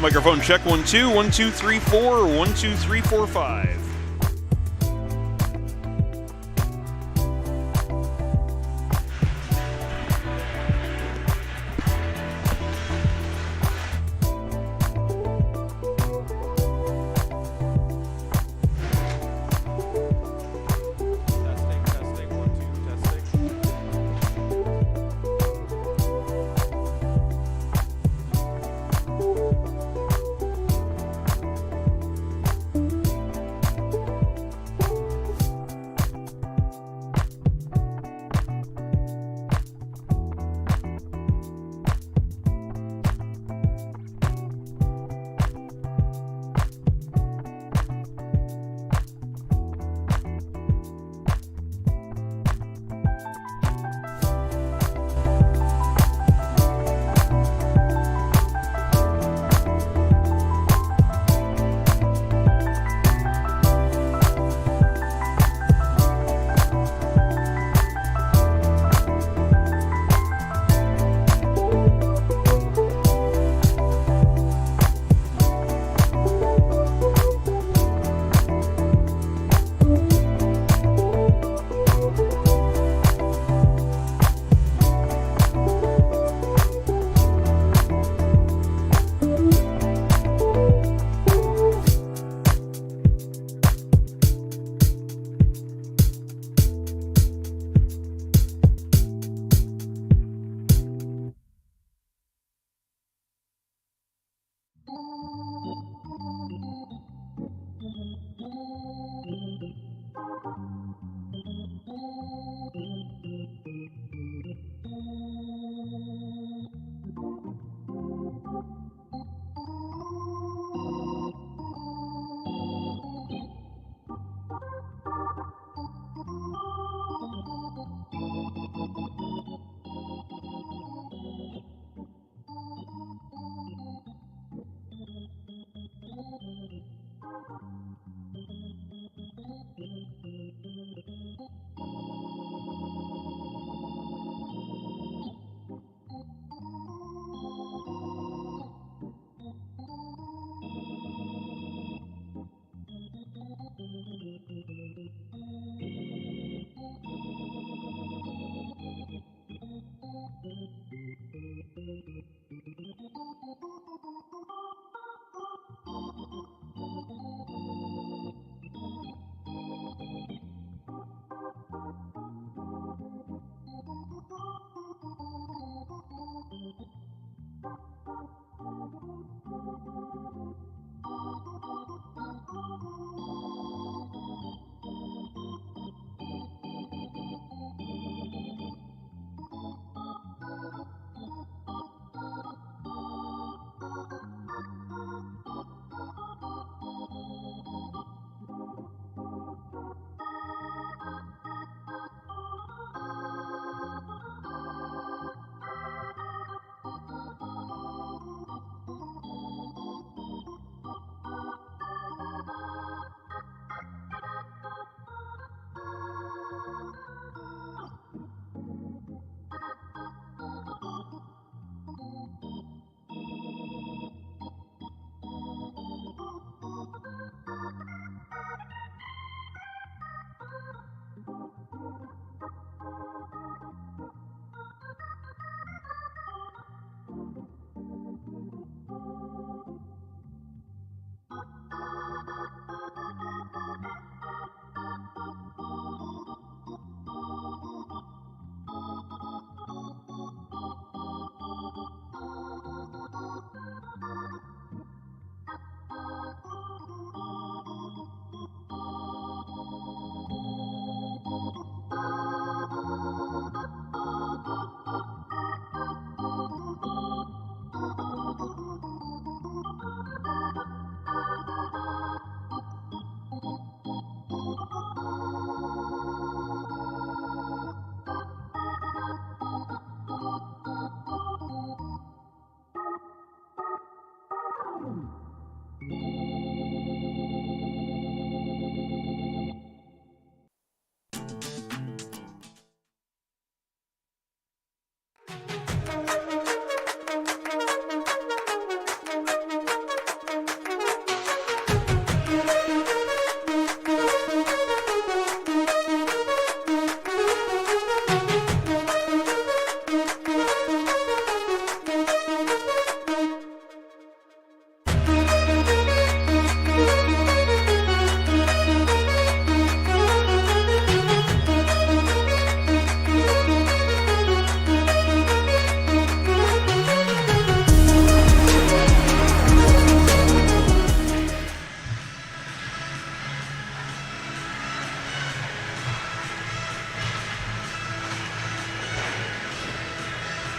Microphone check 1 2 1 2 3 4 1 2 3 4 5.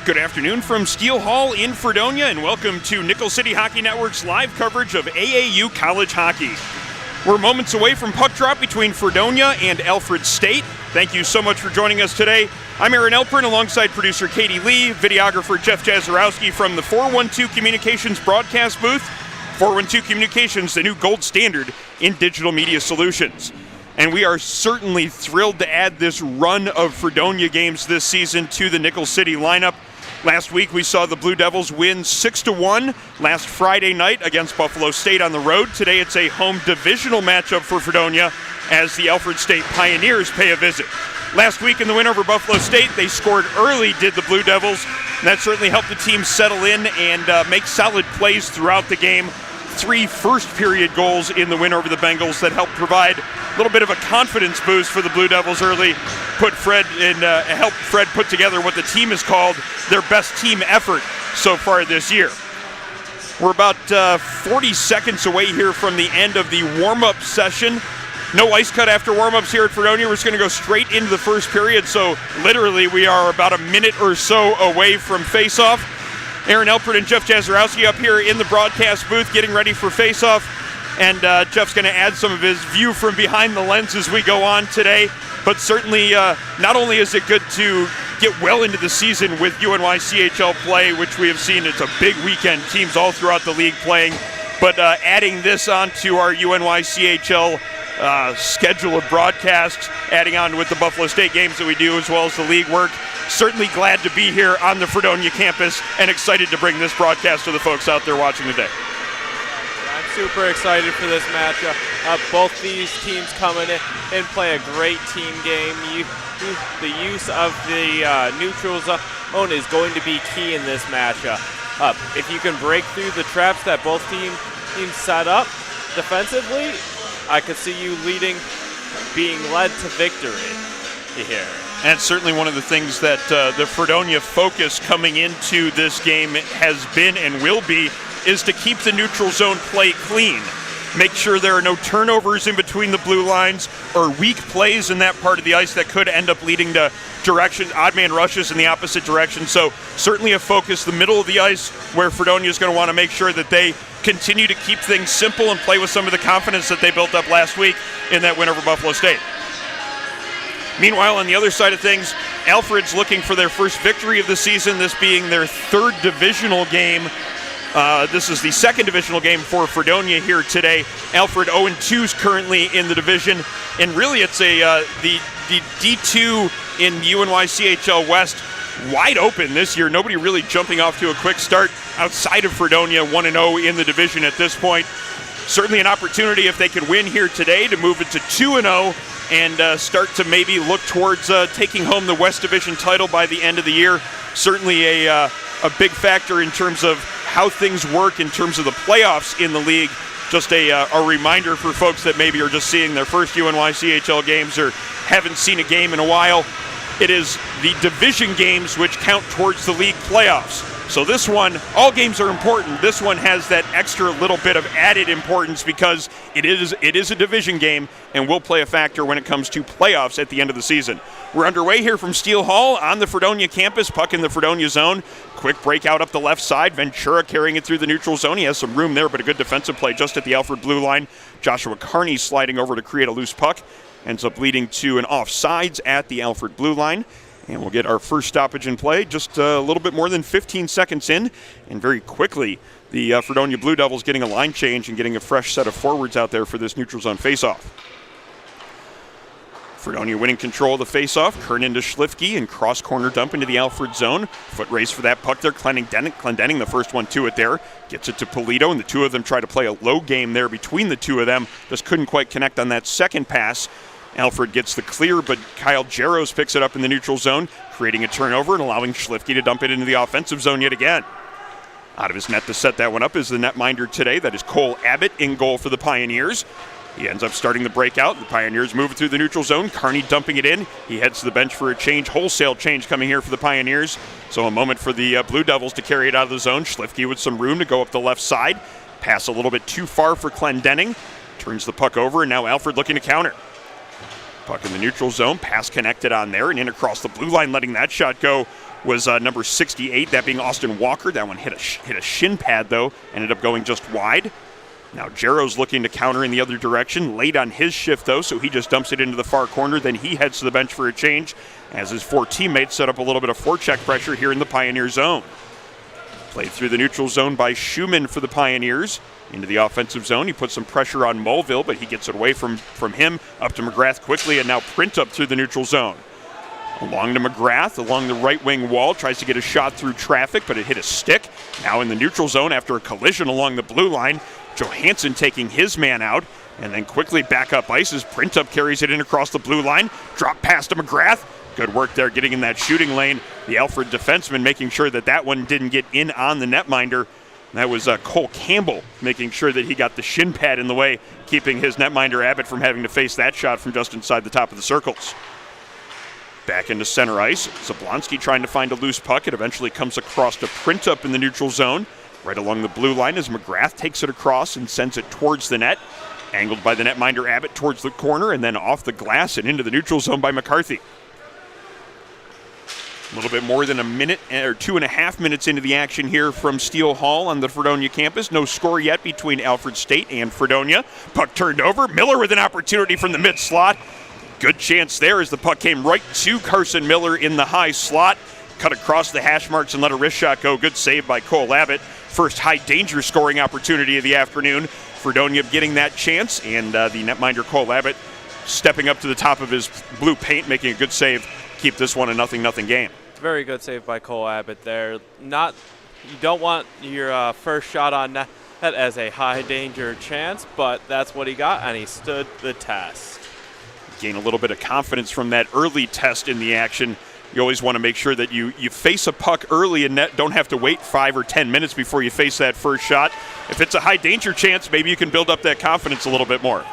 Good afternoon from Steele Hall in Fredonia, and welcome to Nickel City Hockey Network's live coverage of AAU college hockey. We're moments away from puck drop between Fredonia and Alfred State. Thank you so much for joining us today. I'm Aaron Elprin alongside producer Katie Lee, videographer Jeff Jazarowski from the 412 Communications broadcast booth. 412 Communications, the new gold standard in digital media solutions. And we are certainly thrilled to add this run of Fredonia games this season to the Nickel City lineup. Last week we saw the Blue Devils win 6-1 last Friday night against Buffalo State on the road. Today it's a home divisional matchup for Fredonia as the Alfred State Pioneers pay a visit. Last week in the win over Buffalo State, they scored early, did the Blue Devils, and that certainly helped the team settle in and make solid plays throughout the game. 3 first-period goals in the win over the Bengals that helped provide a little bit of a confidence boost for the Blue Devils early. Helped Fred put together what the team has called their best team effort so far this year. We're about 40 seconds away here from the end of the warm-up session. No ice cut after warm-ups here at Fredonia. We're just going to go straight into the first period, so literally we are about a minute or so away from face-off. Aaron Elfred and Jeff Jazarowski up here in the broadcast booth getting ready for face-off. And Jeff's going to add some of his view from behind the lens as we go on today. But certainly, not only is it good to get well into the season with UNYCHL play, which we have seen, it's a big weekend, teams all throughout the league playing, but adding this onto our UNYCHL schedule of broadcasts, adding on with the Buffalo State games that we do as well as the league work. Certainly glad to be here on the Fredonia campus and excited to bring this broadcast to the folks out there watching today. I'm super excited for this matchup. Both these teams coming in and play a great team game. The use of the neutral zone is going to be key in this matchup. If you can break through the traps that both teams set up defensively, I could see you being led to victory here. And it's certainly one of the things that the Fredonia focus coming into this game has been and will be is to keep the neutral zone play clean. Make sure there are no turnovers in between the blue lines or weak plays in that part of the ice that could end up leading to odd man rushes in the opposite direction. So certainly a focus, the middle of the ice, where Fredonia is going to want to make sure that they continue to keep things simple and play with some of the confidence that they built up last week in that win over Buffalo State. Meanwhile, on the other side of things, Alfred's looking for their first victory of the season, this being their third divisional game. This is the second divisional game for Fredonia here today. Alfred 0-2 currently in the division, and really it's the D2 in UNYCHL West wide open this year. Nobody really jumping off to a quick start outside of Fredonia, 1-0 in the division at this point. Certainly an opportunity if they could win here today to move it to 2-0 and start to maybe look towards taking home the West Division title by the end of the year. Certainly a big factor in terms of how things work in terms of the playoffs in the league. Just a reminder for folks that maybe are just seeing their first UNYCHL games or haven't seen a game in a while. It is the division games which count towards the league playoffs. So this one, all games are important. This one has that extra little bit of added importance because it is a division game and will play a factor when it comes to playoffs at the end of the season. We're underway here from Steele Hall on the Fredonia campus, puck in the Fredonia zone. Quick breakout up the left side. Ventura carrying it through the neutral zone. He has some room there, but a good defensive play just at the Alfred blue line. Joshua Carney sliding over to create a loose puck. Ends up leading to an offsides at the Alfred blue line. And we'll get our first stoppage in play just a little bit more than 15 seconds in. And very quickly, the Fredonia Blue Devils getting a line change and getting a fresh set of forwards out there for this neutral zone faceoff. Fredonia winning control of the faceoff. Kern into Schlifke and cross corner dump into the Alfred zone. Foot race for that puck there. Clendenning the first one to it there. Gets it to Polito, and the two of them try to play a low game there between the two of them. Just couldn't quite connect on that second pass. Alfred gets the clear, but Kyle Jaros picks it up in the neutral zone, creating a turnover and allowing Schlifke to dump it into the offensive zone yet again. Out of his net to set that one up is the netminder today. That is Cole Abbott in goal for the Pioneers. He ends up starting the breakout. The Pioneers move it through the neutral zone. Carney dumping it in. He heads to the bench for a change, wholesale change coming here for the Pioneers. So a moment for the Blue Devils to carry it out of the zone. Schlifke with some room to go up the left side. Pass a little bit too far for Clendenning. Turns the puck over, and now Alfred looking to counter. Puck in the neutral zone, pass connected on there and in across the blue line, letting that shot go was number 68, that being Austin Walker. That one hit a shin pad, though, ended up going just wide. Now Jarrow's looking to counter in the other direction. Late on his shift, though, so he just dumps it into the far corner. Then he heads to the bench for a change as his 4 teammates set up a little bit of forecheck pressure here in the Pioneer zone. Played through the neutral zone by Schumann for the Pioneers. Into the offensive zone, he puts some pressure on Mulville, but he gets it away from him. Up to McGrath quickly, and now Print up through the neutral zone. Along to McGrath, along the right wing wall, tries to get a shot through traffic, but it hit a stick. Now in the neutral zone after a collision along the blue line. Johansson taking his man out, and then quickly back up ice as Print up carries it in across the blue line. Drop pass to McGrath. Good work there getting in that shooting lane. The Alfred defenseman making sure that one didn't get in on the netminder. That was Cole Campbell making sure that he got the shin pad in the way, keeping his netminder Abbott from having to face that shot from just inside the top of the circles. Back into center ice. Zablonski trying to find a loose puck. It eventually comes across to Print up in the neutral zone. Right along the blue line as McGrath takes it across and sends it towards the net. Angled by the netminder Abbott towards the corner and then off the glass and into the neutral zone by McCarthy. A little bit more than a minute or 2.5 minutes into the action here from Steele Hall on the Fredonia campus. No score yet between Alfred State and Fredonia. Puck turned over. Miller with an opportunity from the mid slot. Good chance there as the puck came right to Carson Miller in the high slot. Cut across the hash marks and let a wrist shot go. Good save by Cole Abbott. First high danger scoring opportunity of the afternoon. Fredonia getting that chance, and the netminder Cole Abbott stepping up to the top of his blue paint, making a good save. Keep this one a 0-0 game. Very good save by Cole Abbott there. You don't want your first shot on net as a high danger chance, but that's what he got, and he stood the test. Gain a little bit of confidence from that early test in the action. You always want to make sure that you face a puck early and don't have to wait 5 or 10 minutes before you face that first shot. If it's a high danger chance, maybe you can build up that confidence a little bit more.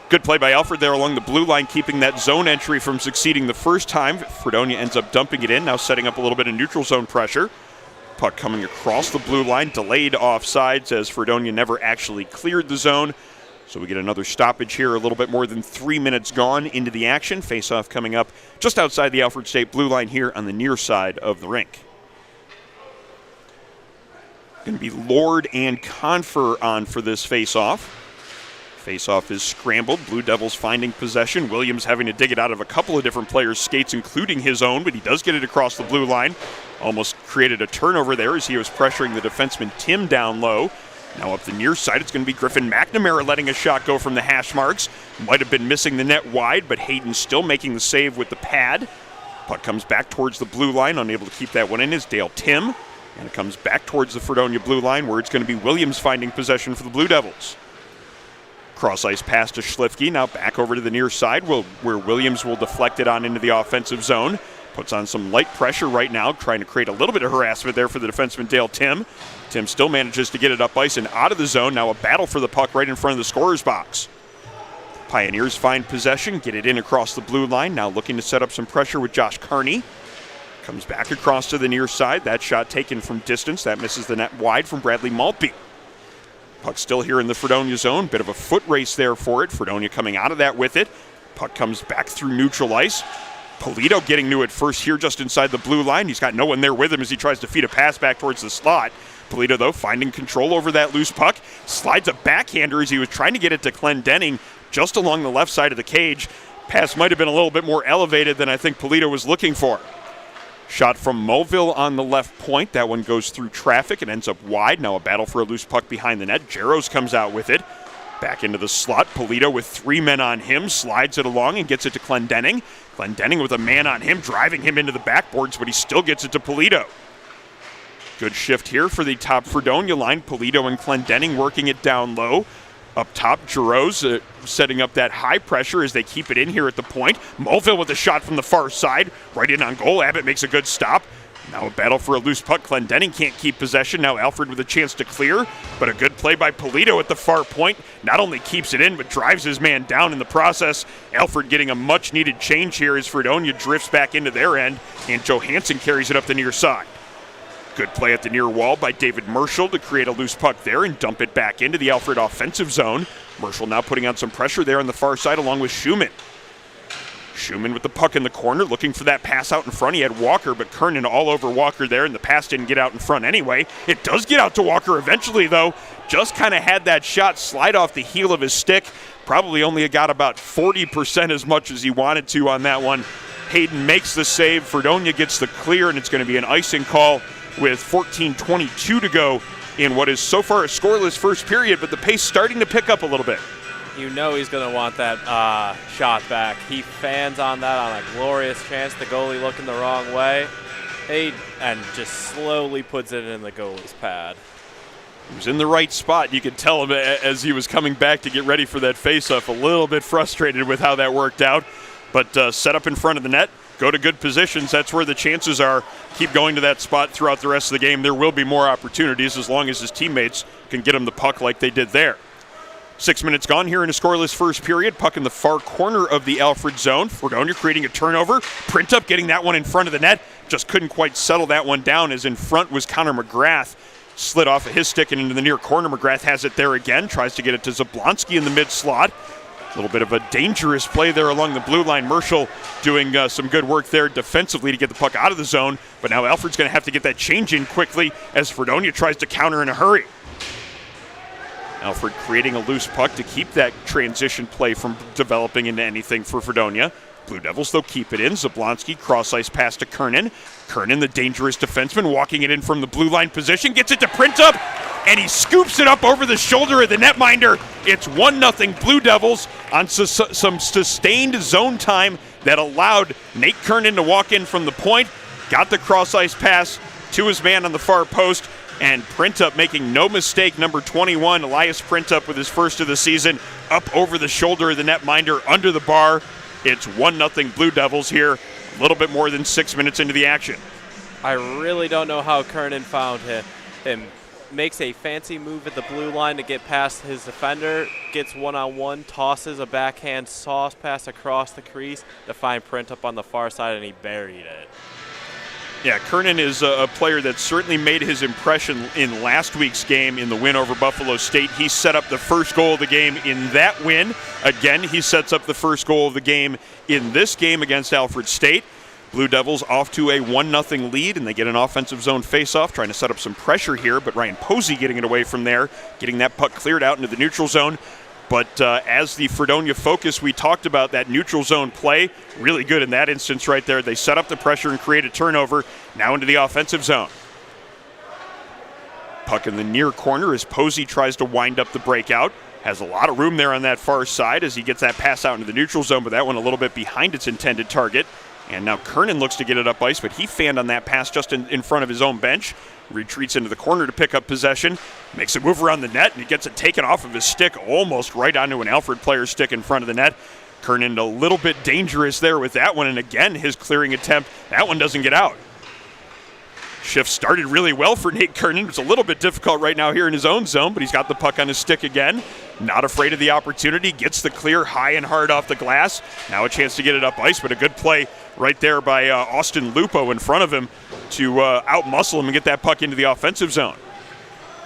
Good play by Alfred there along the blue line, keeping that zone entry from succeeding the first time. Fredonia ends up dumping it in, now setting up a little bit of neutral zone pressure. Puck coming across the blue line, delayed offsides as Fredonia never actually cleared the zone. So we get another stoppage here, a little bit more than 3 minutes gone into the action. Face-off coming up just outside the Alfred State blue line here on the near side of the rink. Going to be Lord and Confer on for this face-off. Face-off is scrambled. Blue Devils finding possession. Williams having to dig it out of a couple of different players' skates, including his own, but he does get it across the blue line. Almost created a turnover there as he was pressuring the defenseman Tim down low. Now up the near side, it's going to be Griffin McNamara letting a shot go from the hash marks. Might have been missing the net wide, but Hayden still making the save with the pad. Puck comes back towards the blue line, unable to keep that one in is Dale Tim. And it comes back towards the Fredonia blue line where it's going to be Williams finding possession for the Blue Devils. Cross ice pass to Schlifke, now back over to the near side where Williams will deflect it on into the offensive zone. Puts on some light pressure right now, trying to create a little bit of harassment there for the defenseman Dale Tim. Tim still manages to get it up ice and out of the zone. Now a battle for the puck right in front of the scorer's box. Pioneers find possession, get it in across the blue line. Now looking to set up some pressure with Josh Carney. Comes back across to the near side. That shot taken from distance. That misses the net wide from Bradley Maltby. Puck still here in the Fredonia zone. Bit of a foot race there for it. Fredonia coming out of that with it. Puck comes back through neutral ice. Polito getting to it first here just inside the blue line. He's got no one there with him as he tries to feed a pass back towards the slot. Polito, though, finding control over that loose puck. Slides a backhander as he was trying to get it to Clendenning just along the left side of the cage. Pass might have been a little bit more elevated than I think Polito was looking for. Shot from Mulville on the left point. That one goes through traffic and ends up wide. Now a battle for a loose puck behind the net. Jaros comes out with it. Back into the slot. Polito with 3 men on him. Slides it along and gets it to Clendenning. Clendenning with a man on him, driving him into the backboards, but he still gets it to Polito. Good shift here for the top Fredonia line. Polito and Clendenning working it down low. Up top, Jaros setting up that high pressure as they keep it in here at the point. Mulville with a shot from the far side. Right in on goal. Abbott makes a good stop. Now a battle for a loose puck. Clendenning can't keep possession. Now Alfred with a chance to clear, but a good play by Polito at the far point. Not only keeps it in, but drives his man down in the process. Alfred getting a much-needed change here as Fredonia drifts back into their end, and Johansson carries it up the near side. Good play at the near wall by David Marshall to create a loose puck there and dump it back into the Alfred offensive zone. Marshall now putting on some pressure there on the far side along with Schumann. Schumann with the puck in the corner, looking for that pass out in front. He had Walker, but Kernan all over Walker there, and the pass didn't get out in front anyway. It does get out to Walker eventually, though. Just kind of had that shot slide off the heel of his stick. Probably only got about 40% as much as he wanted to on that one. Hayden makes the save. Fredonia gets the clear, and it's going to be an icing call with 14:22 to go in what is so far a scoreless first period, but the pace starting to pick up a little bit. You know he's going to want that shot back. He fans on that on a glorious chance. The goalie looking the wrong way. And just slowly puts it in the goalie's pad. He was in the right spot. You could tell him as he was coming back to get ready for that faceoff, a little bit frustrated with how that worked out. But set up in front of the net, go to good positions. That's where the chances are. Keep going to that spot throughout the rest of the game. There will be more opportunities as long as his teammates can get him the puck like they did there. 6 minutes gone here in a scoreless first period. Puck in the far corner of the Alfred zone. Fredonia creating a turnover. Printup getting that one in front of the net. Just couldn't quite settle that one down, as in front was Connor McGrath. Slid off of his stick and into the near corner. McGrath has it there again. Tries to get it to Zablonski in the mid slot. A little bit of a dangerous play there along the blue line. Merschel doing some good work there defensively to get the puck out of the zone. But now Alfred's going to have to get that change in quickly as Fredonia tries to counter in a hurry. Alfred creating a loose puck to keep that transition play from developing into anything for Fredonia. Blue Devils, though, keep it in. Zablonski, cross-ice pass to Kernan. Kernan, the dangerous defenseman, walking it in from the blue line position, gets it to Printup, and he scoops it up over the shoulder of the netminder. It's 1-0 Blue Devils on some sustained zone time that allowed Nate Kernan to walk in from the point, got the cross-ice pass to his man on the far post, and Printup making no mistake, number 21, Elias Printup with his first of the season, up over the shoulder of the netminder, under the bar. It's 1-0 Blue Devils here, a little bit more than 6 minutes into the action. I really don't know how Kernan found him. Makes a fancy move at the blue line to get past his defender, gets one-on-one, tosses a backhand sauce pass across the crease to find Printup on the far side, and he buried it. Yeah, Kernan is a player that certainly made his impression in last week's game in the win over Buffalo State. He set up the first goal of the game in that win. Again, he sets up the first goal of the game in this game against Alfred State. Blue Devils off to a 1-0 lead, and they get an offensive zone faceoff, trying to set up some pressure here, but Ryan Posey getting it away from there, getting that puck cleared out into the neutral zone. But as the Fredonia focus, we talked about that neutral zone play. Really good in that instance right there. They set up the pressure and create a turnover. Now into the offensive zone. Puck in the near corner as Posey tries to wind up the breakout. Has a lot of room there on that far side as he gets that pass out into the neutral zone, but that one a little bit behind its intended target. And now Kernan looks to get it up ice, but he fanned on that pass just in front of his own bench. Retreats into the corner to pick up possession. Makes a move around the net, and he gets it taken off of his stick, almost right onto an Alfred player's stick in front of the net. Kernan a little bit dangerous there with that one, and again, his clearing attempt, that one doesn't get out. Shift started really well for Nate Kernan. It's a little bit difficult right now here in his own zone, but he's got the puck on his stick again. Not afraid of the opportunity. Gets the clear high and hard off the glass. Now a chance to get it up ice, but a good play right there by Austin Lupo in front of him to out-muscle him and get that puck into the offensive zone.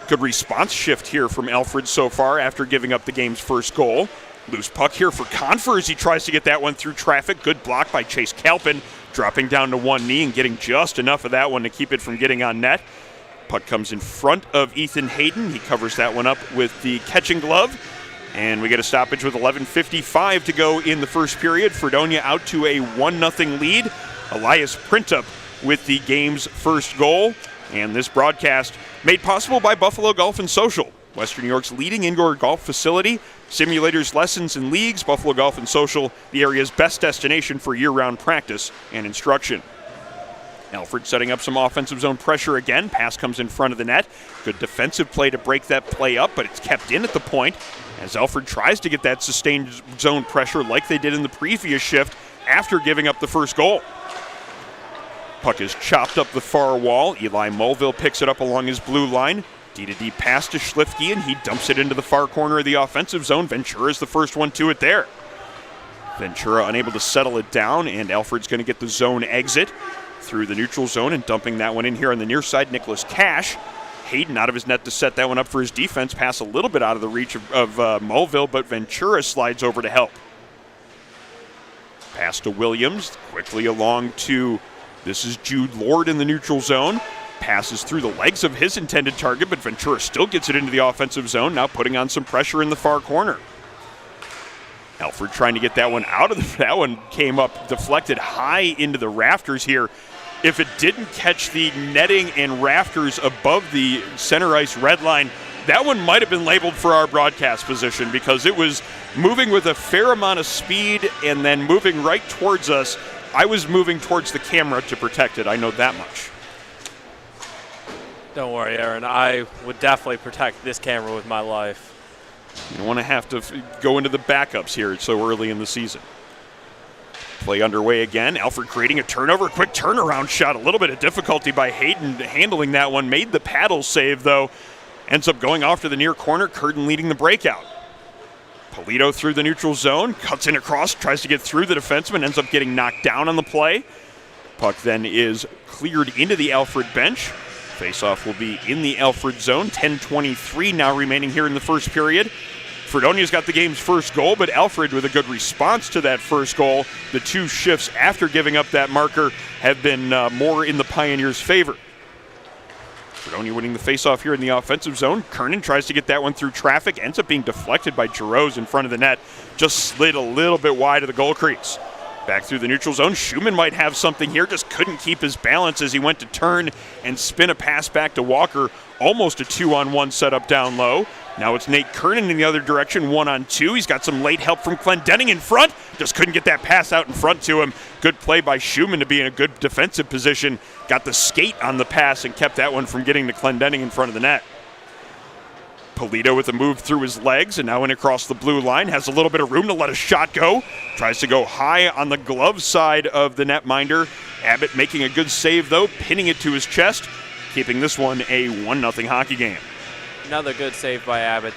Good response shift here from Alfred so far after giving up the game's first goal. Loose puck here for Confer as he tries to get that one through traffic. Good block by Chase Kalpin, dropping down to one knee and getting just enough of that one to keep it from getting on net. Puck comes in front of Ethan Hayden. He covers that one up with the catching glove. And we get a stoppage with 11:55 to go in the first period. Fredonia out to a 1-0 lead. Elias Printup with the game's first goal. And this broadcast made possible by Buffalo Golf and Social, Western New York's leading indoor golf facility. Simulators, lessons, and leagues. Buffalo Golf and Social, the area's best destination for year-round practice and instruction. Alfred setting up some offensive zone pressure again. Pass comes in front of the net. Good defensive play to break that play up, but it's kept in at the point as Alfred tries to get that sustained zone pressure like they did in the previous shift after giving up the first goal. Puck is chopped up the far wall. Eli Mulville picks it up along his blue line. D-to-D pass to Schlifke, and he dumps it into the far corner of the offensive zone. Ventura's the first one to it there. Ventura unable to settle it down, and Alfred's going to get the zone exit through the neutral zone and dumping that one in here on the near side. Nicholas Cash. Hayden out of his net to set that one up for his defense. Pass a little bit out of the reach of Mulville, but Ventura slides over to help. Pass to Williams, quickly along to, this is Jude Lord in the neutral zone. Passes through the legs of his intended target, but Ventura still gets it into the offensive zone, now putting on some pressure in the far corner. Alfred trying to get that one out of that one came up, deflected high into the rafters here. If it didn't catch the netting and rafters above the center ice red line, that one might have been labeled for our broadcast position because it was moving with a fair amount of speed and then moving right towards us. I was moving towards the camera to protect it, I know that much. Don't worry, Aaron. I would definitely protect this camera with my life. You don't want to have to go into the backups here so early in the season. Play underway again. Alfred creating a turnover. Quick turnaround shot. A little bit of difficulty by Hayden handling that one. Made the paddle save, though. Ends up going off to the near corner. Curtin leading the breakout. Polito through the neutral zone. Cuts in across. Tries to get through the defenseman. Ends up getting knocked down on the play. Puck then is cleared into the Alfred bench. Faceoff will be in the Alfred zone. 10:23 now remaining here in the first period. Fredonia's got the game's first goal, but Alfred with a good response to that first goal. The two shifts after giving up that marker have been more in the Pioneers' favor. Fredonia winning the faceoff here in the offensive zone. Kernan tries to get that one through traffic. Ends up being deflected by Giroux in front of the net. Just slid a little bit wide of the goal crease. Back through the neutral zone. Schumann might have something here. Just couldn't keep his balance as he went to turn and spin a pass back to Walker. Almost a 2-on-1 setup down low. Now it's Nate Kernan in the other direction, 1-on-2. He's got some late help from Clendenning in front. Just couldn't get that pass out in front to him. Good play by Schumann to be in a good defensive position. Got the skate on the pass and kept that one from getting to Clendenning in front of the net. Polito with a move through his legs and now in across the blue line. Has a little bit of room to let a shot go. Tries to go high on the glove side of the netminder. Abbott making a good save though, pinning it to his chest, keeping this one a 1-0 hockey game. Another good save by Abbott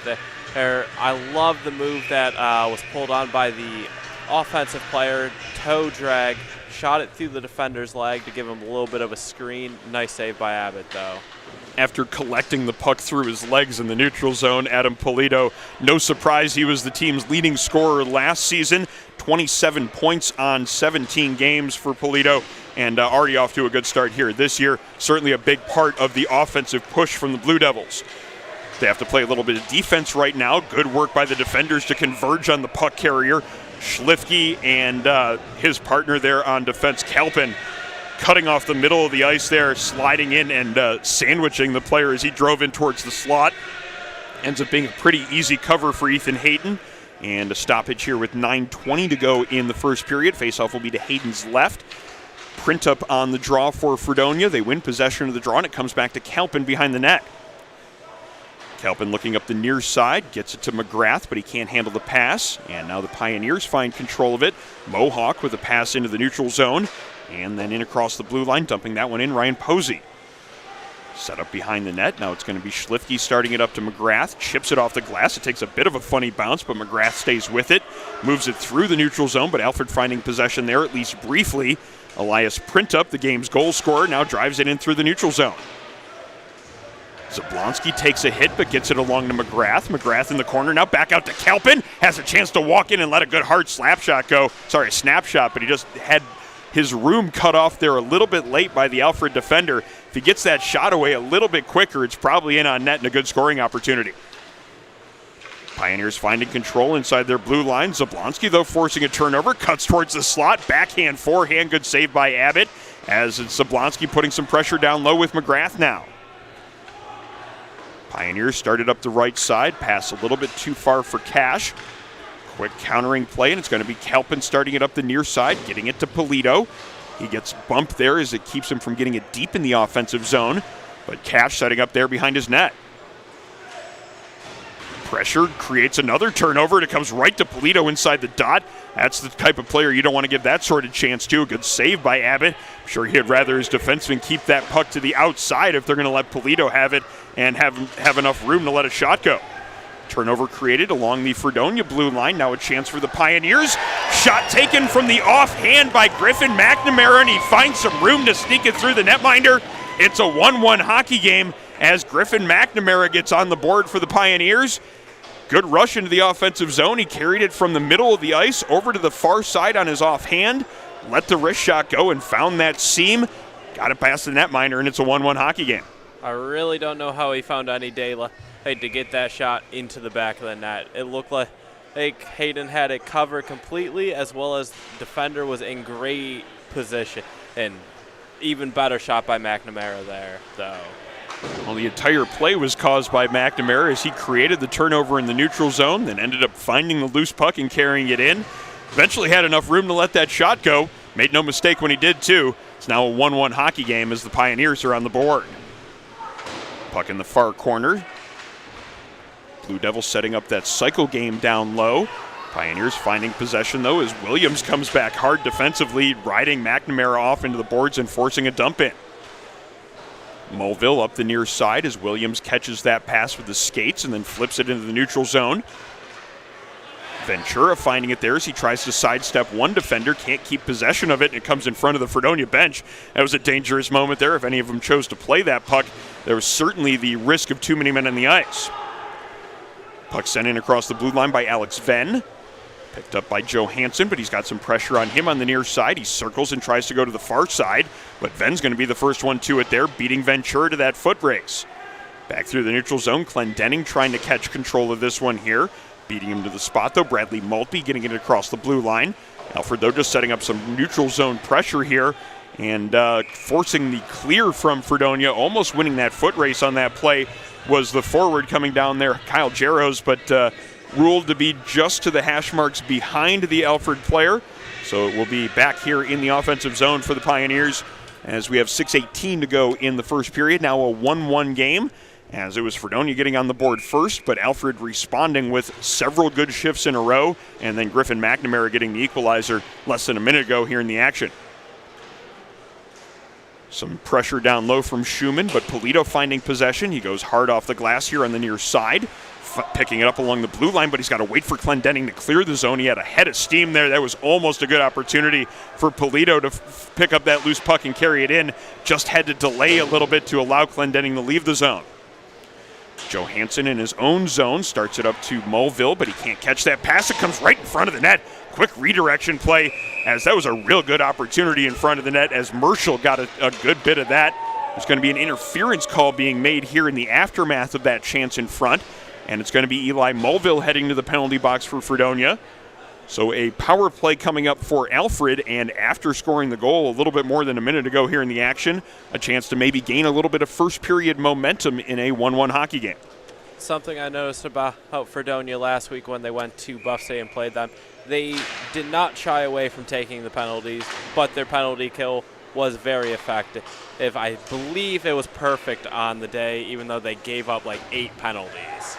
there. I love the move that was pulled on by the offensive player. Toe drag, shot it through the defender's leg to give him a little bit of a screen. Nice save by Abbott though. After collecting the puck through his legs in the neutral zone, Adam Polito, no surprise he was the team's leading scorer last season. 27 points on 17 games for Polito, and already off to a good start here this year. Certainly a big part of the offensive push from the Blue Devils. They have to play a little bit of defense right now. Good work by the defenders to converge on the puck carrier. Schlifke and his partner there on defense, Kalpin, cutting off the middle of the ice there, sliding in and sandwiching the player as he drove in towards the slot. Ends up being a pretty easy cover for Ethan Hayden. And a stoppage here with 9:20 to go in the first period. Faceoff will be to Hayden's left. Print up on the draw for Fredonia. They win possession of the draw, and it comes back to Kalpin behind the net. Kalpin looking up the near side, gets it to McGrath, but he can't handle the pass. And now the Pioneers find control of it. Mohawk with a pass into the neutral zone. And then in across the blue line, dumping that one in, Ryan Posey. Set up behind the net. Now it's going to be Schlifke starting it up to McGrath. Chips it off the glass. It takes a bit of a funny bounce, but McGrath stays with it. Moves it through the neutral zone, but Alfred finding possession there, at least briefly. Elias Printup, the game's goal scorer, now drives it in through the neutral zone. Zablonski takes a hit, but gets it along to McGrath. McGrath in the corner, now back out to Kalpin. Has a chance to walk in and let a good hard snapshot go. Sorry, a snapshot, but he just had his room cut off there a little bit late by the Alfred defender. If he gets that shot away a little bit quicker, it's probably in on net and a good scoring opportunity. Pioneers finding control inside their blue line. Zablonski, though, forcing a turnover, cuts towards the slot. Backhand, forehand, good save by Abbott, as it's Zablonski putting some pressure down low with McGrath now. Pioneers started up the right side, pass a little bit too far for Cash. Quick countering play, and it's going to be Kalpin starting it up the near side, getting it to Polito. He gets bumped there as it keeps him from getting it deep in the offensive zone, but Cash setting up there behind his net. Pressure creates another turnover, and it comes right to Polito inside the dot. That's the type of player you don't want to give that sort of chance to. A good save by Abbott. I'm sure he'd rather his defenseman keep that puck to the outside if they're going to let Polito have it and have enough room to let a shot go. Turnover created along the Fredonia blue line. Now a chance for the Pioneers. Shot taken from the offhand by Griffin McNamara, and he finds some room to sneak it through the netminder. It's a 1-1 hockey game as Griffin McNamara gets on the board for the Pioneers. Good rush into the offensive zone. He carried it from the middle of the ice over to the far side on his offhand, let the wrist shot go and found that seam. Got it past the netminder, and it's a 1-1 hockey game. I really don't know how he found any daylight to get that shot into the back of the net. It looked like Hayden had it covered completely, as well as the defender was in great position. And even better shot by McNamara there, though. Well, the entire play was caused by McNamara as he created the turnover in the neutral zone, then ended up finding the loose puck and carrying it in. Eventually had enough room to let that shot go. Made no mistake when he did, too. It's now a 1-1 hockey game as the Pioneers are on the board. Puck in the far corner. Blue Devils setting up that cycle game down low. Pioneers finding possession, though, as Williams comes back hard defensively, riding McNamara off into the boards and forcing a dump in. Mulville up the near side as Williams catches that pass with the skates and then flips it into the neutral zone. Ventura finding it there as he tries to sidestep one defender, can't keep possession of it, and it comes in front of the Fredonia bench. That was a dangerous moment there. If any of them chose to play that puck, there was certainly the risk of too many men on the ice. Puck sent in across the blue line by Alex Venn. Picked up by Joe Hansen, but he's got some pressure on him on the near side. He circles and tries to go to the far side, but Venn's going to be the first one to it there, beating Ventura to that foot race. Back through the neutral zone, Clendenning trying to catch control of this one here. Beating him to the spot, though. Bradley Maltby getting it across the blue line. Alfred, though, just setting up some neutral zone pressure here and forcing the clear from Fredonia. Almost winning that foot race on that play was the forward coming down there, Kyle Jaros, but ruled to be just to the hash marks behind the Alfred player. So it will be back here in the offensive zone for the Pioneers as we have 6:18 to go in the first period. Now a 1-1 game, as it was Fredonia getting on the board first, but Alfred responding with several good shifts in a row, and then Griffin McNamara getting the equalizer less than a minute ago here in the action. Some pressure down low from Schumann, but Polito finding possession. He goes hard off the glass here on the near side, picking it up along the blue line, but he's got to wait for Clendenning to clear the zone. He had a head of steam there. That was almost a good opportunity for Polito to pick up that loose puck and carry it in. Just had to delay a little bit to allow Clendenning to leave the zone. Joe Hansen in his own zone starts it up to Mulville, but he can't catch that pass. It comes right in front of the net. Quick redirection play, as that was a real good opportunity in front of the net, as Marshall got a good bit of that. There's going to be an interference call being made here in the aftermath of that chance in front, and it's going to be Eli Mulville heading to the penalty box for Fredonia. So a power play coming up for Alfred, and after scoring the goal a little bit more than a minute ago here in the action, a chance to maybe gain a little bit of first period momentum in a 1-1 hockey game. Something I noticed about Fredonia last week when they went to Buff State and played them, they did not shy away from taking the penalties, but their penalty kill was very effective. I believe it was perfect on the day, even though they gave up like 8 penalties.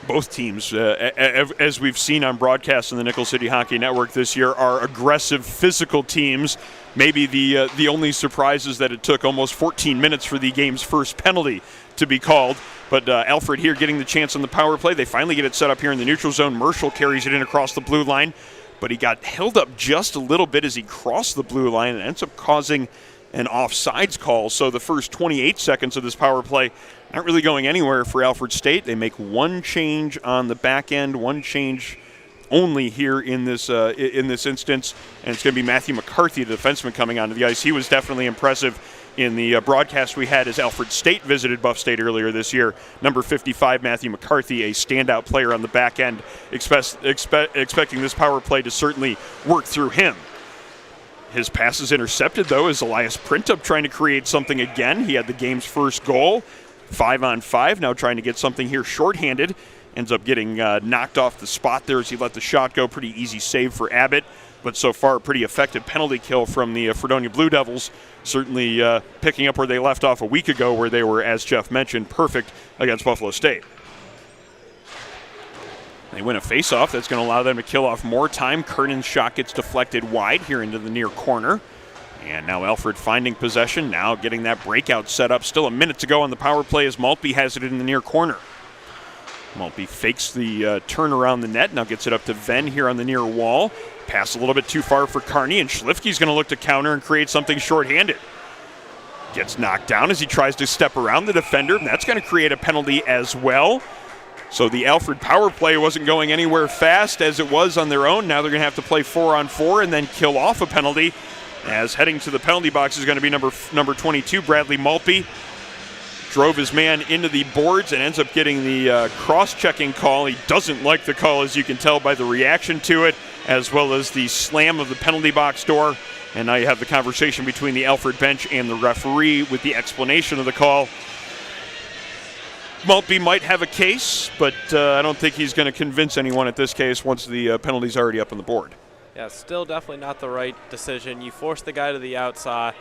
Both teams, as we've seen on broadcast in the Nickel City Hockey Network this year, are aggressive, physical teams. Maybe the only surprise is that it took almost 14 minutes for the game's first penalty to be called. But Alfred here getting the chance on the power play. They finally get it set up here in the neutral zone. Marshall carries it in across the blue line, but he got held up just a little bit as he crossed the blue line and ends up causing an offsides call. So the first 28 seconds of this power play not really going anywhere for Alfred State. They make one change on the back end, one change only here in this instance, and it's going to be Matthew McCarthy, the defenseman, coming onto the ice. He was definitely impressive in the broadcast we had as Alfred State visited Buff State earlier this year. Number 55, Matthew McCarthy, a standout player on the back end, expecting this power play to certainly work through him. His pass is intercepted, though, as Elias Printup trying to create something again. He had the game's first goal, 5-on-5, now trying to get something here shorthanded. Ends up getting knocked off the spot there as he let the shot go. Pretty easy save for Abbott, but so far a pretty effective penalty kill from the Fredonia Blue Devils. Certainly picking up where they left off a week ago, where they were, as Jeff mentioned, perfect against Buffalo State. They win a faceoff. That's going to allow them to kill off more time. Kernan's shot gets deflected wide here into the near corner. And now Alfred finding possession, now getting that breakout set up. Still a minute to go on the power play as Maltby has it in the near corner. Maltby fakes the turn around the net, now gets it up to Venn here on the near wall. Pass a little bit too far for Carney, and Schlifke's going to look to counter and create something shorthanded. Gets knocked down as he tries to step around the defender, and that's going to create a penalty as well. So the Alfred power play wasn't going anywhere fast as it was on their own. Now they're going to have to play 4-on-4 and then kill off a penalty, as heading to the penalty box is going to be number 22, Bradley Maltby. Drove his man into the boards and ends up getting the cross-checking call. He doesn't like the call, as you can tell by the reaction to it, as well as the slam of the penalty box door. And now you have the conversation between the Alfred bench and the referee with the explanation of the call. Maltby might have a case, but I don't think he's going to convince anyone at this case once the penalty's already up on the board. Yeah, still definitely not the right decision. You force the guy to the outside.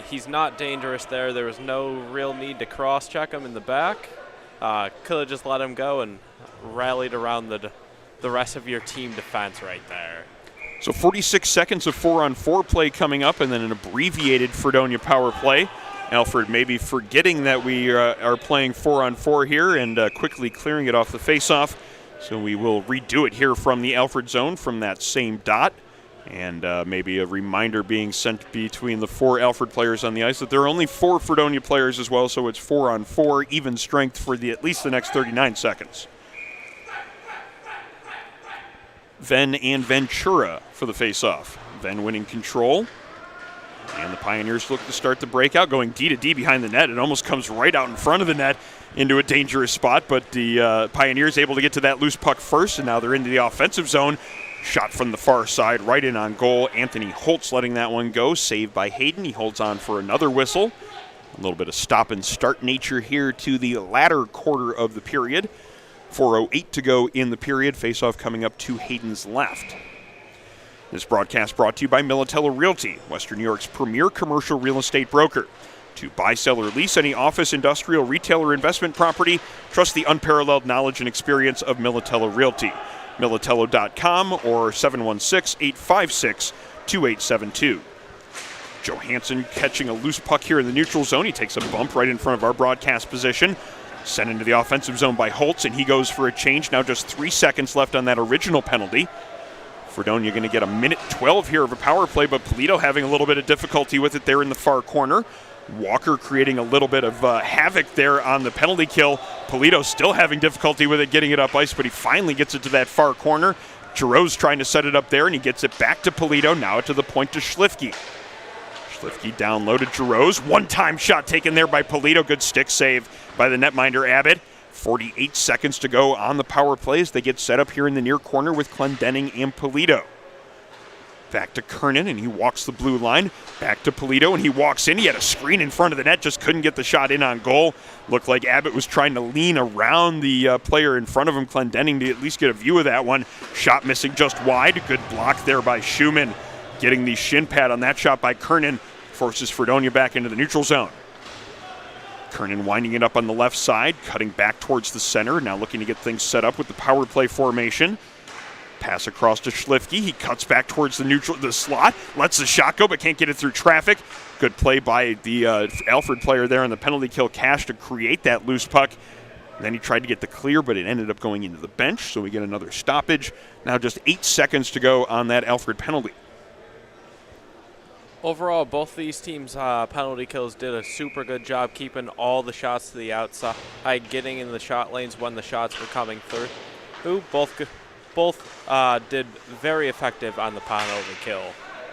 He's not dangerous there. There was no real need to cross-check him in the back. Could have just let him go and rallied around the rest of your team defense right there. So 46 seconds of 4-on-4 play coming up, and then an abbreviated Fredonia power play. Alfred maybe forgetting that we are playing 4-on-4 here and quickly clearing it off the face-off. So we will redo it here from the Alfred zone from that same dot. And maybe a reminder being sent between the 4 Alfred players on the ice that there are only 4 Fredonia players as well, so it's 4-on-4, even strength for at least the next 39 seconds. Venn and Ventura for the face-off. Venn winning control. And the Pioneers look to start the breakout, going D to D behind the net. It almost comes right out in front of the net into a dangerous spot, but the Pioneers able to get to that loose puck first, and now they're into the offensive zone. Shot from the far side, right in on goal. Anthony Holtz letting that one go. Saved by Hayden. He holds on for another whistle. A little bit of stop and start nature here to the latter quarter of the period. 4:08 to go in the period. Faceoff coming up to Hayden's left. This broadcast brought to you by Militello Realty, Western New York's premier commercial real estate broker. To buy, sell, or lease any office, industrial, retail, or investment property, trust the unparalleled knowledge and experience of Militello Realty. Militello.com or 716-856-2872. Johansson catching a loose puck here in the neutral zone. He takes a bump right in front of our broadcast position. Sent into the offensive zone by Holtz, and he goes for a change. Now just 3 seconds left on that original penalty. Fredonia going to get a minute 12 here of a power play, but Polito having a little bit of difficulty with it there in the far corner. Walker creating a little bit of havoc there on the penalty kill. Polito still having difficulty with it, getting it up ice, but he finally gets it to that far corner. Giroux's trying to set it up there, and he gets it back to Polito. Now to the point to Schlifke. Schlifke down low to Giroux's. One-time shot taken there by Polito. Good stick save by the netminder Abbott. 48 seconds to go on the power plays. They get set up here in the near corner with Clendenning and Polito. Back to Kernan, and he walks the blue line. Back to Polito, and he walks in. He had a screen in front of the net, just couldn't get the shot in on goal. Looked like Abbott was trying to lean around the player in front of him, Clendenning, to at least get a view of that one. Shot missing just wide. Good block there by Schumann. Getting the shin pad on that shot by Kernan forces Fredonia back into the neutral zone. Kernan winding it up on the left side, cutting back towards the center. Now looking to get things set up with the power play formation. Pass across to Schlifke. He cuts back towards the slot, lets the shot go, but can't get it through traffic. Good play by the Alfred player there on the penalty kill, Cash, to create that loose puck. Then he tried to get the clear, but it ended up going into the bench, so we get another stoppage. Now just 8 seconds to go on that Alfred penalty. Overall, both these teams' penalty kills did a super good job keeping all the shots to the outside, getting in the shot lanes when the shots were coming through. Both did very effective on the penalty kill.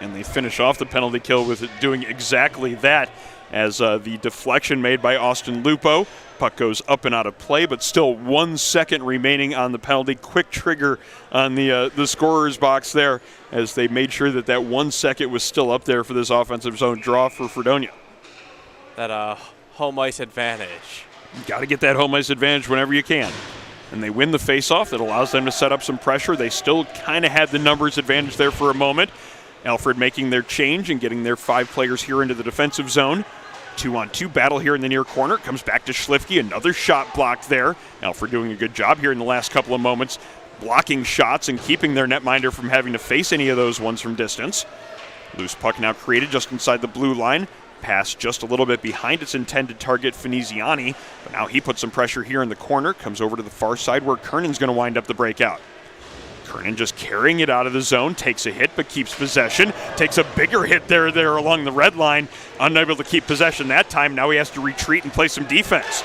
And they finish off the penalty kill with it doing exactly that, as the deflection made by Austin Lupo. Puck goes up and out of play, but still 1 second remaining on the penalty. Quick trigger on the scorer's box there, as they made sure that that 1 second was still up there for this offensive zone draw for Fredonia. That home ice advantage. You got to get that home ice advantage whenever you can. And they win the faceoff. That allows them to set up some pressure. They still kind of had the numbers advantage there for a moment. Alfred making their change and getting their 5 players here into the defensive zone. 2-on-2 battle here in the near corner. Comes back to Schlifke. Another shot blocked there. Alfred doing a good job here in the last couple of moments, blocking shots and keeping their netminder from having to face any of those ones from distance. Loose puck now created just inside the blue line. Pass just a little bit behind its intended target, Finiziani. But now he puts some pressure here in the corner. Comes over to the far side where Kernan's going to wind up the breakout. Kernan just carrying it out of the zone. Takes a hit but keeps possession. Takes a bigger hit there along the red line. Unable to keep possession that time. Now he has to retreat and play some defense.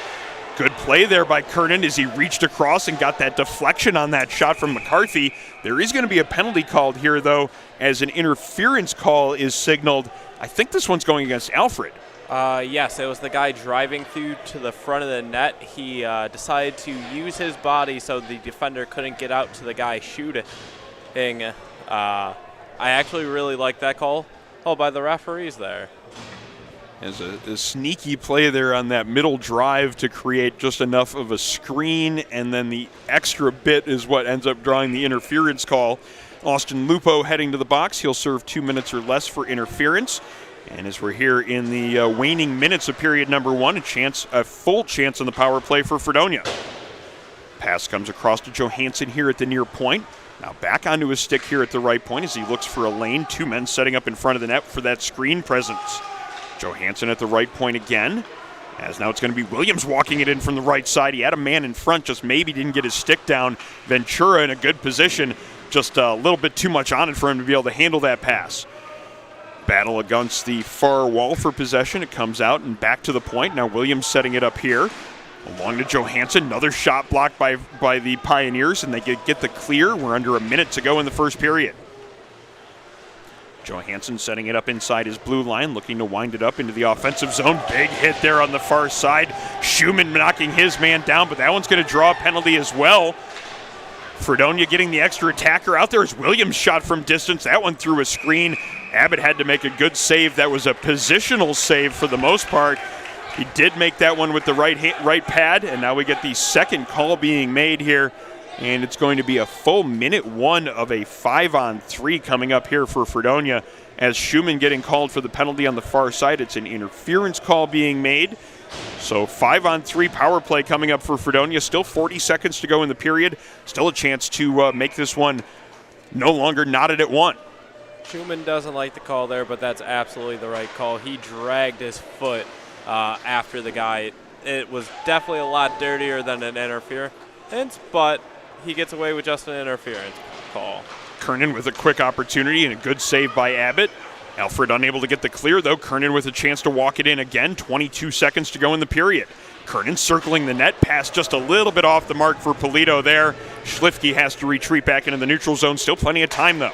Good play there by Kernan as he reached across and got that deflection on that shot from McCarthy. There is going to be a penalty called here, though, as an interference call is signaled. I think this one's going against Alfred. Yes, it was the guy driving through to the front of the net. He decided to use his body so the defender couldn't get out to the guy shooting. I actually really like that call by the referees there. As a sneaky play there on that middle drive to create just enough of a screen, and then the extra bit is what ends up drawing the interference call. Austin Lupo heading to the box. He'll serve 2 minutes or less for interference. And as we're here in the waning minutes of period number 1, a full chance on the power play for Fredonia. Pass comes across to Johansson here at the near point. Now back onto his stick here at the right point as he looks for a lane. 2 men setting up in front of the net for that screen presence. Johansson at the right point again. As now it's going to be Williams walking it in from the right side. He had a man in front, just maybe didn't get his stick down. Ventura in a good position, just a little bit too much on it for him to be able to handle that pass. Battle against the far wall for possession. It comes out and back to the point. Now Williams setting it up here. Along to Johansson. Another shot blocked by the Pioneers, and they get the clear. We're under a minute to go in the first period. Johansson setting it up inside his blue line, looking to wind it up into the offensive zone. Big hit there on the far side. Schumann knocking his man down, but that one's going to draw a penalty as well. Fredonia getting the extra attacker out there as Williams shot from distance. That one through a screen. Abbott had to make a good save. That was a positional save for the most part. He did make that one with the right pad, and now we get the second call being made here, and it's going to be a full minute 1 of a 5-on-3 coming up here for Fredonia as Schumann getting called for the penalty on the far side. It's an interference call being made. So 5-on-3 power play coming up for Fredonia. Still 40 seconds to go in the period. Still a chance to make this one no longer knotted at 1. Schumann doesn't like the call there, but that's absolutely the right call. He dragged his foot after the guy. It was definitely a lot dirtier than an interference, but he gets away with just an interference call. Kernan with a quick opportunity and a good save by Abbott. Alfred unable to get the clear, though. Kernan with a chance to walk it in again. 22 seconds to go in the period. Kernan circling the net, pass just a little bit off the mark for Polito there. Schlifke has to retreat back into the neutral zone. Still plenty of time, though.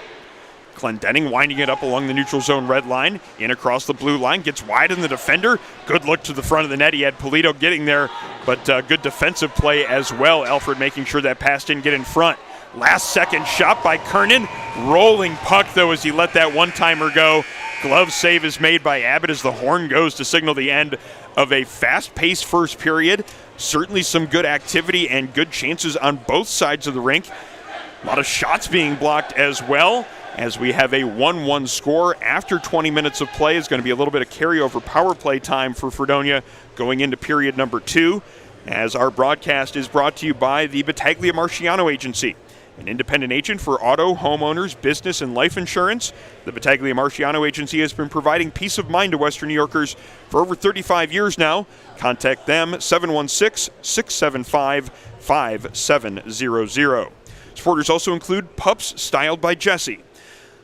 Clendenning winding it up along the neutral zone red line. In across the blue line, gets wide in the defender. Good look to the front of the net. He had Polito getting there, but good defensive play as well. Alfred making sure that pass didn't get in front. Last second shot by Kernan. Rolling puck, though, as he let that one-timer go. Glove save is made by Abbott as the horn goes to signal the end of a fast-paced first period. Certainly some good activity and good chances on both sides of the rink. A lot of shots being blocked as well, as we have a 1-1 score after 20 minutes of play. Is going to be a little bit of carryover power play time for Fredonia going into period number 2, as our broadcast is brought to you by the Battaglia Marciano Agency, an independent agent for auto, homeowners, business, and life insurance. The Battaglia Marciano Agency has been providing peace of mind to Western New Yorkers for over 35 years now. Contact them, 716-675-5700. Supporters also include Pups Styled by Jesse,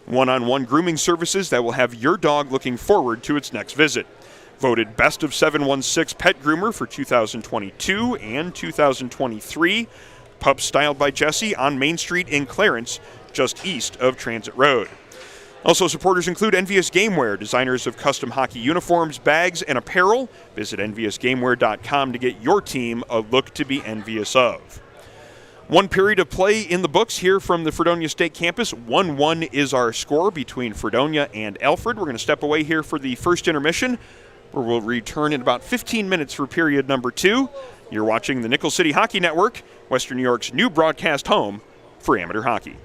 one-on-one grooming services that will have your dog looking forward to its next visit. Voted Best of 716 Pet Groomer for 2022 and 2023. Pups Styled by Jesse on Main Street in Clarence, just east of Transit Road. Also, supporters include Envious Gameware, designers of custom hockey uniforms, bags, and apparel. Visit enviousgameware.com to get your team a look to be envious of. One period of play in the books here from the Fredonia State campus. 1-1 is our score between Fredonia and Alfred. We're going to step away here for the first intermission, where we'll return in about 15 minutes for period number 2. You're watching the Nickel City Hockey Network, Western New York's new broadcast home for amateur hockey.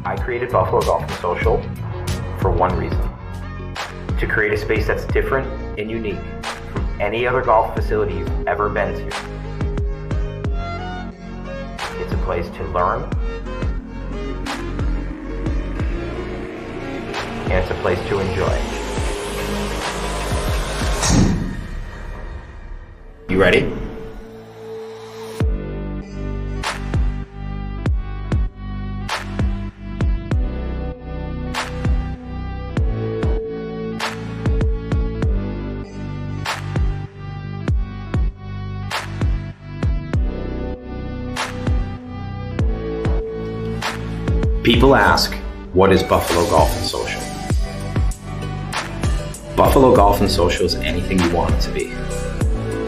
I created Buffalo Golf and Social for one reason: to create a space that's different and unique from any other golf facility you've ever been to. It's a place to learn, and it's a place to enjoy. You ready? People ask, what is Buffalo Golf and Social? Buffalo Golf and Social is anything you want it to be.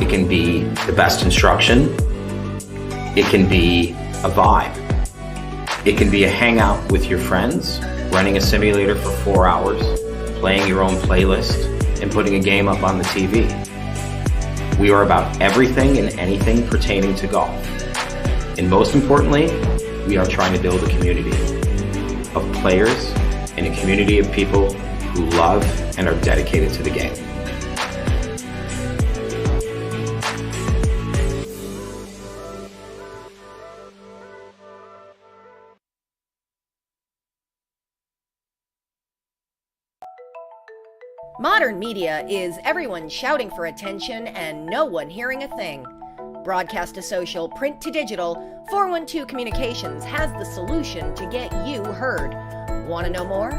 It can be the best instruction. It can be a vibe. It can be a hangout with your friends, running a simulator for 4 hours, playing your own playlist, and putting a game up on the TV. We are about everything and anything pertaining to golf. And most importantly, we are trying to build a community of players and a community of people who love and are dedicated to the game. Modern media is everyone shouting for attention and no one hearing a thing. Broadcast to social, print to digital, 412 Communications has the solution to get you heard. Want to know more?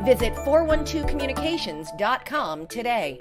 Visit 412communications.com today.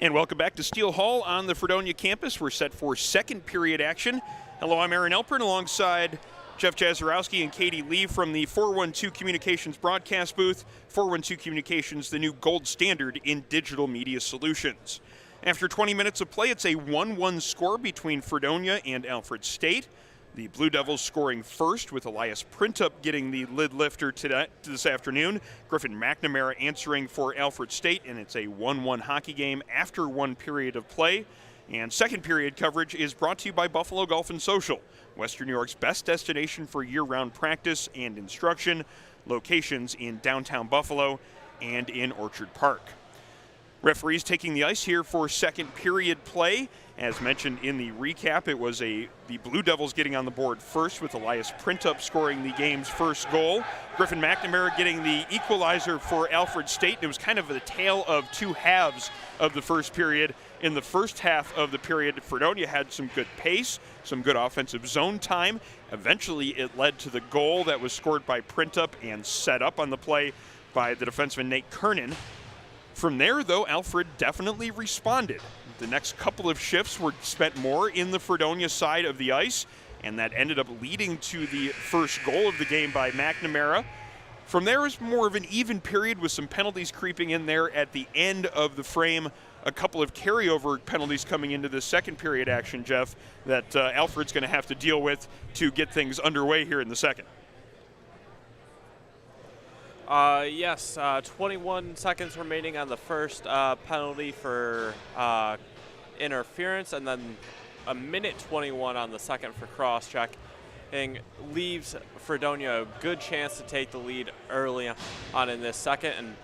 And welcome back to Steele Hall on the Fredonia campus. We're set for second period action. Hello, I'm Aaron Elpern alongside Jeff Jazarowski and Katie Lee from the 412 Communications broadcast booth. 412 Communications, the new gold standard in digital media solutions. After 20 minutes of play, it's a 1-1 score between Fredonia and Alfred State. The Blue Devils scoring first with Elias Printup getting the lid lifter this afternoon. Griffin McNamara answering for Alfred State, and it's a 1-1 hockey game after one period of play. And second period coverage is brought to you by Buffalo Golf and Social, Western New York's best destination for year-round practice and instruction. Locations in downtown Buffalo and in Orchard Park. Referees taking the ice here for second period play. As mentioned in the recap, it was the Blue Devils getting on the board first with Elias Printup scoring the game's first goal. Griffin McNamara getting the equalizer for Alfred State. It was kind of the tale of two halves of the first period. In the first half of the period, Fredonia had some good pace, some good offensive zone time. Eventually, it led to the goal that was scored by Printup and set up on the play by the defenseman Nate Kernan. From there, though, Alfred definitely responded. The next couple of shifts were spent more in the Fredonia side of the ice, and that ended up leading to the first goal of the game by McNamara. From there was more of an even period with some penalties creeping in there at the end of the frame. A couple of carryover penalties coming into the second period action, Jeff, that Alfred's going to have to deal with to get things underway here in the second. Yes, 21 seconds remaining on the first penalty for interference, and then a minute 21 on the second for cross-check. And leaves Fredonia a good chance to take the lead early on in this second and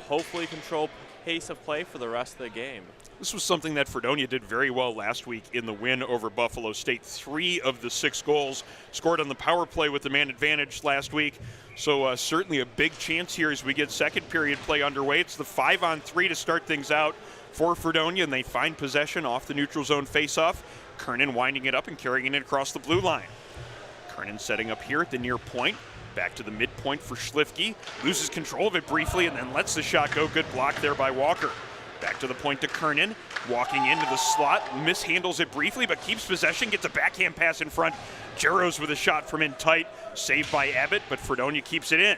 hopefully control pace of play for the rest of the game. This was something that Fredonia did very well last week in the win over Buffalo State. 3 of the 6 goals scored on the power play with the man advantage last week. So certainly a big chance here as we get second period play underway. It's the 5-on-3 to start things out for Fredonia, and they find possession off the neutral zone faceoff. Kernan winding it up and carrying it across the blue line. Kernan setting up here at the near point. Back to the midpoint for Schlifke. Loses control of it briefly and then lets the shot go. Good block there by Walker. Back to the point to Kernan. Walking into the slot. Mishandles it briefly but keeps possession. Gets a backhand pass in front. Jaros with a shot from in tight. Saved by Abbott, but Fredonia keeps it in.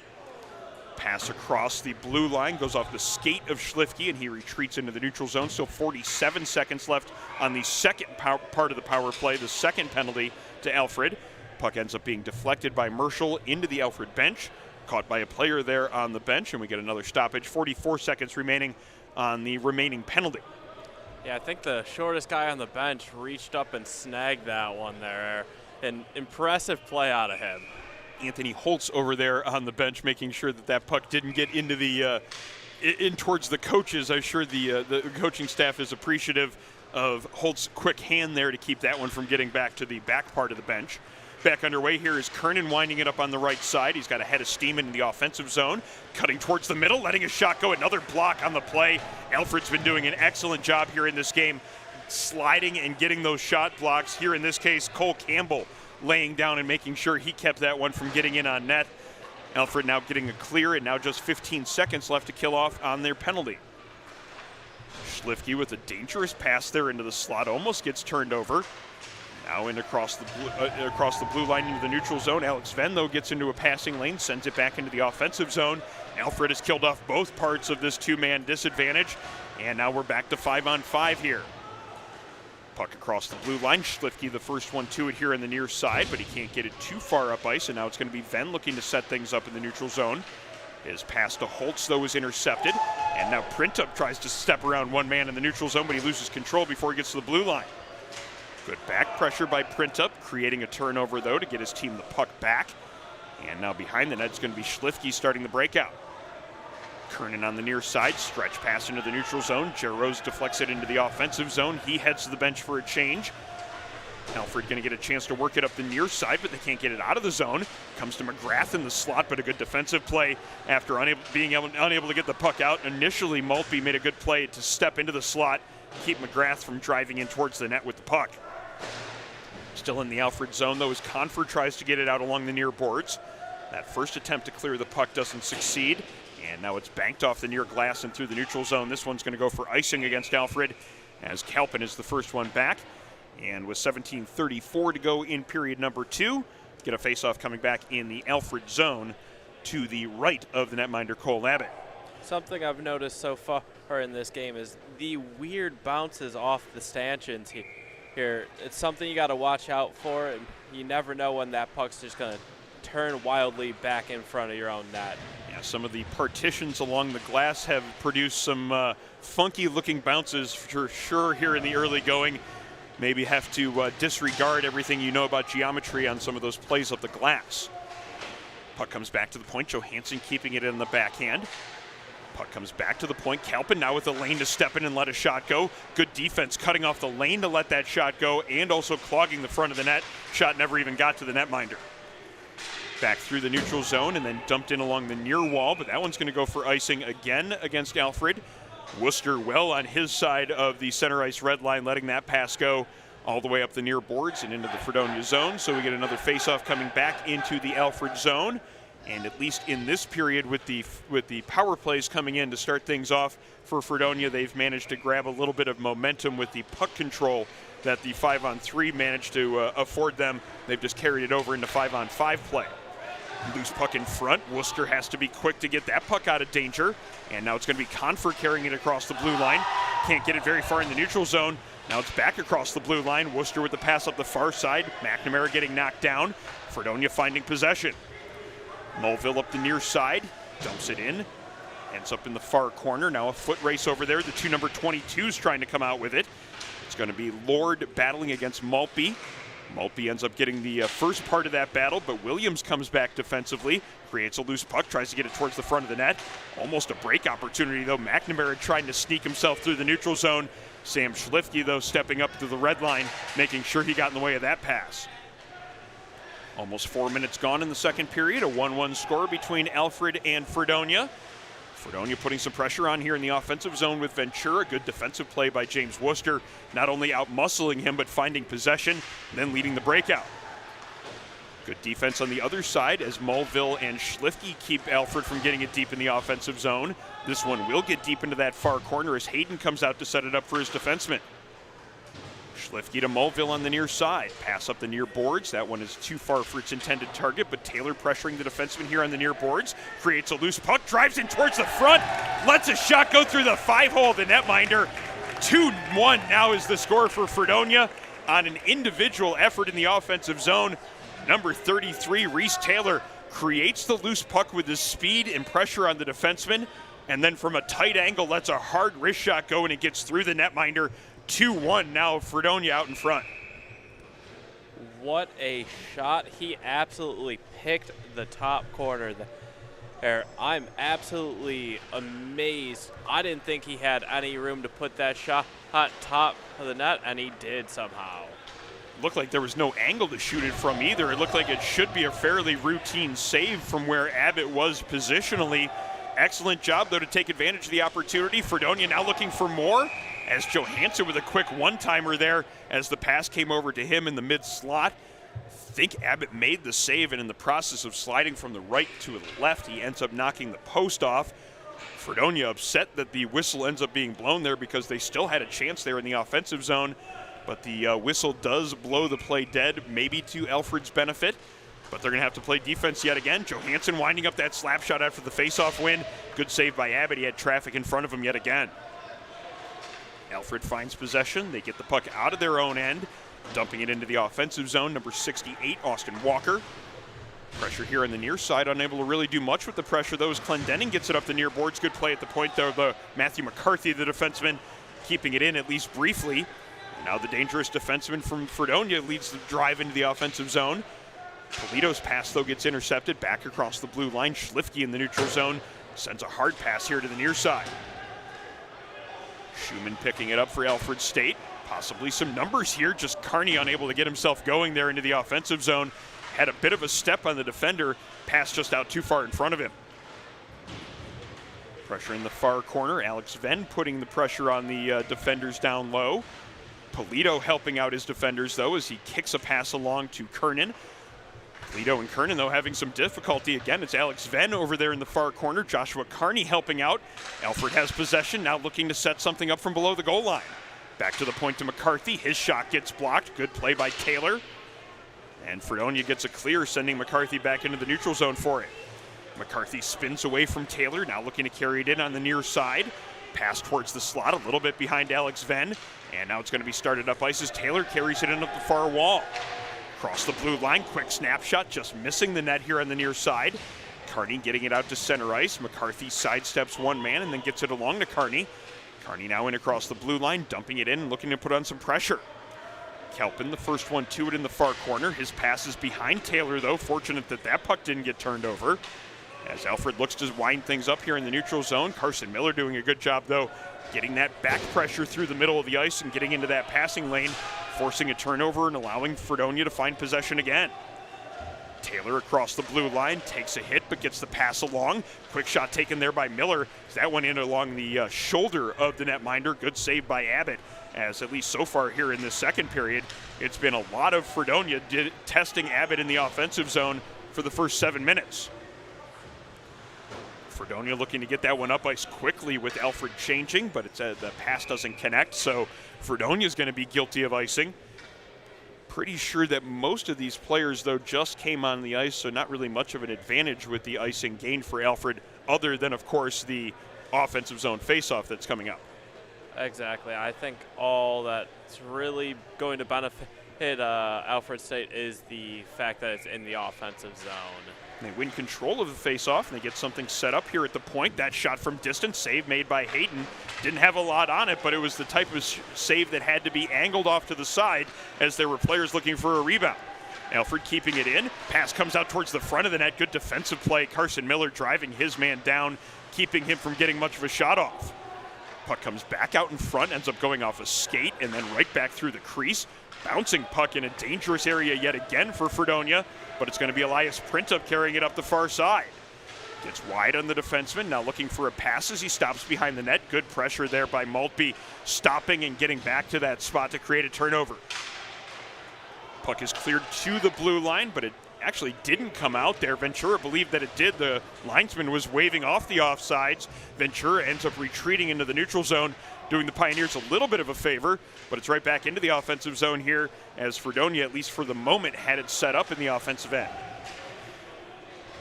Pass across the blue line. Goes off the skate of Schlifke and he retreats into the neutral zone. Still 47 seconds left on the second part of the power play. The second penalty to Alfred. Puck ends up being deflected by Merschel into the Alfred bench. Caught by a player there on the bench, and we get another stoppage. 44 seconds remaining on the remaining penalty. Yeah, I think the shortest guy on the bench reached up and snagged that one there. An impressive play out of him. Anthony Holtz over there on the bench making sure that that puck didn't get into the in towards the coaches. I'm sure the coaching staff is appreciative of Holtz's quick hand there to keep that one from getting back to the back part of the bench. Back underway here is Kernan winding it up on the right side. He's got a head of steam in the offensive zone. Cutting towards the middle, letting his shot go. Another block on the play. Alfred's been doing an excellent job here in this game, sliding and getting those shot blocks. Here in this case, Cole Campbell laying down and making sure he kept that one from getting in on net. Alfred now getting a clear, and now just 15 seconds left to kill off on their penalty. Schlifke with a dangerous pass there into the slot. Almost gets turned over. Now in across the blue line into the neutral zone. Alex Venn, though, gets into a passing lane, sends it back into the offensive zone. Alfred has killed off both parts of this two-man disadvantage, and now we're back to 5-on-5 here. Puck across the blue line. Schlifke, the first one to it here on the near side, but he can't get it too far up ice, and now it's going to be Venn looking to set things up in the neutral zone. His pass to Holtz, though, is intercepted, and now Printup tries to step around one man in the neutral zone, but he loses control before he gets to the blue line. Good back pressure by Printup, creating a turnover, though, to get his team the puck back. And now behind the net is going to be Schlifke starting the breakout. Kernan on the near side, stretch pass into the neutral zone. Jaros deflects it into the offensive zone. He heads to the bench for a change. Alfred going to get a chance to work it up the near side, but they can't get it out of the zone. Comes to McGrath in the slot, but a good defensive play after unable to get the puck out. Initially, Maltby made a good play to step into the slot, keep McGrath from driving in towards the net with the puck. Still in the Alfred zone, though, as Confer tries to get it out along the near boards. That first attempt to clear the puck doesn't succeed. And now it's banked off the near glass and through the neutral zone. This one's going to go for icing against Alfred, as Kalpin is the first one back. And with 17:34 to go in period number 2, get a face-off coming back in the Alfred zone to the right of the netminder Cole Abbott. Something I've noticed so far in this game is the weird bounces off the stanchions here. It's something you got to watch out for, and you never know when that puck's just going to turn wildly back in front of your own net. Yeah, some of the partitions along the glass have produced some funky-looking bounces for sure here in the early going. Maybe have to disregard everything you know about geometry on some of those plays up the glass. Puck comes back to the point. Johansson keeping it in the backhand. Puck comes back to the point. Kalpin now with the lane to step in and let a shot go. Good defense cutting off the lane to let that shot go and also clogging the front of the net. Shot never even got to the netminder. Back through the neutral zone and then dumped in along the near wall, but that one's going to go for icing again against Alfred. Worcester well on his side of the center ice red line, letting that pass go all the way up the near boards and into the Fredonia zone. So we get another face-off coming back into the Alfred zone. And at least in this period with the power plays coming in to start things off for Fredonia, they've managed to grab a little bit of momentum with the puck control that the 5-on-3 managed to afford them. They've just carried it over into 5-on-5 play. Loose puck in front. Worcester has to be quick to get that puck out of danger. And now it's going to be Confer carrying it across the blue line. Can't get it very far in the neutral zone. Now it's back across the blue line. Worcester with the pass up the far side. McNamara getting knocked down. Fredonia finding possession. Mulville up the near side. Dumps it in. Ends up in the far corner. Now a foot race over there. The two number 22s trying to come out with it. It's going to be Lord battling against Maltby. Maltby ends up getting the first part of that battle, but Williams comes back defensively, creates a loose puck, tries to get it towards the front of the net. Almost a break opportunity, though. McNamara trying to sneak himself through the neutral zone. Sam Schlifke, though, stepping up to the red line, making sure he got in the way of that pass. Almost 4 minutes gone in the second period, a 1-1 score between Alfred and Fredonia. Fredonia putting some pressure on here in the offensive zone with Ventura. Good defensive play by James Worcester, not only out-muscling him, but finding possession, then leading the breakout. Good defense on the other side as Mulville and Schlifke keep Alfred from getting it deep in the offensive zone. This one will get deep into that far corner as Hayden comes out to set it up for his defenseman. Schlifke to Mulville on the near side. Pass up the near boards. That one is too far for its intended target, but Taylor pressuring the defenseman here on the near boards. Creates a loose puck, drives in towards the front, lets a shot go through the 5-hole of the netminder. 2-1 now is the score for Fredonia on an individual effort in the offensive zone. Number 33, Reese Taylor, creates the loose puck with his speed and pressure on the defenseman, and then from a tight angle lets a hard wrist shot go and it gets through the netminder. 2-1 now, Fredonia out in front. What a shot. He absolutely picked the top corner there. I'm absolutely amazed. I didn't think he had any room to put that shot on top of the net, and he did somehow. Looked like there was no angle to shoot it from either. It looked like it should be a fairly routine save from where Abbott was positionally. Excellent job, though, to take advantage of the opportunity. Fredonia now looking for more, as Johansson with a quick one-timer there as the pass came over to him in the mid-slot. I think Abbott made the save, and in the process of sliding from the right to the left, he ends up knocking the post off. Fredonia upset that the whistle ends up being blown there because they still had a chance there in the offensive zone, but the whistle does blow the play dead, maybe to Alfred's benefit. But they're going to have to play defense yet again. Johansson winding up that slap shot after the faceoff win. Good save by Abbott. He had traffic in front of him yet again. Alfred finds possession. They get the puck out of their own end, dumping it into the offensive zone. Number 68, Austin Walker. Pressure here on the near side. Unable to really do much with the pressure, though, as Clendening gets it up the near boards. Good play at the point there. The Matthew McCarthy, the defenseman, keeping it in at least briefly. Now the dangerous defenseman from Fredonia leads the drive into the offensive zone. Polito's pass, though, gets intercepted back across the blue line. Schlifke in the neutral zone sends a hard pass here to the near side. Schumann picking it up for Alfred State. Possibly some numbers here. Just Carney unable to get himself going there into the offensive zone. Had a bit of a step on the defender. Pass just out too far in front of him. Pressure in the far corner. Alex Venn putting the pressure on the defenders down low. Polito helping out his defenders, though, as he kicks a pass along to Kernan. Lido and Kernan, though, having some difficulty. Again, it's Alex Venn over there in the far corner. Joshua Carney helping out. Alfred has possession, now looking to set something up from below the goal line. Back to the point to McCarthy. His shot gets blocked. Good play by Taylor. And Fredonia gets a clear, sending McCarthy back into the neutral zone for it. McCarthy spins away from Taylor, now looking to carry it in on the near side. Pass towards the slot, a little bit behind Alex Venn. And now it's going to be started up ice as Taylor carries it in up the far wall. Across the blue line, quick snapshot, just missing the net here on the near side. Carney getting it out to center ice. McCarthy sidesteps one man and then gets it along to Carney. Carney now in across the blue line, dumping it in and looking to put on some pressure. Kelpin, the first one to it in the far corner. His pass is behind Taylor, though. Fortunate that that puck didn't get turned over. As Alfred looks to wind things up here in the neutral zone. Carson Miller doing a good job, though, getting that back pressure through the middle of the ice and getting into that passing lane, forcing a turnover and allowing Fredonia to find possession again. Taylor across the blue line, takes a hit but gets the pass along. Quick shot taken there by Miller. That went in along the shoulder of the netminder. Good save by Abbott, as at least so far here in this second period, it's been a lot of Fredonia testing Abbott in the offensive zone for the first 7 minutes. Fredonia looking to get that one up ice quickly with Alfred changing, but it's the pass doesn't connect, so Fredonia's going to be guilty of icing. Pretty sure that most of these players, though, just came on the ice, so not really much of an advantage with the icing gain for Alfred, other than, of course, the offensive zone faceoff that's coming up. Exactly. I think all that's really going to benefit Alfred State is the fact that it's in the offensive zone. They win control of the faceoff, and they get something set up here at the point. That shot from distance, save made by Hayden. Didn't have a lot on it, but it was the type of save that had to be angled off to the side as there were players looking for a rebound. Alfred keeping it in. Pass comes out towards the front of the net. Good defensive play. Carson Miller driving his man down, keeping him from getting much of a shot off. Puck comes back out in front, ends up going off a skate, and then right back through the crease. Bouncing puck in a dangerous area yet again for Fredonia, but it's going to be Elias Printup carrying it up the far side. Gets wide on the defenseman, now looking for a pass as he stops behind the net. Good pressure there by Maltby, stopping and getting back to that spot to create a turnover. Puck is cleared to the blue line, but it actually didn't come out there. Ventura believed that it did. The linesman was waving off the offsides. Ventura ends up retreating into the neutral zone, doing the Pioneers a little bit of a favor, but it's right back into the offensive zone here as Fredonia, at least for the moment, had it set up in the offensive end.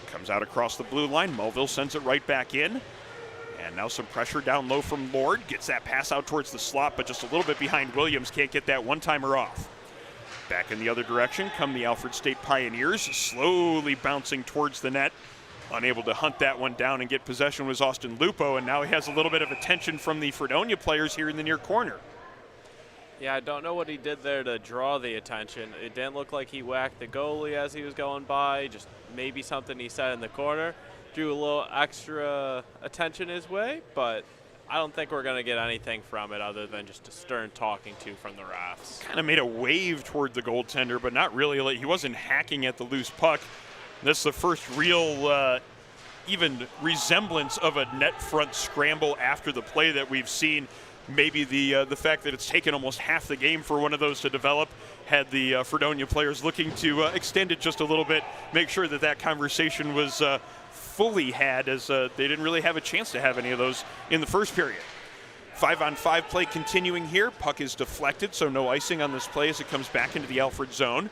Comes out across the blue line. Mulville sends it right back in. And now some pressure down low from Lord. Gets that pass out towards the slot, but just a little bit behind Williams. Can't get that one-timer off. Back in the other direction come the Alfred State Pioneers, slowly bouncing towards the net. Unable to hunt that one down and get possession was Austin Lupo, and now he has a little bit of attention from the Fredonia players here in the near corner. Yeah, I don't know what he did there to draw the attention. It didn't look like he whacked the goalie as he was going by, just maybe something he said in the corner. Drew a little extra attention his way, but I don't think we're going to get anything from it other than just a stern talking to from the refs. Kind of made a wave toward the goaltender, but not really. He wasn't hacking at the loose puck. This is the first real even resemblance of a net front scramble after the play that we've seen. Maybe the fact that it's taken almost half the game for one of those to develop had the Fredonia players looking to extend it just a little bit, make sure that that conversation was fully had, as they didn't really have a chance to have any of those in the first period. 5-on-5 play continuing here. Puck is deflected, so no icing on this play as it comes back into the Alfred zone.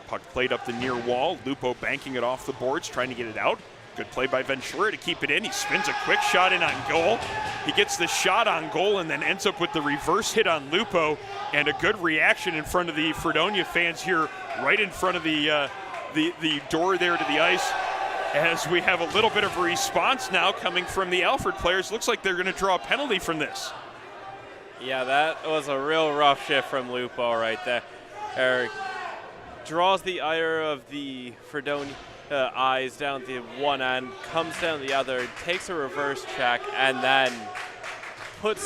Puck played up the near wall. Lupo banking it off the boards, trying to get it out. Good play by Ventura to keep it in. He spins a quick shot in on goal. He gets the shot on goal and then ends up with the reverse hit on Lupo, and a good reaction in front of the Fredonia fans here, right in front of the door there to the ice, as we have a little bit of a response now coming from the Alfred players. Looks like they're going to draw a penalty from this. Yeah, that was a real rough shift from Lupo right there. Draws the ire of the Fredonia eyes down the one end, comes down the other, takes a reverse check, and then pushes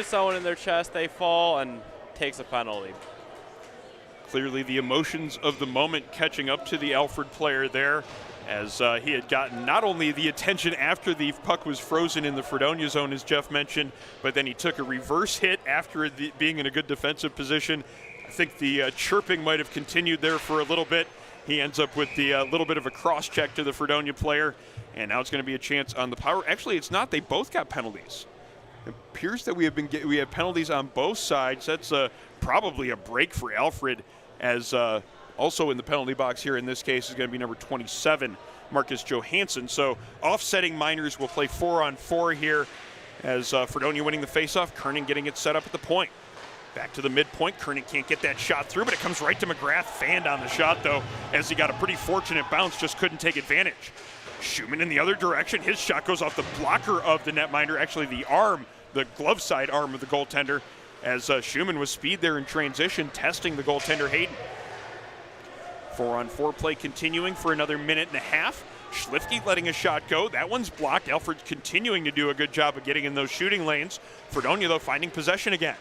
someone in their chest. They fall and takes a penalty. Clearly the emotions of the moment catching up to the Alfred player there, as he had gotten not only the attention after the puck was frozen in the Fredonia zone, as Jeff mentioned, but then he took a reverse hit after being in a good defensive position. I think the chirping might have continued there for a little bit, He ends up with the little bit of a cross check to the Fredonia player, and now it's going to be a chance on the power. Actually, it's not. They both got penalties. It appears that we have penalties on both sides. That's probably a break for Alfred, as also in the penalty box here in this case is going to be number 27, Marcus Johansson. So offsetting Miners will play 4-on-4 here, as Fredonia winning the faceoff. Kernan getting it set up at the point. Back to the midpoint. Kernan can't get that shot through, but it comes right to McGrath. Fanned on the shot, though, as he got a pretty fortunate bounce, just couldn't take advantage. Schumann in the other direction. His shot goes off the blocker of the netminder, actually the arm, the glove side arm of the goaltender, as Schumann was speed there in transition, testing the goaltender Hayden. 4-on-4 play continuing for another minute and a half. Schlifke letting a shot go. That one's blocked. Alfred continuing to do a good job of getting in those shooting lanes. Fredonia, though, finding possession again.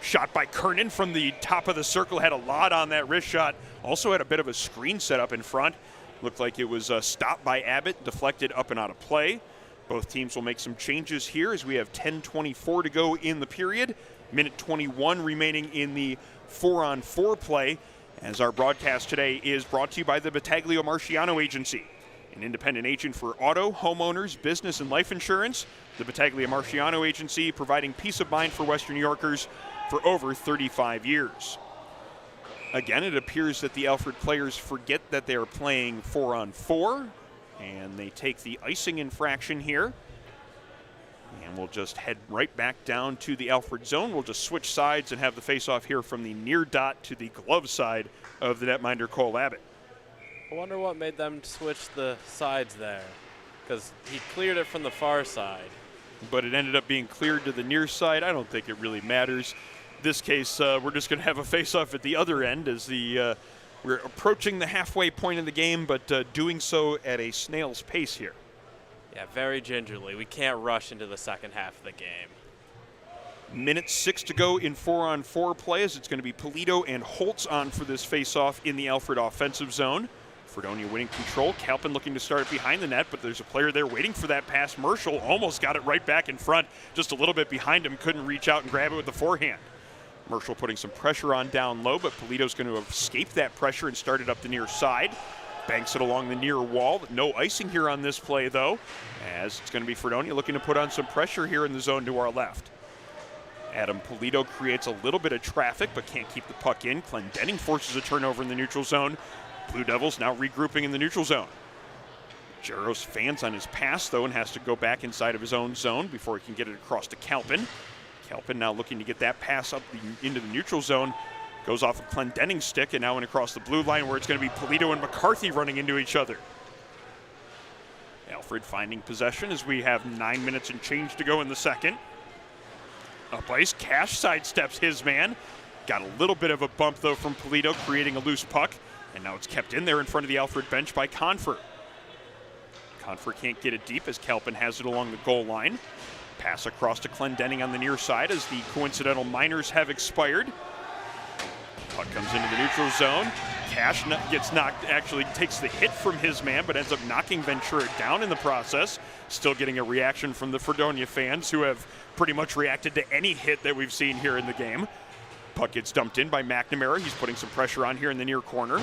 Shot by Kernan from the top of the circle. Had a lot on that wrist shot. Also had a bit of a screen set up in front. Looked like it was stopped by Abbott, deflected up and out of play. Both teams will make some changes here as we have 10:24 to go in the period. Minute 21 remaining in the 4-on-4 play, as our broadcast today is brought to you by the Battaglio Marciano Agency, an independent agent for auto, homeowners, business, and life insurance. The Battaglio Marciano Agency providing peace of mind for Western New Yorkers for over 35 years. Again, it appears that the Alfred players forget that they are playing 4-on-4, and they take the icing infraction here. And we'll just head right back down to the Alfred zone. We'll just switch sides and have the face-off here from the near dot to the glove side of the netminder Cole Abbott. I wonder what made them switch the sides there, because he cleared it from the far side. But it ended up being cleared to the near side. I don't think it really matters. This case, we're just going to have a face-off at the other end as we're approaching the halfway point of the game, but doing so at a snail's pace here. Yeah, very gingerly. We can't rush into the second half of the game. Minute 6 to go in 4-on-4 play, as it's going to be Polito and Holtz on for this face-off in the Alfred offensive zone. Fredonia winning control. Kalpin looking to start it behind the net, but there's a player there waiting for that pass. Marshall almost got it right back in front, just a little bit behind him, couldn't reach out and grab it with the forehand. Marshall putting some pressure on down low, but Polito's going to escape that pressure and start it up the near side. Banks it along the near wall. No icing here on this play, though, as it's going to be Fredonia looking to put on some pressure here in the zone to our left. Adam Polito creates a little bit of traffic, but can't keep the puck in. Clendenning forces a turnover in the neutral zone. Blue Devils now regrouping in the neutral zone. Jaros fans on his pass, though, and has to go back inside of his own zone before he can get it across to Kalpin. Kalpin now looking to get that pass up into the neutral zone. Goes off of Clendenning's stick and now in across the blue line, where it's going to be Polito and McCarthy running into each other. Alfred finding possession as we have 9 minutes and change to go in the second. Up ice, Cash sidesteps his man. Got a little bit of a bump, though, from Polito, creating a loose puck. And now it's kept in there in front of the Alfred bench by Confer. Confer can't get it deep as Kalpin has it along the goal line. Pass across to Clendenning on the near side as the coincidental minors have expired. Puck comes into the neutral zone. Cash gets knocked, actually takes the hit from his man, but ends up knocking Ventura down in the process. Still getting a reaction from the Fredonia fans, who have pretty much reacted to any hit that we've seen here in the game. Puck gets dumped in by McNamara. He's putting some pressure on here in the near corner.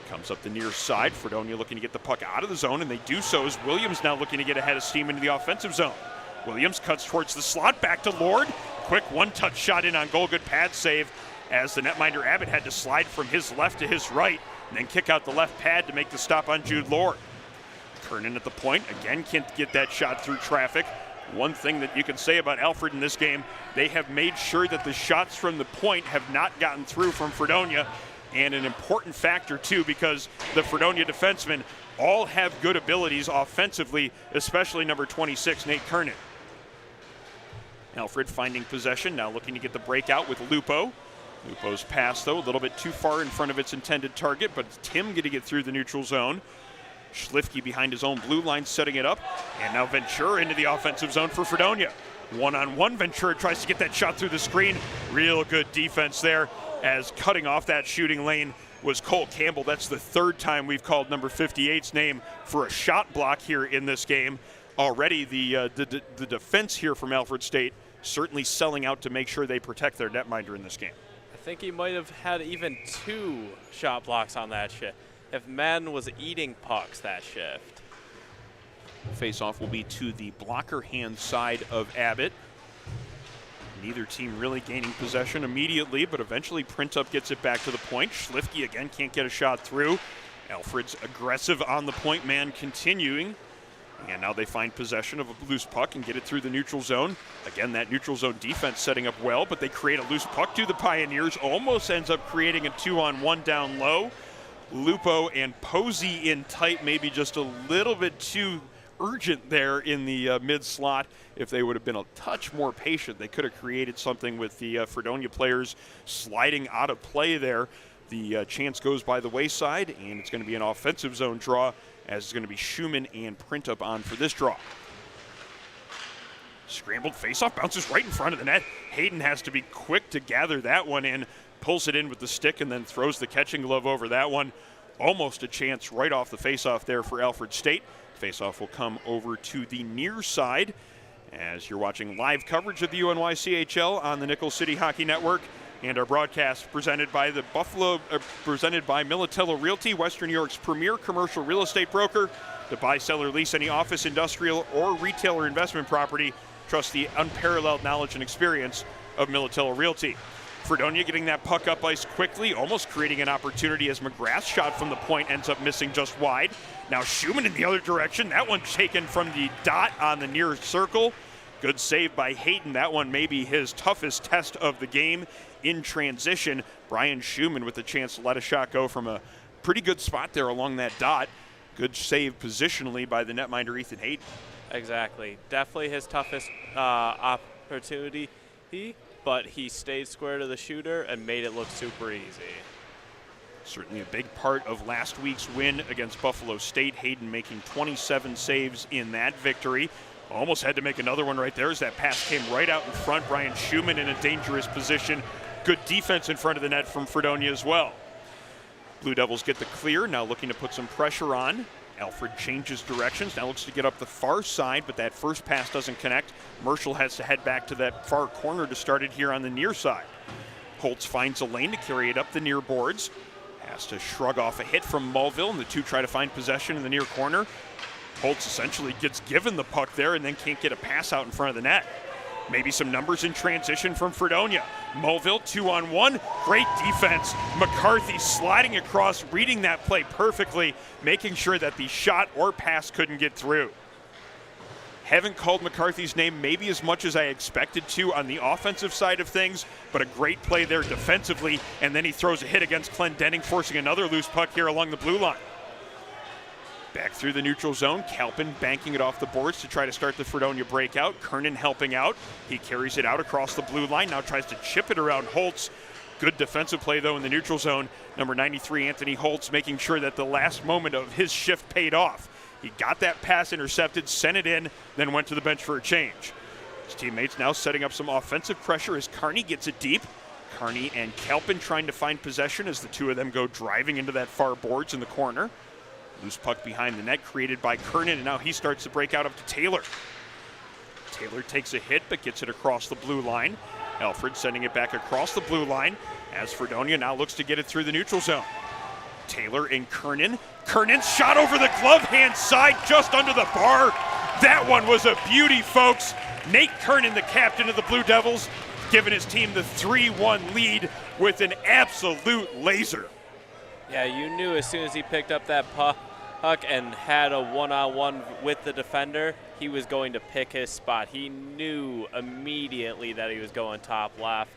Comes up the near side. Fredonia looking to get the puck out of the zone, and they do so as Williams now looking to get ahead of steam into the offensive zone. Williams cuts towards the slot, back to Lord. Quick one-touch shot in on goal, good pad save, as the netminder Abbott had to slide from his left to his right and then kick out the left pad to make the stop on Jude Lord. Kernan at the point, again can't get that shot through traffic. One thing that you can say about Alfred in this game, they have made sure that the shots from the point have not gotten through from Fredonia, and an important factor too, because the Fredonia defensemen all have good abilities offensively, especially number 26, Nate Kernan. Alfred finding possession, now looking to get the breakout with Lupo. Lupo's pass, though, a little bit too far in front of its intended target, but it's Tim going to get through the neutral zone. Schlifke behind his own blue line setting it up, and now Ventura into the offensive zone for Fredonia. One-on-one, Ventura tries to get that shot through the screen. Real good defense there, as cutting off that shooting lane was Cole Campbell. That's the third time we've called number 58's name for a shot block here in this game. Already the defense here from Alfred State certainly selling out to make sure they protect their netminder in this game. I think he might have had even 2 shot blocks on that if Madden was eating pucks that shift. Face-off will be to the blocker hand side of Abbott. Neither team really gaining possession immediately, but eventually Printup gets it back to the point. Schlifke again can't get a shot through. Alfred's aggressive on the point man continuing. And now they find possession of a loose puck and get it through the neutral zone. Again, that neutral zone defense setting up well, but they create a loose puck to the Pioneers. Almost ends up creating a 2-on-1 down low. Lupo and Posey in tight, maybe just a little bit too urgent there in the mid slot. If they would have been a touch more patient, they could have created something with the Fredonia players sliding out of play there. The chance goes by the wayside, and it's going to be an offensive zone draw, as it's going to be Schumann and Printup on for this draw. Scrambled faceoff, bounces right in front of the net. Hayden has to be quick to gather that one in, pulls it in with the stick, and then throws the catching glove over that one. Almost a chance right off the faceoff there for Alfred State. Faceoff will come over to the near side as you're watching live coverage of the UNYCHL on the Nickel City Hockey Network. And our broadcast presented by Militello Realty, Western New York's premier commercial real estate broker. To buy, sell, or lease any office, industrial, or retail or investment property, trust the unparalleled knowledge and experience of Militello Realty. Fredonia getting that puck up ice quickly, almost creating an opportunity as McGrath's shot from the point ends up missing just wide. Now Schumann in the other direction. That one taken from the dot on the near circle. Good save by Hayden. That one may be his toughest test of the game. In transition, Brian Schumann with the chance to let a shot go from a pretty good spot there along that dot. Good save positionally by the netminder Ethan Hayden. Exactly. Definitely his toughest opportunity, but he stayed square to the shooter and made it look super easy. Certainly a big part of last week's win against Buffalo State. Hayden making 27 saves in that victory. Almost had to make another one right there as that pass came right out in front. Brian Schumann in a dangerous position. Good defense in front of the net from Fredonia as well. Blue Devils get the clear, now looking to put some pressure on. Alfred changes directions, now looks to get up the far side, but that first pass doesn't connect. Marshall has to head back to that far corner to start it here on the near side. Holtz finds a lane to carry it up the near boards. Has to shrug off a hit from Mulville, and the two try to find possession in the near corner. Holtz essentially gets given the puck there and then can't get a pass out in front of the net. Maybe some numbers in transition from Fredonia. Mulville 2-on-1, great defense. McCarthy sliding across, reading that play perfectly, making sure that the shot or pass couldn't get through. Haven't called McCarthy's name maybe as much as I expected to on the offensive side of things, but a great play there defensively, and then he throws a hit against Clendenning, forcing another loose puck here along the blue line. Back through the neutral zone, Kalpin banking it off the boards to try to start the Fredonia breakout. Kernan helping out. He carries it out across the blue line, now tries to chip it around Holtz. Good defensive play, though, in the neutral zone. Number 93, Anthony Holtz, making sure that the last moment of his shift paid off. He got that pass intercepted, sent it in, then went to the bench for a change. His teammates now setting up some offensive pressure as Carney gets it deep. Carney and Kalpin trying to find possession as the two of them go driving into that far boards in the corner. Loose puck behind the net created by Kernan, and now he starts to break out up to Taylor. Taylor takes a hit but gets it across the blue line. Alfred sending it back across the blue line as Fredonia now looks to get it through the neutral zone. Taylor and Kernan. Kernan's shot over the glove hand side just under the bar. That one was a beauty, folks. Nate Kernan, the captain of the Blue Devils, giving his team the 3-1 lead with an absolute laser. Yeah, you knew as soon as he picked up that puck and had a one-on-one with the defender, he was going to pick his spot. He knew immediately that he was going top left,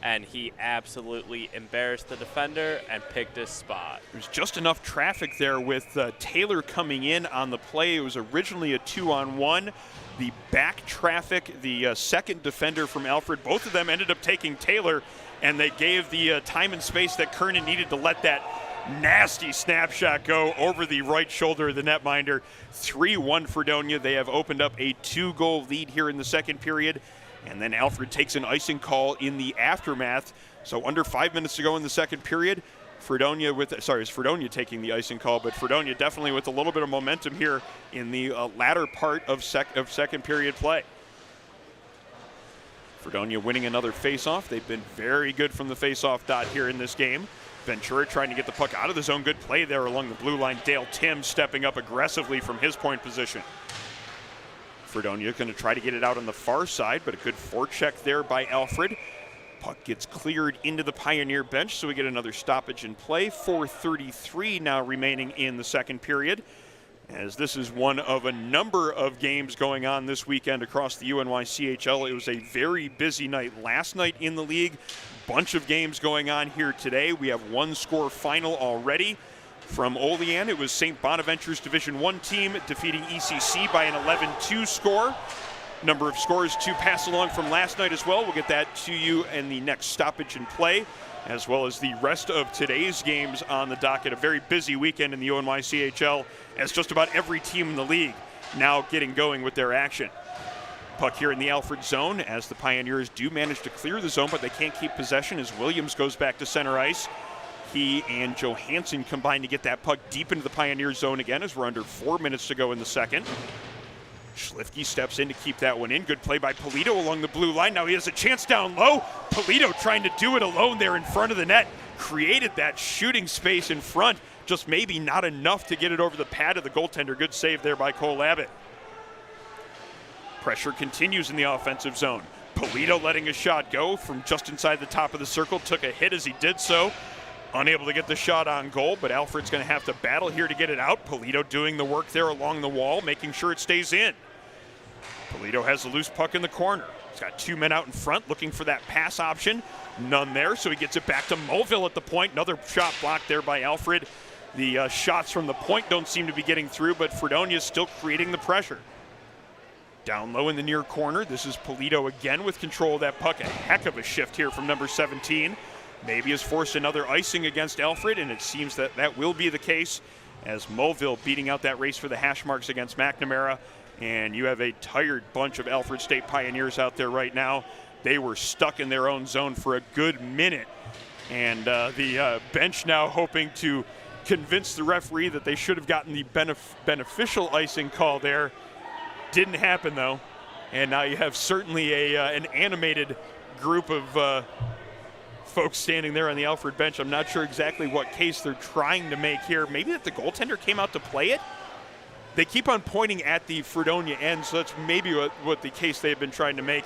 and he absolutely embarrassed the defender and picked his spot. There's just enough traffic there with Taylor coming in on the play. It was originally a 2-on-1. The back traffic, the second defender from Alfred, both of them ended up taking Taylor, and they gave the time and space that Kernan needed to let that nasty snapshot go over the right shoulder of the netminder. 3-1 Fredonia. They have opened up a 2-goal lead here in the second period. And then Alfred takes an icing call in the aftermath. So under 5 minutes to go in the second period. Fredonia taking the icing call, but Fredonia definitely with a little bit of momentum here in the latter part of second period play. Fredonia winning another faceoff. They've been very good from the faceoff dot here in this game. Ventura trying to get the puck out of the zone. Good play there along the blue line. Dale Tim stepping up aggressively from his point position. Fredonia going to try to get it out on the far side, but a good forecheck there by Alfred. Puck gets cleared into the Pioneer bench, so we get another stoppage in play. 4:33 now remaining in the second period, as this is one of a number of games going on this weekend across the UNYCHL. It was a very busy night last night in the league. Bunch of games going on here today. We have one score final already. From Olean, it was St. Bonaventure's Division I team defeating ECC by an 11-2 score. Number of scores to pass along from last night as well. We'll get that to you in the next stoppage in play, as well as the rest of today's games on the docket. A very busy weekend in the UNYCHL, as just about every team in the league now getting going with their action. Puck here in the Alfred zone, as the Pioneers do manage to clear the zone, but they can't keep possession as Williams goes back to center ice. He and Johansson combine to get that puck deep into the Pioneer zone again, as we're under 4 minutes to go in the second. Schlifke steps in to keep that one in. Good play by Polito along the blue line. Now he has a chance down low. Polito trying to do it alone there in front of the net. Created that shooting space in front. Just maybe not enough to get it over the pad of the goaltender. Good save there by Cole Abbott. Pressure continues in the offensive zone. Polito letting a shot go from just inside the top of the circle. Took a hit as he did so. Unable to get the shot on goal, but Alfred's going to have to battle here to get it out. Polito doing the work there along the wall, making sure it stays in. Polito has the loose puck in the corner. He's got 2 men out in front looking for that pass option. None there, so he gets it back to Mulville at the point. Another shot blocked there by Alfred. The shots from the point don't seem to be getting through, but Fredonia is still creating the pressure. Down low in the near corner, this is Polito again with control of that puck. A heck of a shift here from number 17. Maybe has forced another icing against Alfred, and it seems that that will be the case, as Mulville beating out that race for the hash marks against McNamara. And you have a tired bunch of Alfred State Pioneers out there right now. They were stuck in their own zone for a good minute, and the bench now hoping to convince the referee that they should have gotten the beneficial icing call there. Didn't happen though, and now you have certainly an animated group of folks standing there on the Alfred bench. I'm not sure exactly what case they're trying to make here. Maybe that the goaltender came out to play it. They keep on pointing at the Fredonia end, so that's maybe what the case they've been trying to make.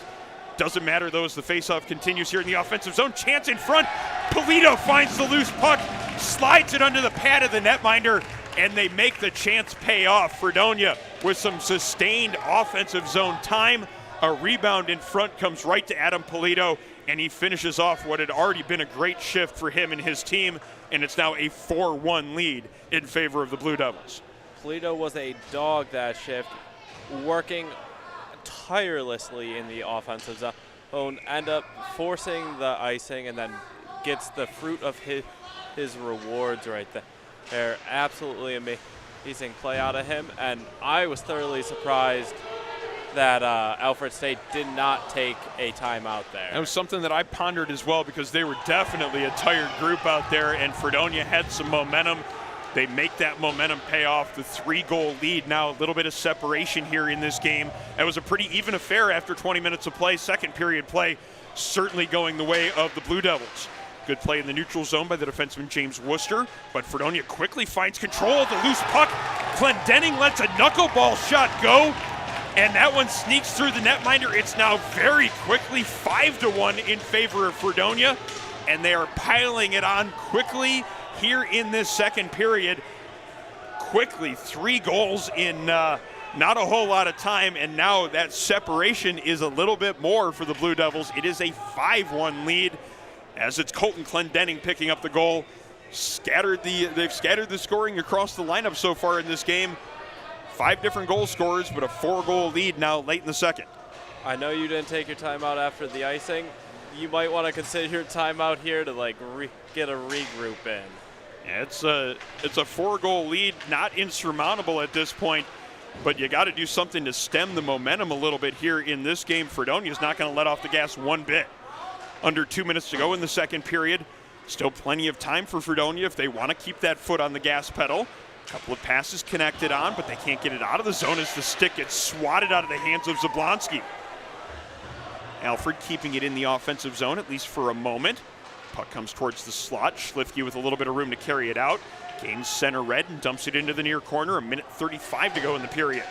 Doesn't matter though, as the faceoff continues here in the offensive zone. Chance in front. Polito finds the loose puck, slides it under the pad of the netminder, and they make the chance pay off. Fredonia with some sustained offensive zone time. A rebound in front comes right to Adam Polito, and he finishes off what had already been a great shift for him and his team, and it's now a 4-1 lead in favor of the Blue Devils. Polito was a dog that shift, working tirelessly in the offensive zone, end up forcing the icing, and then gets the fruit of his rewards right there. Absolutely amazing play out of him, and I was thoroughly surprised that Alfred State did not take a timeout there. That was something that I pondered as well, because they were definitely a tired group out there, and Fredonia had some momentum. They make that momentum pay off. The 3-goal lead now, a little bit of separation here in this game. That was a pretty even affair after 20 minutes of play. Second period play certainly going the way of the Blue Devils. Good play in the neutral zone by the defenseman James Worcester, but Fredonia quickly finds control of the loose puck. Clendenning lets a knuckleball shot go, and that one sneaks through the netminder. It's now very quickly 5-1 in favor of Fredonia, and they are piling it on quickly here in this second period. Quickly, 3 goals in not a whole lot of time, and now that separation is a little bit more for the Blue Devils. It is a 5-1 lead, as it's Colton Clendenning picking up the goal. They've scattered the scoring across the lineup so far in this game. 5 different goal scorers, but a 4-goal lead now late in the second. I know you didn't take your timeout after the icing. You might want to consider your timeout here to get a regroup in. Yeah, it's a 4-goal lead, not insurmountable at this point, but you got to do something to stem the momentum a little bit here in this game. Fredonia's not going to let off the gas one bit. Under 2 minutes to go in the second period. Still plenty of time for Fredonia if they want to keep that foot on the gas pedal. A couple of passes connected on, but they can't get it out of the zone as the stick gets swatted out of the hands of Zablonski. Alfred keeping it in the offensive zone, at least for a moment. Puck comes towards the slot. Schlifke with a little bit of room to carry it out. Gains center red and dumps it into the near corner. 1:35 to go in the period.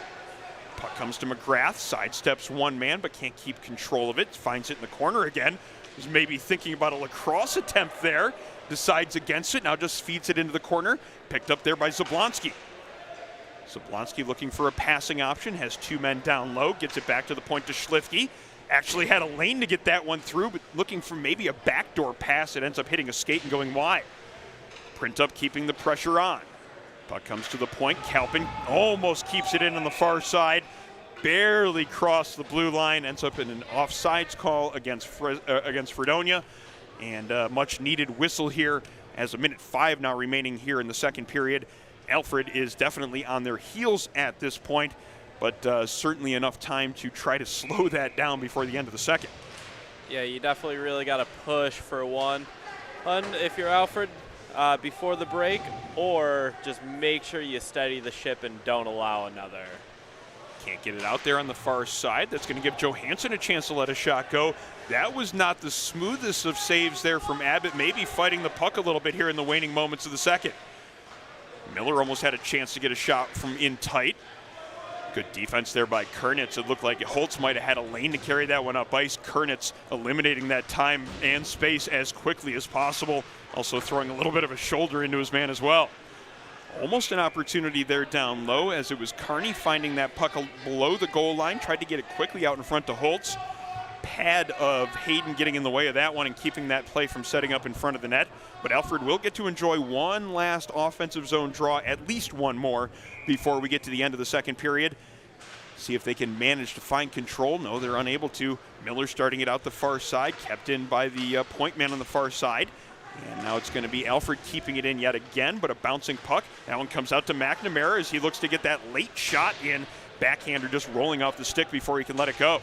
Puck comes to McGrath, sidesteps one man, but can't keep control of it. Finds it in the corner again. Was maybe thinking about a lacrosse attempt there. Decides against it, now just feeds it into the corner. Picked up there by Zablonski. Zablonski looking for a passing option, has two men down low, gets it back to the point to Schlifke. Actually had a lane to get that one through, but looking for maybe a backdoor pass. It ends up hitting a skate and going wide. Print up keeping the pressure on. Puck comes to the point. Kalpin almost keeps it in on the far side. Barely crossed the blue line. Ends up in an offsides call against Fredonia. And much needed whistle here as 1:05 now remaining here in the second period. Alfred is definitely on their heels at this point, but certainly enough time to try to slow that down before the end of the second. Yeah, you definitely really got to push for one if you're Alfred before the break, or just make sure you steady the ship and don't allow another. Can't get it out there on the far side. That's going to give Johansson a chance to let a shot go. That was not the smoothest of saves there from Abbott, maybe fighting the puck a little bit here in the waning moments of the second. Miller almost had a chance to get a shot from in tight. Good defense there by Kernitz. It looked like Holtz might have had a lane to carry that one up ice. Kernitz eliminating that time and space as quickly as possible. Also throwing a little bit of a shoulder into his man as well. Almost an opportunity there down low as it was Kearney finding that puck below the goal line. Tried to get it quickly out in front to Holtz. Pad of Hayden getting in the way of that one and keeping that play from setting up in front of the net. But Alfred will get to enjoy one last offensive zone draw, at least one more, before we get to the end of the second period. See if they can manage to find control. No, they're unable to. Miller starting it out the far side, kept in by the point man on the far side. And now it's going to be Alfred keeping it in yet again, but a bouncing puck. That one comes out to McNamara as he looks to get that late shot in. Backhander just rolling off the stick before he can let it go.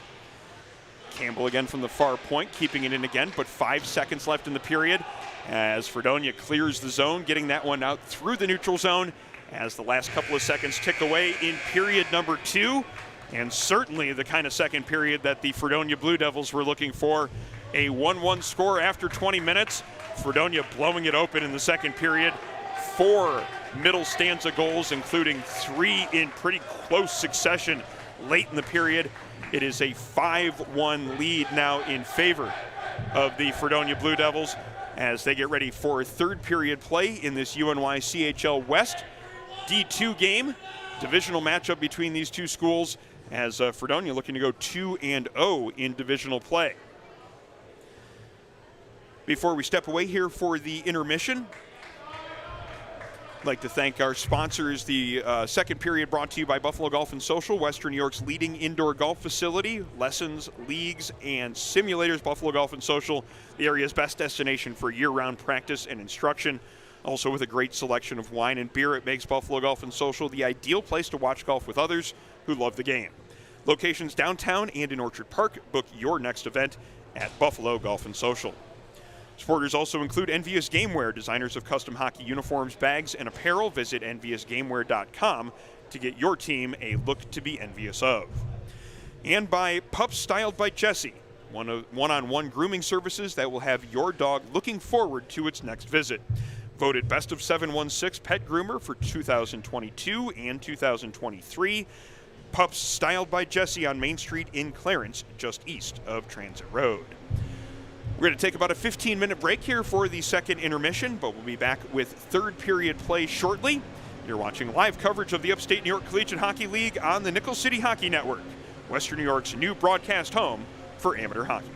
Campbell again from the far point, keeping it in again, but 5 seconds left in the period as Fredonia clears the zone, getting that one out through the neutral zone as the last couple of seconds tick away in period number 2. And certainly the kind of second period that the Fredonia Blue Devils were looking for. A 1-1 score after 20 minutes. Fredonia blowing it open in the second period. 4 middle stanza goals, including 3 in pretty close succession late in the period. It is a 5-1 lead now in favor of the Fredonia Blue Devils as they get ready for third period play in this UNYCHL West D2 game. Divisional matchup between these two schools as Fredonia looking to go 2-0 in divisional play. Before we step away here for the intermission, I'd like to thank our sponsors. The second period brought to you by Buffalo Golf and Social, Western New York's leading indoor golf facility, lessons, leagues, and simulators. Buffalo Golf and Social, the area's best destination for year-round practice and instruction. Also with a great selection of wine and beer, it makes Buffalo Golf and Social the ideal place to watch golf with others who love the game. Locations downtown and in Orchard Park. Book your next event at Buffalo Golf and Social. Supporters also include Envious Gameware, designers of custom hockey uniforms, bags, and apparel. Visit enviousgameware.com to get your team a look to be envious of. And by Pups Styled by Jesse, one-on-one grooming services that will have your dog looking forward to its next visit. Voted Best of 716 Pet Groomer for 2022 and 2023. Pups Styled by Jesse on Main Street in Clarence, just east of Transit Road. We're going to take about a 15-minute break here for the second intermission, but we'll be back with third period play shortly. You're watching live coverage of the Upstate New York Collegiate Hockey League on the Nickel City Hockey Network, Western New York's new broadcast home for amateur hockey.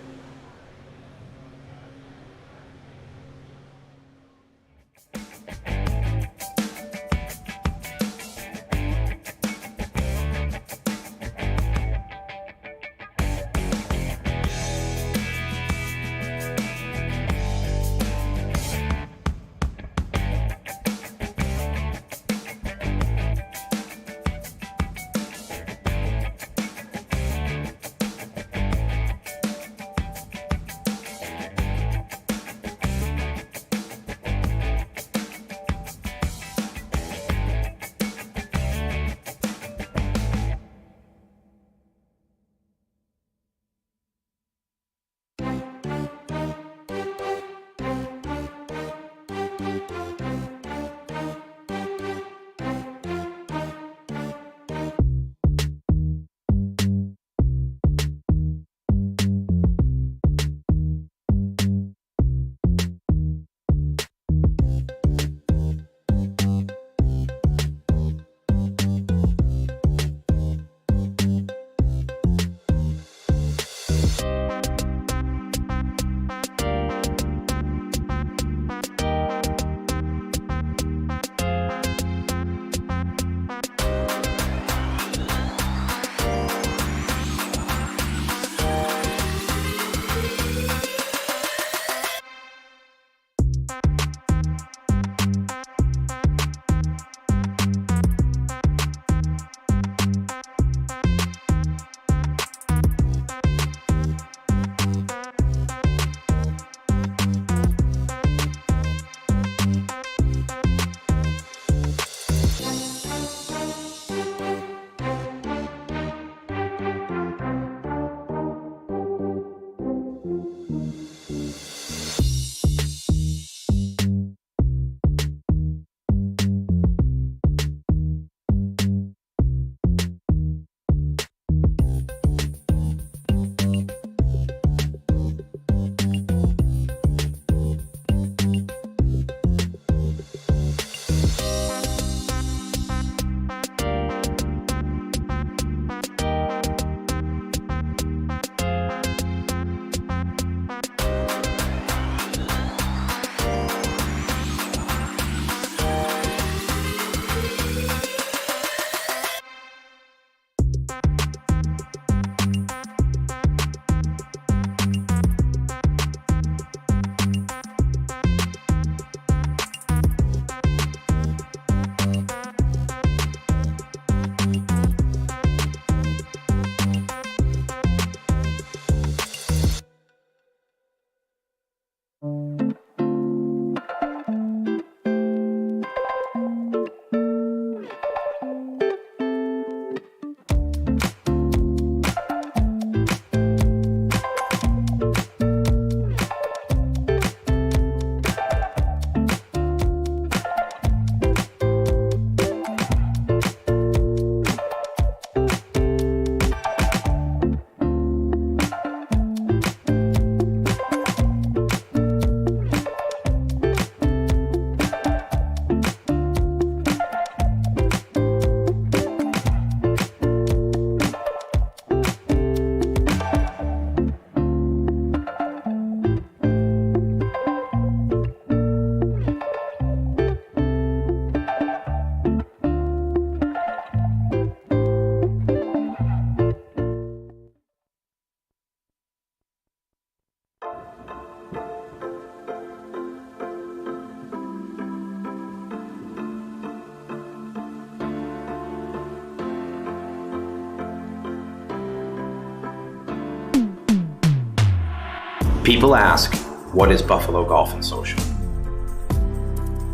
People ask, what is Buffalo Golf and Social?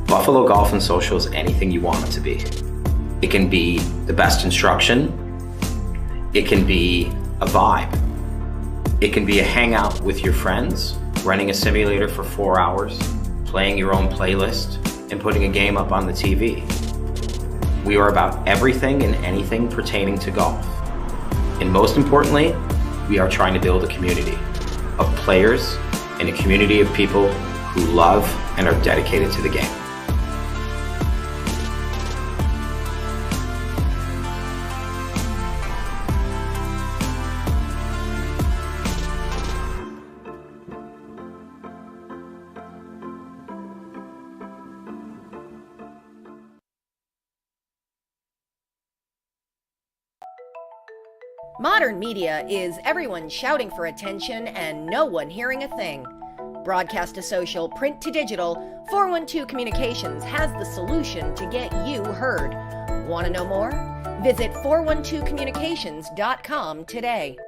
Buffalo Golf and Social is anything you want it to be. It can be the best instruction. It can be a vibe. It can be a hangout with your friends, running a simulator for 4 hours, playing your own playlist, and putting a game up on the TV. We are about everything and anything pertaining to golf. And most importantly, we are trying to build a community of players and a community of people who love and are dedicated to the game. Modern media is everyone shouting for attention and no one hearing a thing. Broadcast to social, print to digital, 412 Communications has the solution to get you heard. Want to know more? Visit 412communications.com today.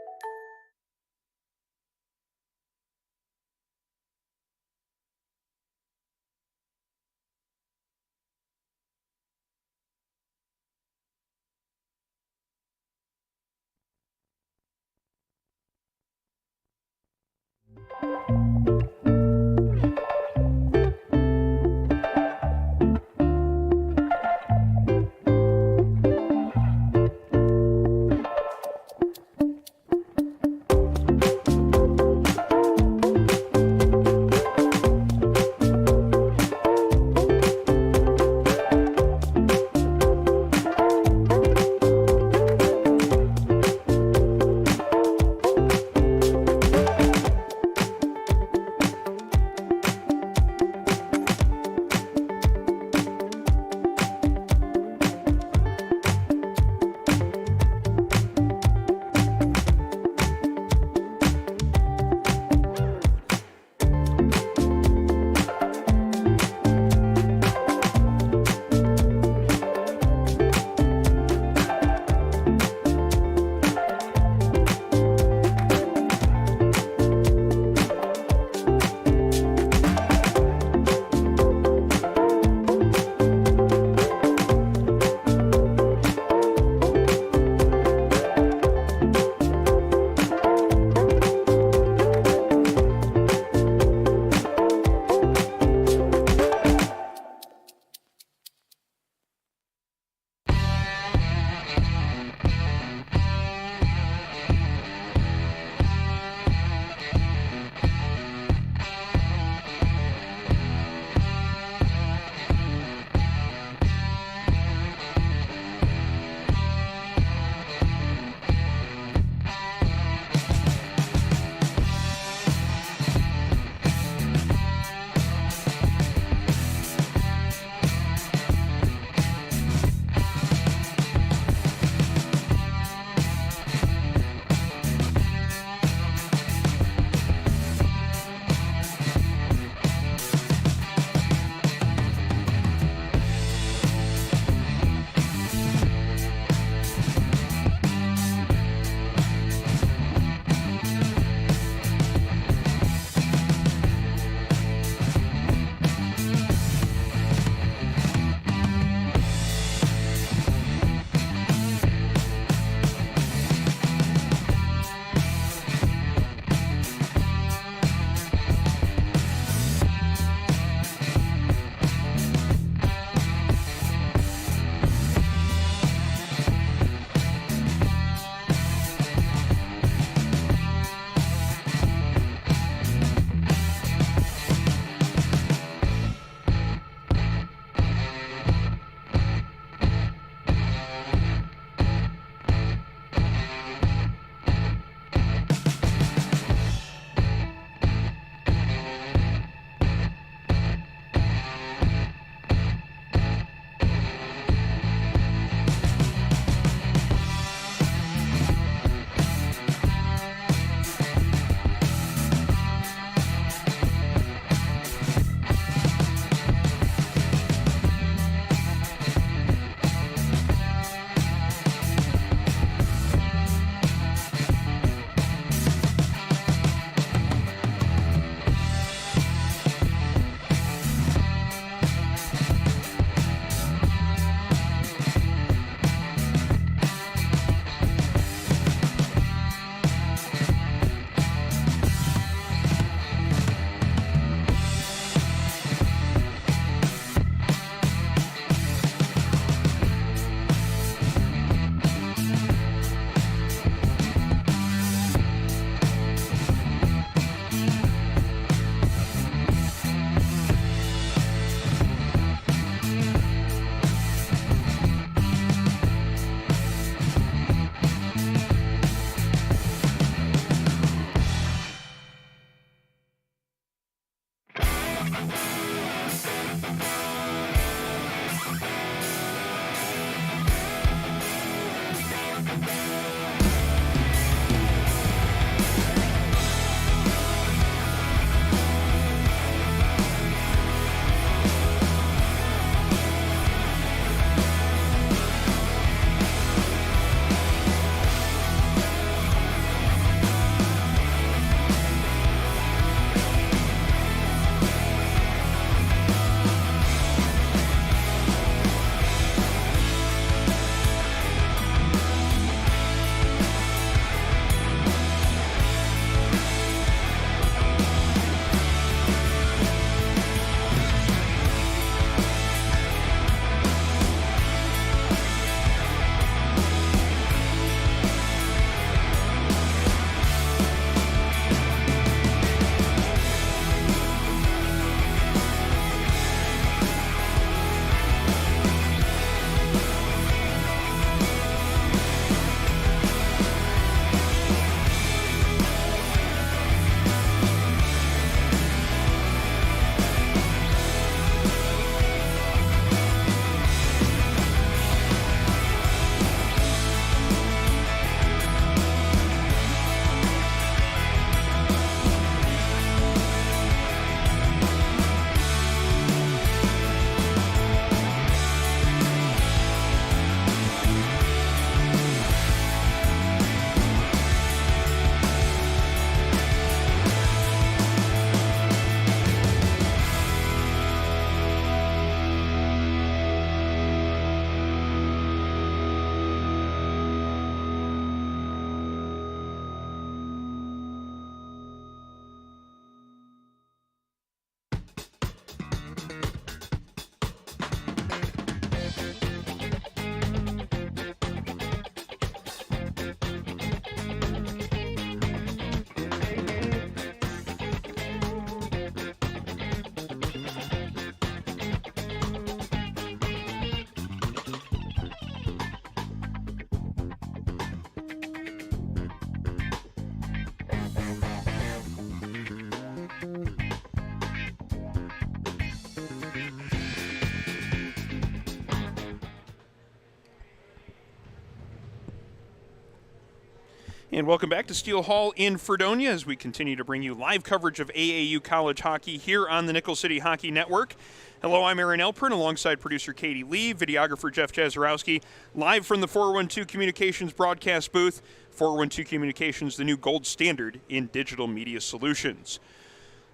And welcome back to Steele Hall in Fredonia as we continue to bring you live coverage of AAU college hockey here on the Nickel City Hockey Network. Hello, I'm Aaron Elprin alongside producer Katie Lee, videographer Jeff Jazarowski, live from the 412 Communications broadcast booth. 412 Communications, the new gold standard in digital media solutions.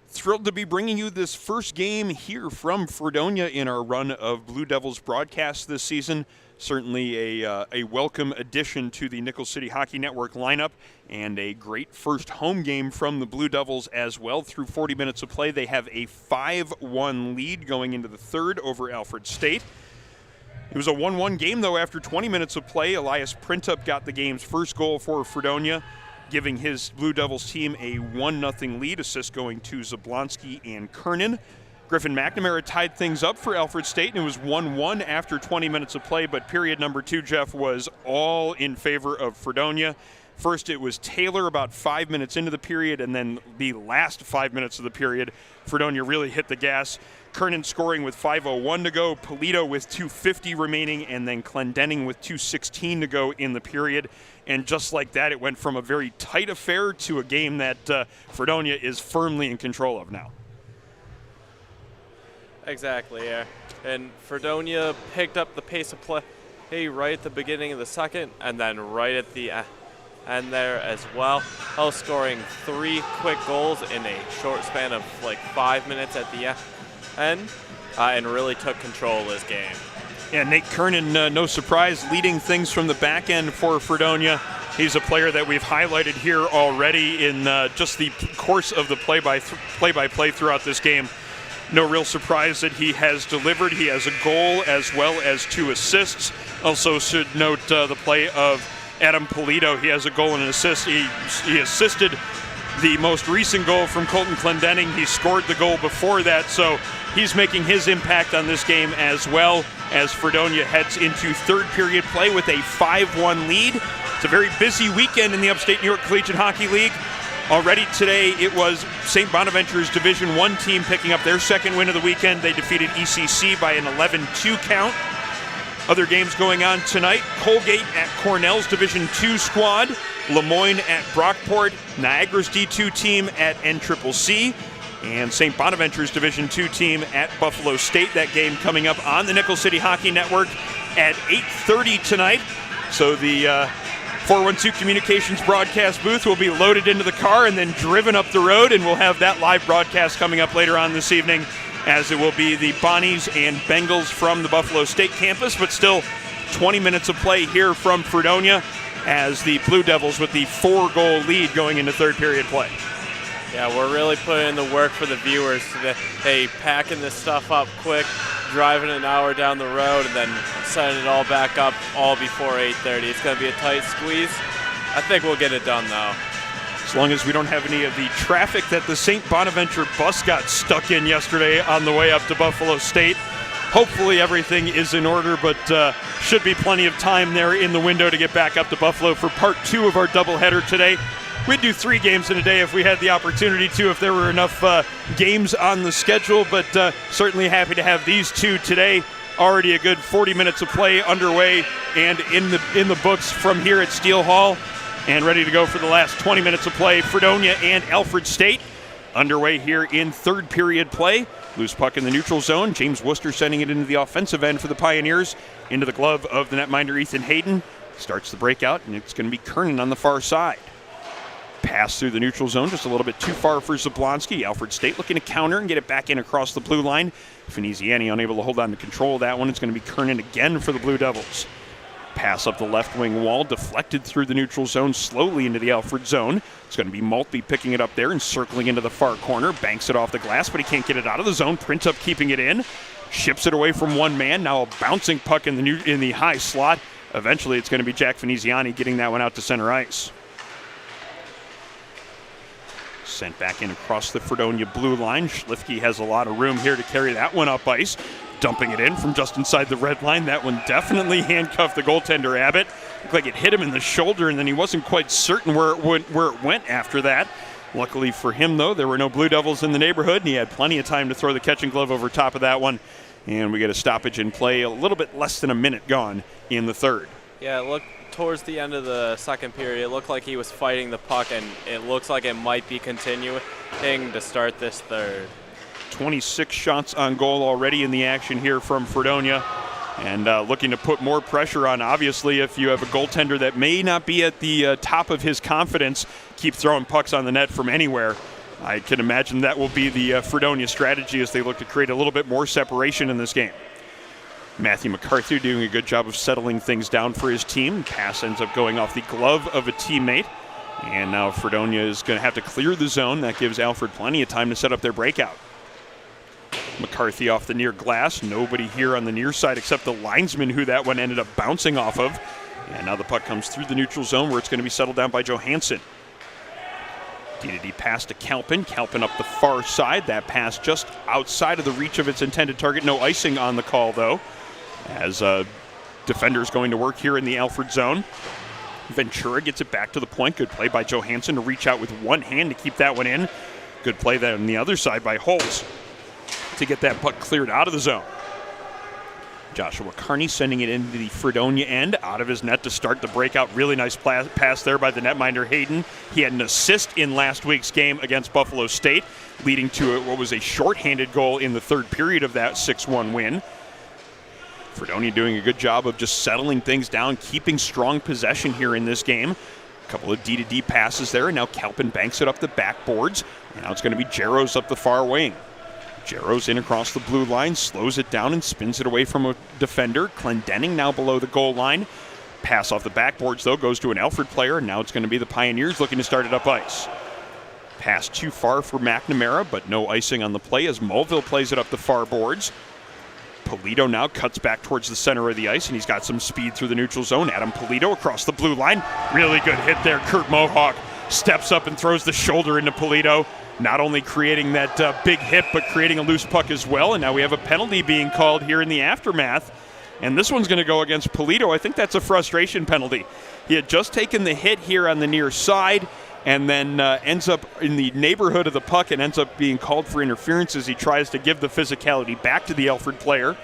Thrilled to be bringing you this first game here from Fredonia in our run of Blue Devils broadcasts this season. Certainly a welcome addition to the Nickel City Hockey Network lineup and a great first home game from the Blue Devils as well. Through 40 minutes of play, they have a 5-1 lead going into the third over Alfred State. It was a 1-1 game, though, after 20 minutes of play. Elias Printup got the game's first goal for Fredonia, giving his Blue Devils team a 1-0 lead, assist going to Zablonski and Kernan. Griffin McNamara tied things up for Alfred State, and it was 1-1 after 20 minutes of play, but period number 2, Jeff, was all in favor of Fredonia. First, it was Taylor about 5 minutes into the period, and then the last 5 minutes of the period, Fredonia really hit the gas. Kernan scoring with 5:01 to go, Polito with 2:50 remaining, and then Clendenning with 2:16 to go in the period. And just like that, it went from a very tight affair to a game that Fredonia is firmly in control of now. Exactly, yeah. And Fredonia picked up the pace of play right at the beginning of the second, and then right at the end there as well. Scoring 3 quick goals in a short span of like 5 minutes at the end, and really took control of this game. Yeah, Nate Kernan, no surprise, leading things from the back end for Fredonia. He's a player that we've highlighted here already in just the course of the play-by-play throughout this game. No real surprise that he has delivered. He has a goal as well as 2 assists. Also should note the play of Adam Polito. He has a goal and an assist. He assisted the most recent goal from Colton Clendenning. He scored the goal before that, so he's making his impact on this game as well as Fredonia heads into third period play with a 5-1 lead. It's a very busy weekend in the Upstate New York Collegiate Hockey League. Already today, it was St. Bonaventure's Division I team picking up their second win of the weekend. They defeated ECC by an 11-2 count. Other games going on tonight: Colgate at Cornell's Division II squad, Lemoyne at Brockport, Niagara's D2 team at NCCC, and St. Bonaventure's Division II team at Buffalo State. That game coming up on the Nickel City Hockey Network at 8:30 tonight. So the 412 Communications broadcast booth will be loaded into the car and then driven up the road, and we'll have that live broadcast coming up later on this evening, as it will be the Bonnies and Bengals from the Buffalo State campus, but still 20 minutes of play here from Fredonia as the Blue Devils with the 4-goal lead going into third period play. Yeah, we're really putting in the work for the viewers today. Hey, packing this stuff up quick, driving an hour down the road, and then setting it all back up all before 8:30. It's going to be a tight squeeze. I think we'll get it done, though. As long as we don't have any of the traffic that the St. Bonaventure bus got stuck in yesterday on the way up to Buffalo State. Hopefully everything is in order, but should be plenty of time there in the window to get back up to Buffalo for part 2 of our doubleheader today. We'd do 3 games in a day if we had the opportunity to, if there were enough games on the schedule, but certainly happy to have these 2 today. Already a good 40 minutes of play underway and in the books from here at Steele Hall, and ready to go for the last 20 minutes of play. Fredonia and Alfred State underway here in third period play. Loose puck in the neutral zone. James Worcester sending it into the offensive end for the Pioneers, into the glove of the netminder Ethan Hayden. Starts the breakout, and it's going to be Kernan on the far side. Pass through the neutral zone, just a little bit too far for Zablonski. Alfred State looking to counter and get it back in across the blue line. Finiziani unable to hold on to control of that one. It's going to be Kernan again for the Blue Devils. Pass up the left wing wall, deflected through the neutral zone, slowly into the Alfred zone. It's going to be Maltby picking it up there and circling into the far corner. Banks it off the glass, but he can't get it out of the zone. Printup keeping it in. Ships it away from one man. Now a bouncing puck in the high slot. Eventually it's going to be Jack Finiziani getting that one out to center ice. Sent back in across the Fredonia blue line. Schlifke has a lot of room here to carry that one up ice. Dumping it in from just inside the red line. That one definitely handcuffed the goaltender, Abbott. Looked like it hit him in the shoulder, and then he wasn't quite certain where it went after that. Luckily for him, though, there were no Blue Devils in the neighborhood, and he had plenty of time to throw the catching glove over top of that one. And we get a stoppage in play, a little bit less than a minute gone in the third. Yeah, it looked towards the end of the second period, it looked like he was fighting the puck, and it looks like it might be continuing to start this third. 26 shots on goal already in the action here from Fredonia, and looking to put more pressure on. Obviously, if you have a goaltender that may not be at the top of his confidence, keep throwing pucks on the net from anywhere. I can imagine that will be the Fredonia strategy as they look to create a little bit more separation in this game. Matthew McCarthy doing a good job of settling things down for his team. Pass ends up going off the glove of a teammate. And now Fredonia is going to have to clear the zone. That gives Alfred plenty of time to set up their breakout. McCarthy off the near glass. Nobody here on the near side except the linesman who that one ended up bouncing off of. And now the puck comes through the neutral zone where it's going to be settled down by Johansson. D-to-D pass to Kalpin. Kalpin up the far side. That pass just outside of the reach of its intended target. No icing on the call, though, as defenders going to work here in the Alfred zone. Ventura gets it back to the point. Good play by Johansson to reach out with one hand to keep that one in. Good play then on the other side by Holtz to get that puck cleared out of the zone. Joshua Carney sending it into the Fredonia end, out of his net to start the breakout. Really nice pass there by the netminder Hayden. He had an assist in last week's game against Buffalo State, leading to what was a shorthanded goal in the third period of that 6-1 win. Fredonia doing a good job of just settling things down, keeping strong possession here in this game. A couple of D-to-D passes there, and now Kalpin banks it up the backboards. And now it's going to be Jaros up the far wing. Jaros in across the blue line, slows it down and spins it away from a defender. Clendenning now below the goal line. Pass off the backboards, though, goes to an Alfred player, and now it's going to be the Pioneers looking to start it up ice. Pass too far for McNamara, but no icing on the play as Mulville plays it up the far boards. Polito now cuts back towards the center of the ice, and he's got some speed through the neutral zone. Adam Polito across the blue line. Really good hit there. Kurt Mohawk steps up and throws the shoulder into Polito. Not only creating that big hit, but creating a loose puck as well. And now we have a penalty being called here in the aftermath. And this one's going to go against Polito. I think that's a frustration penalty. He had just taken the hit here on the near side and then ends up in the neighborhood of the puck and ends up being called for interference as he tries to give the physicality back to the Alfred player.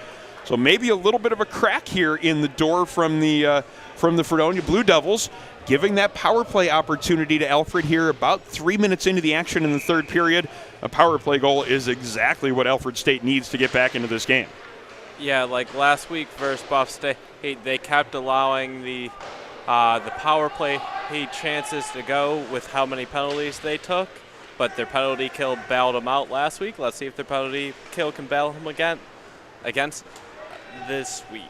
So maybe a little bit of a crack here in the door from the Fredonia Blue Devils, giving that power play opportunity to Alfred here about 3 minutes into the action in the third period. A power play goal is exactly what Alfred State needs to get back into this game. Yeah, like last week versus Buff State, they kept allowing the power play chances to go with how many penalties they took, but their penalty kill bailed them out last week. Let's see if their penalty kill can bail them again against this week.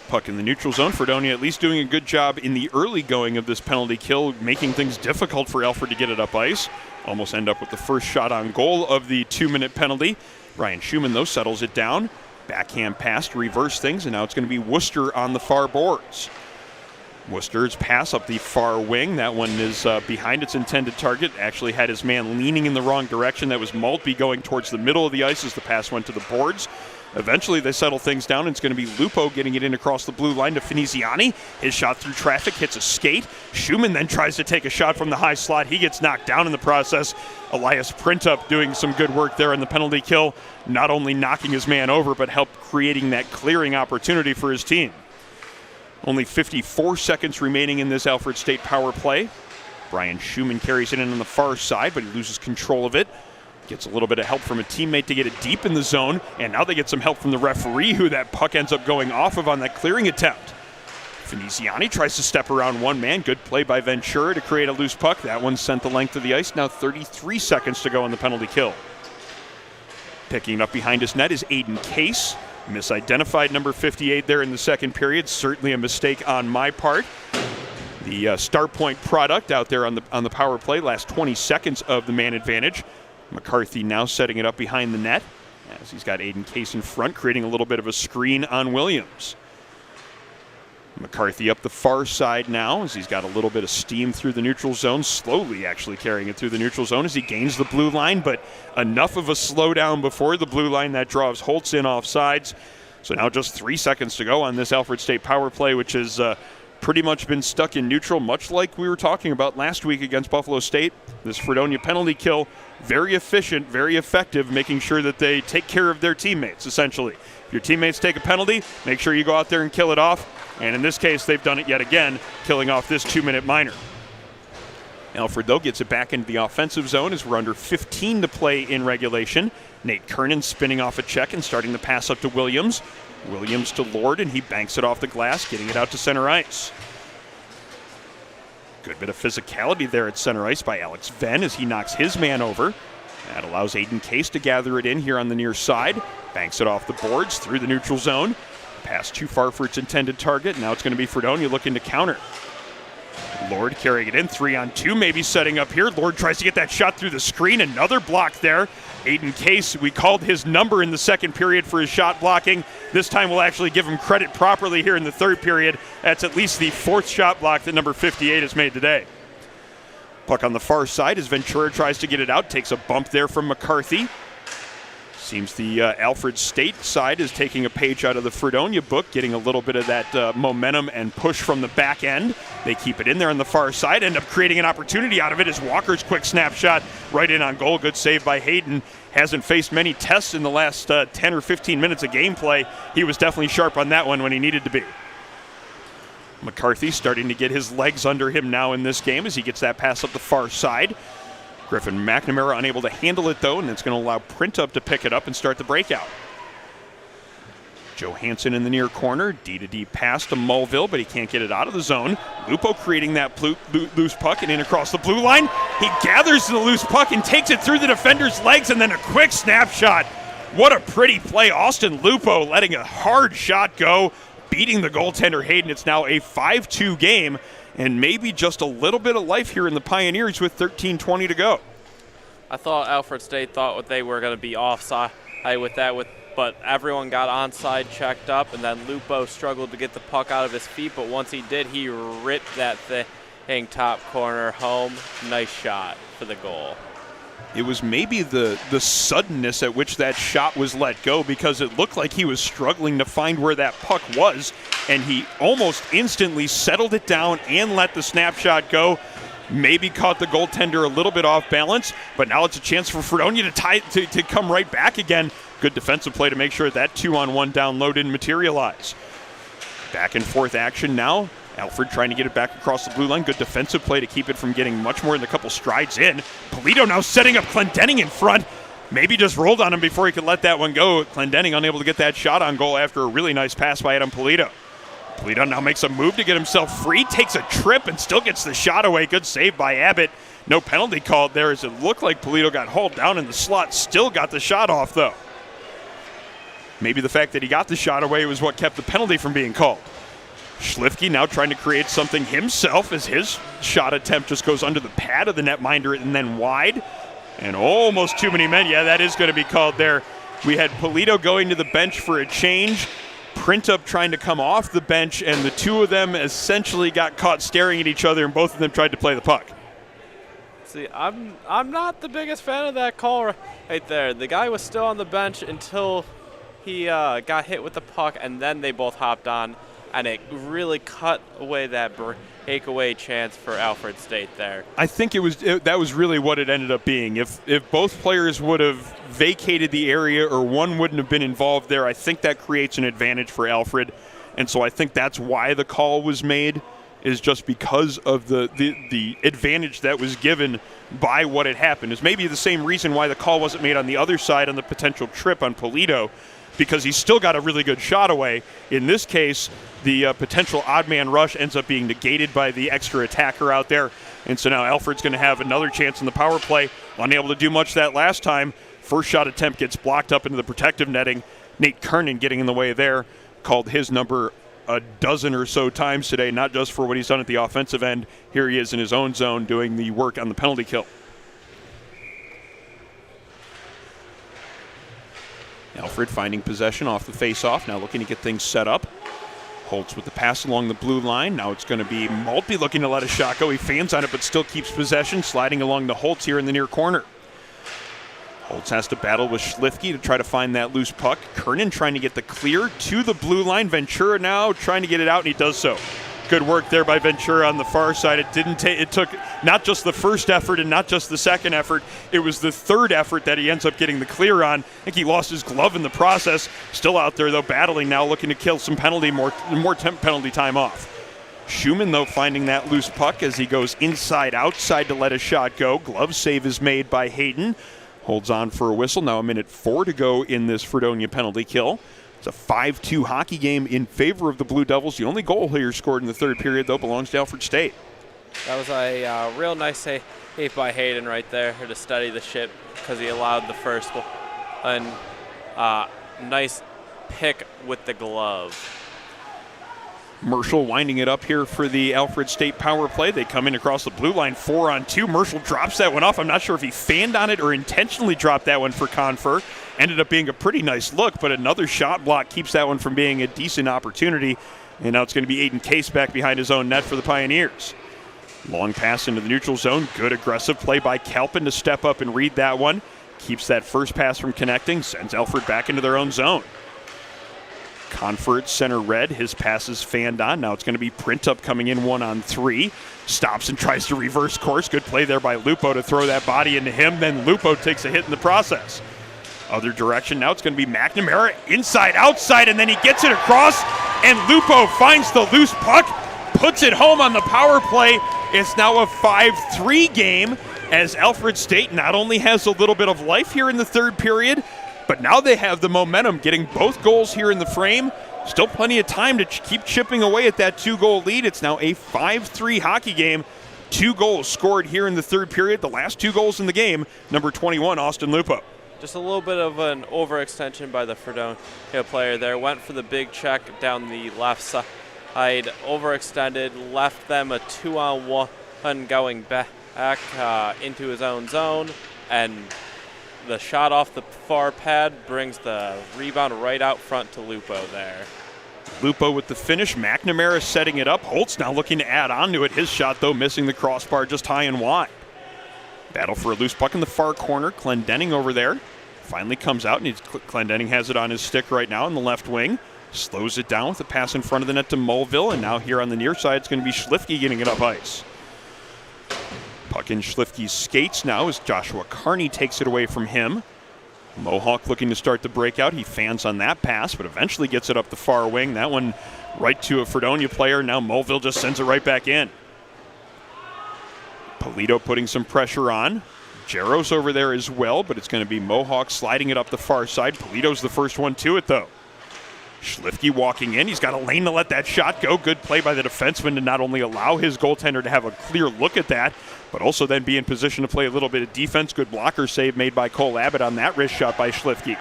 Puck in the neutral zone. Fredonia at least doing a good job in the early going of this penalty kill, making things difficult for Alfred to get it up ice. Almost end up with the first shot on goal of the 2-minute penalty. Brian Schumann, though, settles it down. Backhand pass to reverse things, and now it's going to be Worcester on the far boards. Worcester's pass up the far wing. That one is behind its intended target. Actually had his man leaning in the wrong direction. That was Maltby going towards the middle of the ice as the pass went to the boards. Eventually they settle things down, and it's going to be Lupo getting it in across the blue line to Finiziani. His shot through traffic hits a skate. Schumann then tries to take a shot from the high slot. He gets knocked down in the process. Elias Printup doing some good work there in the penalty kill, not only knocking his man over, but helped creating that clearing opportunity for his team. Only 54 seconds remaining in this Alfred State power play. Brian Schumann carries it in on the far side, but he loses control of it. Gets a little bit of help from a teammate to get it deep in the zone, and now they get some help from the referee, who that puck ends up going off of on that clearing attempt. Finiziani tries to step around one man. Good play by Ventura to create a loose puck. That one sent the length of the ice. Now 33 seconds to go on the penalty kill. Picking up behind his net is Aiden Case. Misidentified number 58 there in the second period. Certainly a mistake on my part. The Star Point product out there on the power play. Last 20 seconds of the man advantage. McCarthy now setting it up behind the net as he's got Aiden Case in front, creating a little bit of a screen on Williams. McCarthy up the far side now as he's got a little bit of steam through the neutral zone, slowly actually carrying it through the neutral zone as he gains the blue line, but enough of a slowdown before the blue line that draws Holtz in off sides. So now just 3 seconds to go on this Alfred State power play, which is pretty much been stuck in neutral, much like we were talking about last week against Buffalo State. This Fredonia penalty kill, very efficient, very effective, making sure that they take care of their teammates, essentially. If your teammates take a penalty, make sure you go out there and kill it off. And in this case, they've done it yet again, killing off this 2-minute minor. Alfred, though, gets it back into the offensive zone as we're under 15 to play in regulation. Nate Kernan spinning off a check and starting the pass up to Williams. Williams to Lord, and he banks it off the glass, getting it out to center ice. Good bit of physicality there at center ice by Alex Venn as he knocks his man over. That allows Aiden Case to gather it in here on the near side. Banks it off the boards through the neutral zone. Pass too far for its intended target. Now it's going to be Fredonia looking to counter. Lord carrying it in, 3-on-2, maybe setting up here. Lord tries to get that shot through the screen. Another block there. Aiden Case, we called his number in the second period for his shot blocking. This time we'll actually give him credit properly here in the third period. That's at least the fourth shot block that number 58 has made today. Puck on the far side as Ventura tries to get it out. Takes a bump there from McCarthy. Seems the Alfred State side is taking a page out of the Fredonia book, getting a little bit of that momentum and push from the back end. They keep it in there on the far side, end up creating an opportunity out of it as Walker's quick snapshot right in on goal. Good save by Hayden. Hasn't faced many tests in the last 10 or 15 minutes of gameplay. He was definitely sharp on that one when he needed to be. McCarthy starting to get his legs under him now in this game as he gets that pass up the far side. Griffin McNamara unable to handle it, though, and it's going to allow Printup to pick it up and start the breakout. Johansson in the near corner, D-to-D pass to Mulville, but he can't get it out of the zone. Lupo creating that loose puck and in across the blue line. He gathers the loose puck and takes it through the defender's legs, and then a quick snapshot. What a pretty play. Austin Lupo letting a hard shot go, beating the goaltender Hayden. It's now a 5-2 game. And maybe just a little bit of life here in the Pioneers with 13:20 to go. I thought Alfred State thought they were going to be offside with that, but everyone got onside checked up, and then Lupo struggled to get the puck out of his feet, but once he did, he ripped that thing top corner home. Nice shot for the goal. It was maybe the suddenness at which that shot was let go, because it looked like he was struggling to find where that puck was, and he almost instantly settled it down and let the snapshot go. Maybe caught the goaltender a little bit off balance, but now it's a chance for Fredonia to come right back again. Good defensive play to make sure that 2-on-1 down low didn't materialize. Back and forth action now. Alfred trying to get it back across the blue line. Good defensive play to keep it from getting much more than a couple strides in. Polito now setting up Clendenning in front. Maybe just rolled on him before he could let that one go. Clendenning unable to get that shot on goal after a really nice pass by Adam Polito. Polito now makes a move to get himself free, takes a trip and still gets the shot away. Good save by Abbott. No penalty called there as it looked like Polito got hauled down in the slot. Still got the shot off though. Maybe the fact that he got the shot away was what kept the penalty from being called. Schlifke now trying to create something himself as his shot attempt just goes under the pad of the netminder and then wide. And almost too many men. Yeah, that is going to be called there. We had Polito going to the bench for a change. Printup trying to come off the bench, and the two of them essentially got caught staring at each other, and both of them tried to play the puck. See, I'm not the biggest fan of that call right there. The guy was still on the bench until he got hit with the puck, and then they both hopped on. And it really cut away that breakaway chance for Alfred State there. I think that was really what it ended up being. If both players would have vacated the area or one wouldn't have been involved there, I think that creates an advantage for Alfred. And so I think that's why the call was made, is just because of the advantage that was given by what had happened. Is maybe the same reason why the call wasn't made on the other side on the potential trip on Polito, because he's still got a really good shot away. In this case, the potential odd man rush ends up being negated by the extra attacker out there. And so now Alfred's going to have another chance in the power play. Unable to do much that last time. First shot attempt gets blocked up into the protective netting. Nate Kernan getting in the way there. Called his number a dozen or so times today, not just for what he's done at the offensive end. Here he is in his own zone doing the work on the penalty kill. Alfred finding possession off the face-off, now looking to get things set up. Holtz with the pass along the blue line. Now it's going to be Maltby looking to let a shot go. He fans on it, but still keeps possession, sliding along to Holtz here in the near corner. Holtz has to battle with Schlifke to try to find that loose puck. Kernan trying to get the clear to the blue line. Ventura now trying to get it out, and he does so. good work there by Ventura on the far side. It took not just the first effort and not just the second effort. It was the third effort that he ends up getting the clear on. I think he lost his glove in the process. Still out there, though, battling now, looking to kill some more penalty time off. Schumann, though, finding that loose puck as he goes inside-outside to let a shot go. Glove save is made by Hayden. Holds on for a whistle. Now a minute 4 to go in this Fredonia penalty kill. It's a 5-2 hockey game in favor of the Blue Devils. The only goal here scored in the third period, though, belongs to Alfred State. That was a real nice save by Hayden right there to steady the ship because he allowed the first one. And nice pick with the glove. Marshall winding it up here for the Alfred State power play. They come in across the blue line, 4-on-2. Marshall drops that one off. I'm not sure if he fanned on it or intentionally dropped that one for Confer. Ended up being a pretty nice look, but another shot block keeps that one from being a decent opportunity. And now it's going to be Aiden Case back behind his own net for the Pioneers. Long pass into the neutral zone. Good aggressive play by Kelpin to step up and read that one. Keeps that first pass from connecting. Sends Alfred back into their own zone. Confert center red, his pass is fanned on. Now it's going to be Printup coming in 1-on-3. Stops and tries to reverse course. Good play there by Lupo to throw that body into him. Then Lupo takes a hit in the process. Other direction, now it's going to be McNamara inside, outside, and then he gets it across, and Lupo finds the loose puck, puts it home on the power play. It's now a 5-3 game as Alfred State not only has a little bit of life here in the third period, but now they have the momentum, getting both goals here in the frame. Still plenty of time to keep chipping away at that 2-goal lead. It's now a 5-3 hockey game. 2 goals scored here in the third period. The last 2 goals in the game, number 21, Austin Lupo. Just a little bit of an overextension by the Fredonia player there. Went for the big check down the left side. Overextended, left them a 2-on-1 going back into his own zone, and the shot off the far pad brings the rebound right out front to Lupo there. Lupo with the finish. McNamara setting it up. Holtz now looking to add on to it. His shot, though, missing the crossbar just high and wide. Battle for a loose puck in the far corner. Clendenning over there. Finally comes out, and Clendenning has it on his stick right now in the left wing. Slows it down with a pass in front of the net to Mulville, and now here on the near side, it's going to be Schlifke getting it up ice. Puck in Schlifke's skates now as Joshua Carney takes it away from him. Mohawk looking to start the breakout. He fans on that pass, but eventually gets it up the far wing. That one right to a Fredonia player. Now Mulville just sends it right back in. Polito putting some pressure on. Jaros over there as well, but it's going to be Mohawk sliding it up the far side. Polito's the first one to it, though. Schlifke walking in. He's got a lane to let that shot go. Good play by the defenseman to not only allow his goaltender to have a clear look at that, but also then be in position to play a little bit of defense. Good blocker save made by Cole Abbott on that wrist shot by Schlifke.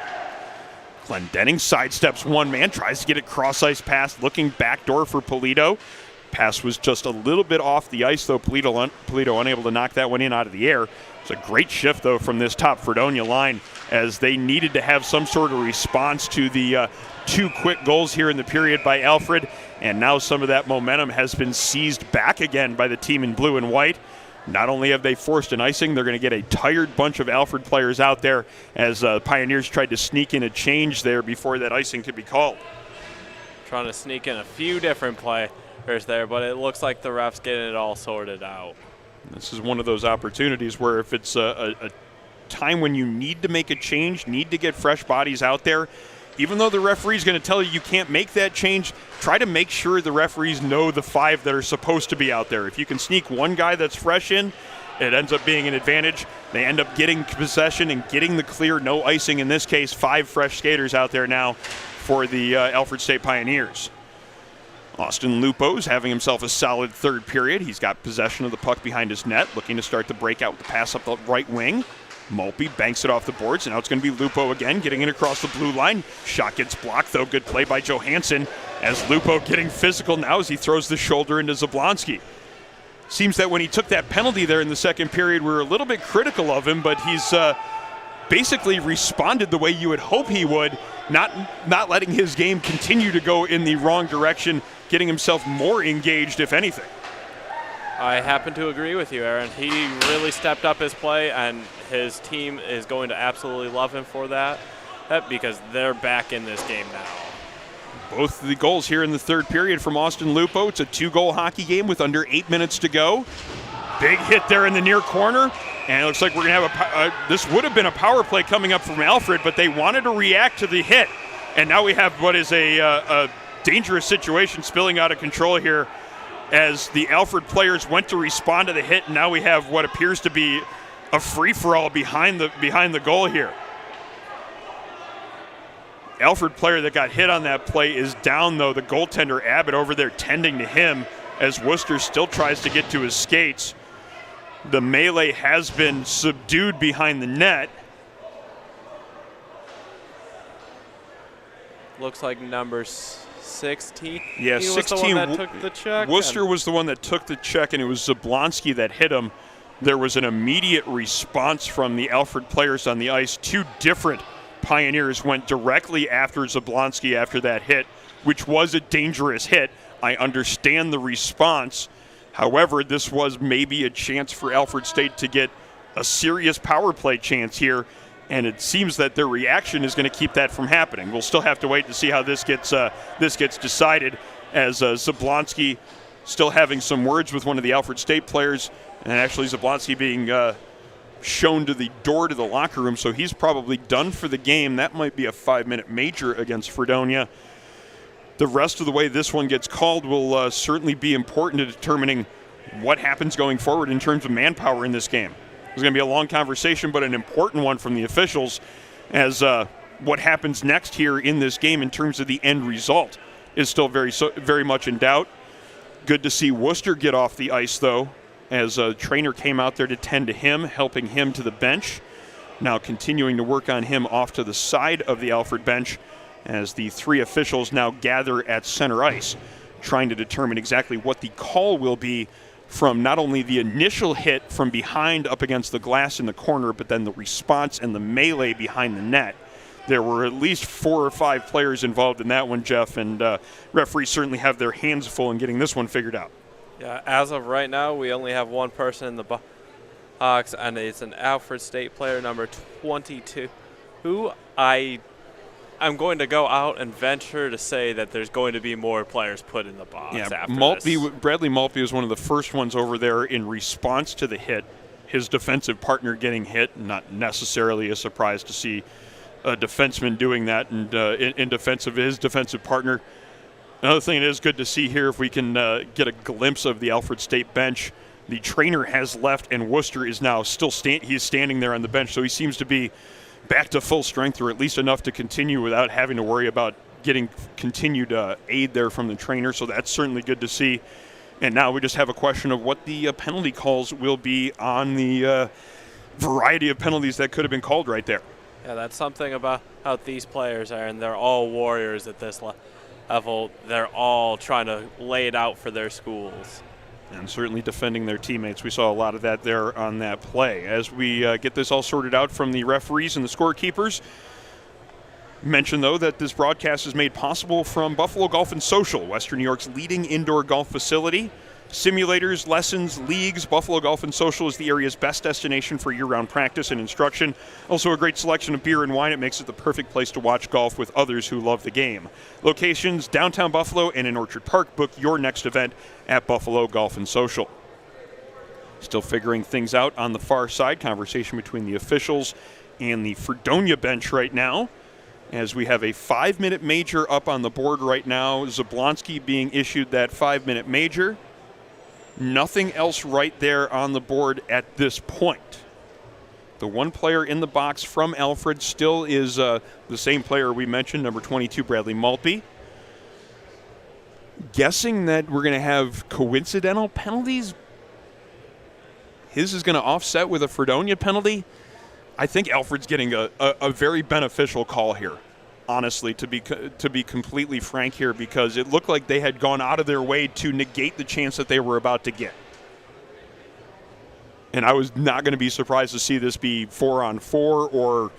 Clendenning sidesteps one man, tries to get it cross-ice pass, looking backdoor for Polito. Pass was just a little bit off the ice, though. Polito unable to knock that one in out of the air. It's a great shift, though, from this top Fredonia line as they needed to have some sort of response to the 2 quick goals here in the period by Alfred. And now some of that momentum has been seized back again by the team in blue and white. Not only have they forced an icing, they're going to get a tired bunch of Alfred players out there as Pioneers tried to sneak in a change there before that icing could be called. Trying to sneak in a few different players there, but it looks like the refs getting it all sorted out. This is one of those opportunities where if it's a time when you need to make a change, need to get fresh bodies out there, even though the referee's going to tell you can't make that change, try to make sure the referees know the 5 that are supposed to be out there. If you can sneak one guy that's fresh in, it ends up being an advantage. They end up getting possession and getting the clear, no icing. In this case, 5 fresh skaters out there now for the Alfred State Pioneers. Austin Lupo's having himself a solid third period. He's got possession of the puck behind his net, looking to start the breakout with the pass up the right wing. Maltby banks it off the boards, and now it's going to be Lupo again, getting it across the blue line. Shot gets blocked, though. Good play by Johansson as Lupo getting physical now as he throws the shoulder into Zablonski. Seems that when he took that penalty there in the second period, we were a little bit critical of him, but he's basically responded the way you would hope he would, not letting his game continue to go in the wrong direction, getting himself more engaged, if anything. I happen to agree with you, Aaron. He really stepped up his play, and his team is going to absolutely love him for that because they're back in this game now. Both the goals here in the third period from Austin Lupo. It's a 2-goal hockey game with under 8 minutes to go. Big hit there in the near corner. And it looks like we're going to have this would have been a power play coming up from Alfred, but they wanted to react to the hit. And now we have what is a dangerous situation spilling out of control here as the Alfred players went to respond to the hit. And now we have what appears to be a free-for-all behind the goal here. Alfred player that got hit on that play is down, though. The goaltender, Abbott, over there tending to him as Worcester still tries to get to his skates. The melee has been subdued behind the net. Looks like number 16. Yeah, he 16. was the one that took the check. Worcester was the one that took the check, and it was Zablonski that hit him. There was an immediate response from the Alfred players on the ice. Two different Pioneers went directly after Zablonski after that hit, which was a dangerous hit. I understand the response. However, this was maybe a chance for Alfred State to get a serious power play chance here, and it seems that their reaction is going to keep that from happening. We'll still have to wait to see how this gets decided, as Zablonski still having some words with one of the Alfred State players, and actually Zablonski being shown to the door to the locker room, so he's probably done for the game. That might be a 5-minute major against Fredonia. The rest of the way this one gets called will certainly be important to determining what happens going forward in terms of manpower in this game. It's going to be a long conversation, but an important one from the officials, as what happens next here in this game in terms of the end result is still very much in doubt. Good to see Worcester get off the ice, though, as a trainer came out there to tend to him, helping him to the bench. Now continuing to work on him off to the side of the Alfred bench, as the three officials now gather at center ice, trying to determine exactly what the call will be from not only the initial hit from behind up against the glass in the corner, but then the response and the melee behind the net. There were at least 4 or 5 players involved in that one, Jeff, and referees certainly have their hands full in getting this one figured out. Yeah, as of right now, we only have one person in the box, and it's an Alfred State player, number 22, who I'm going to go out and venture to say that there's going to be more players put in the box after this. Bradley Maltby was one of the first ones over there in response to the hit. His defensive partner getting hit, not necessarily a surprise to see a defenseman doing that and in defense of his defensive partner. Another thing it is good to see here, if we can get a glimpse of the Alfred State bench. The trainer has left, and Worcester is now still he's standing there on the bench, so he seems to be back to full strength, or at least enough to continue without having to worry about getting continued aid there from the trainer, so that's certainly good to see. And now we just have a question of what the penalty calls will be on the variety of penalties that could have been called right there. Yeah, that's something about how these players are, and they're all warriors at this level. They're all trying to lay it out for their schools. And certainly defending their teammates. We saw a lot of that there on that play. As we get this all sorted out from the referees and the scorekeepers, mention, though, that this broadcast is made possible from Buffalo Golf and Social, Western New York's leading indoor golf facility. Simulators, lessons, leagues, Buffalo Golf and Social is the area's best destination for year-round practice and instruction. Also a great selection of beer and wine. It makes it the perfect place to watch golf with others who love the game. Locations, downtown Buffalo and in Orchard Park. Book your next event at Buffalo Golf and Social. Still figuring things out on the far side. Conversation between the officials and the Fredonia bench right now, as we have a 5-minute major up on the board right now. Zablonski being issued that 5-minute major. Nothing else right there on the board at this point. The one player in the box from Alfred still is the same player we mentioned, number 22, Bradley Maltby. Guessing that we're going to have coincidental penalties. His is going to offset with a Fredonia penalty. I think Alfred's getting a very beneficial call here, honestly, to be completely frank here, because it looked like they had gone out of their way to negate the chance that they were about to get. And I was not going to be surprised to see this be 4-on-4 or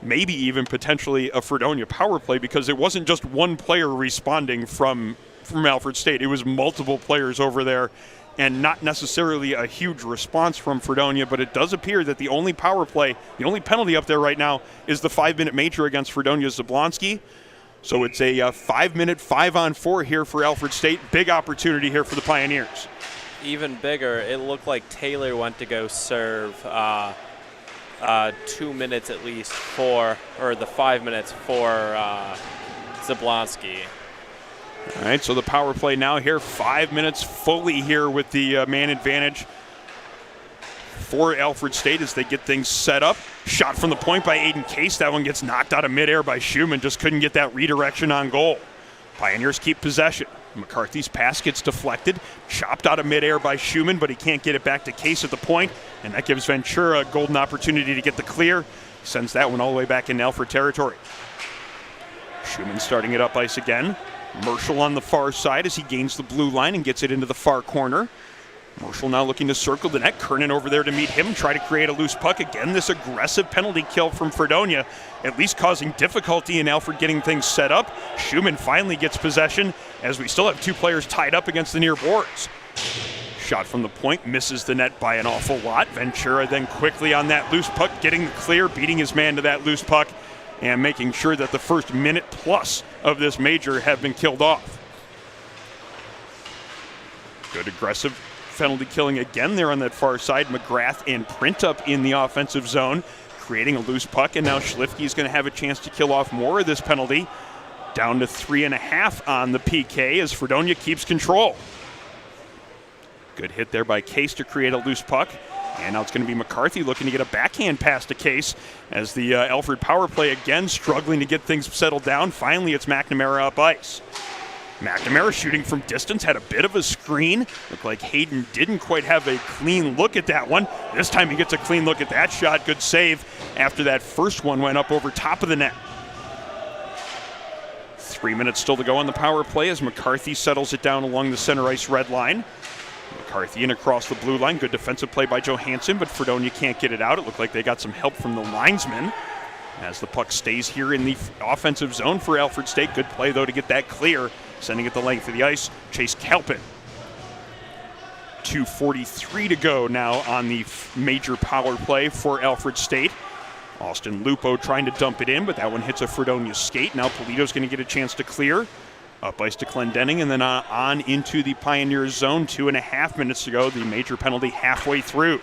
maybe even potentially a Fredonia power play, because it wasn't just one player responding from Alfred State. It was multiple players over there, and not necessarily a huge response from Fredonia, but it does appear that the only power play, the only penalty up there right now is the 5-minute major against Fredonia's Zablonski. So it's a 5-minute 5-on-4 here for Alfred State. Big opportunity here for the Pioneers. Even bigger, it looked like Taylor went to go serve 2 minutes at least or the 5 minutes for Zablonski. All right, so the power play now here, 5 minutes fully here with the man advantage for Alfred State as they get things set up. Shot from the point by Aiden Case. That one gets knocked out of midair by Schumann. Just couldn't get that redirection on goal. Pioneers keep possession. McCarthy's pass gets deflected, chopped out of midair by Schumann, but he can't get it back to Case at the point, and that gives Ventura a golden opportunity to get the clear. Sends that one all the way back in Alfred territory. Schumann starting it up ice again. Marshall on the far side as he gains the blue line and gets it into the far corner. Marshall now looking to circle the net. Kernan over there to meet him, try to create a loose puck. Again, this aggressive penalty kill from Fredonia, at least causing difficulty in Alfred getting things set up. Schumann finally gets possession as we still have 2 players tied up against the near boards. Shot from the point, misses the net by an awful lot. Ventura then quickly on that loose puck, getting the clear, beating his man to that loose puck, and making sure that the first minute plus of this major have been killed off. Good aggressive penalty killing again there on that far side. McGrath and Print up in the offensive zone, creating a loose puck, and now Schlifke is going to have a chance to kill off more of this penalty. Down to 3.5 on the PK as Fredonia keeps control. Good hit there by Case to create a loose puck. And now it's going to be McCarthy looking to get a backhand pass to Case as the Alfred power play again struggling to get things settled down. Finally, it's McNamara up ice. McNamara shooting from distance, had a bit of a screen. Looked like Hayden didn't quite have a clean look at that one. This time he gets a clean look at that shot. Good save after that first one went up over top of the net. 3 minutes still to go on the power play as McCarthy settles it down along the center ice red line. McCarthy in across the blue line. Good defensive play by Johansson, but Fredonia can't get it out. It looked like they got some help from the linesman as the puck stays here in the offensive zone for Alfred State. Good play, though, to get that clear. Sending it the length of the ice, Chase Kalpin. 2:43 to go now on the major power play for Alfred State. Austin Lupo trying to dump it in, but that one hits a Fredonia skate. Now Polito's going to get a chance to clear. Up ice to Clendenning, and then on into the Pioneers zone. 2.5 minutes to go. The major penalty halfway through.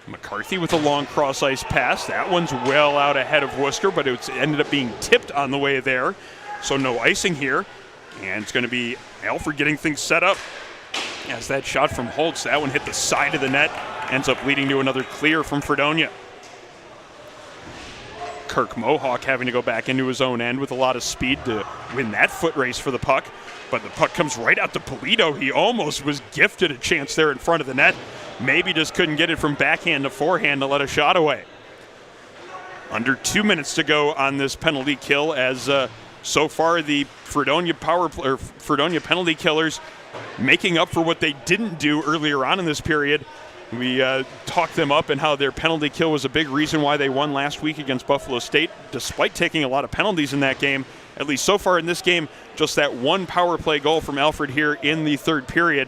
McCarthy with a long cross ice pass. That one's well out ahead of Worcester, but it ended up being tipped on the way there. So no icing here. And it's going to be Alfred getting things set up. As that shot from Holtz, that one hit the side of the net. Ends up leading to another clear from Fredonia. Kirk Mohawk having to go back into his own end with a lot of speed to win that foot race for the puck. But the puck comes right out to Polito. He almost was gifted a chance there in front of the net. Maybe just couldn't get it from backhand to forehand to let a shot away. Under 2 minutes to go on this penalty kill as so far the Fredonia penalty killers making up for what they didn't do earlier on in this period. We talked them up and how their penalty kill was a big reason why they won last week against Buffalo State, despite taking a lot of penalties in that game. At least so far in this game, just that one power play goal from Alfred here in the third period.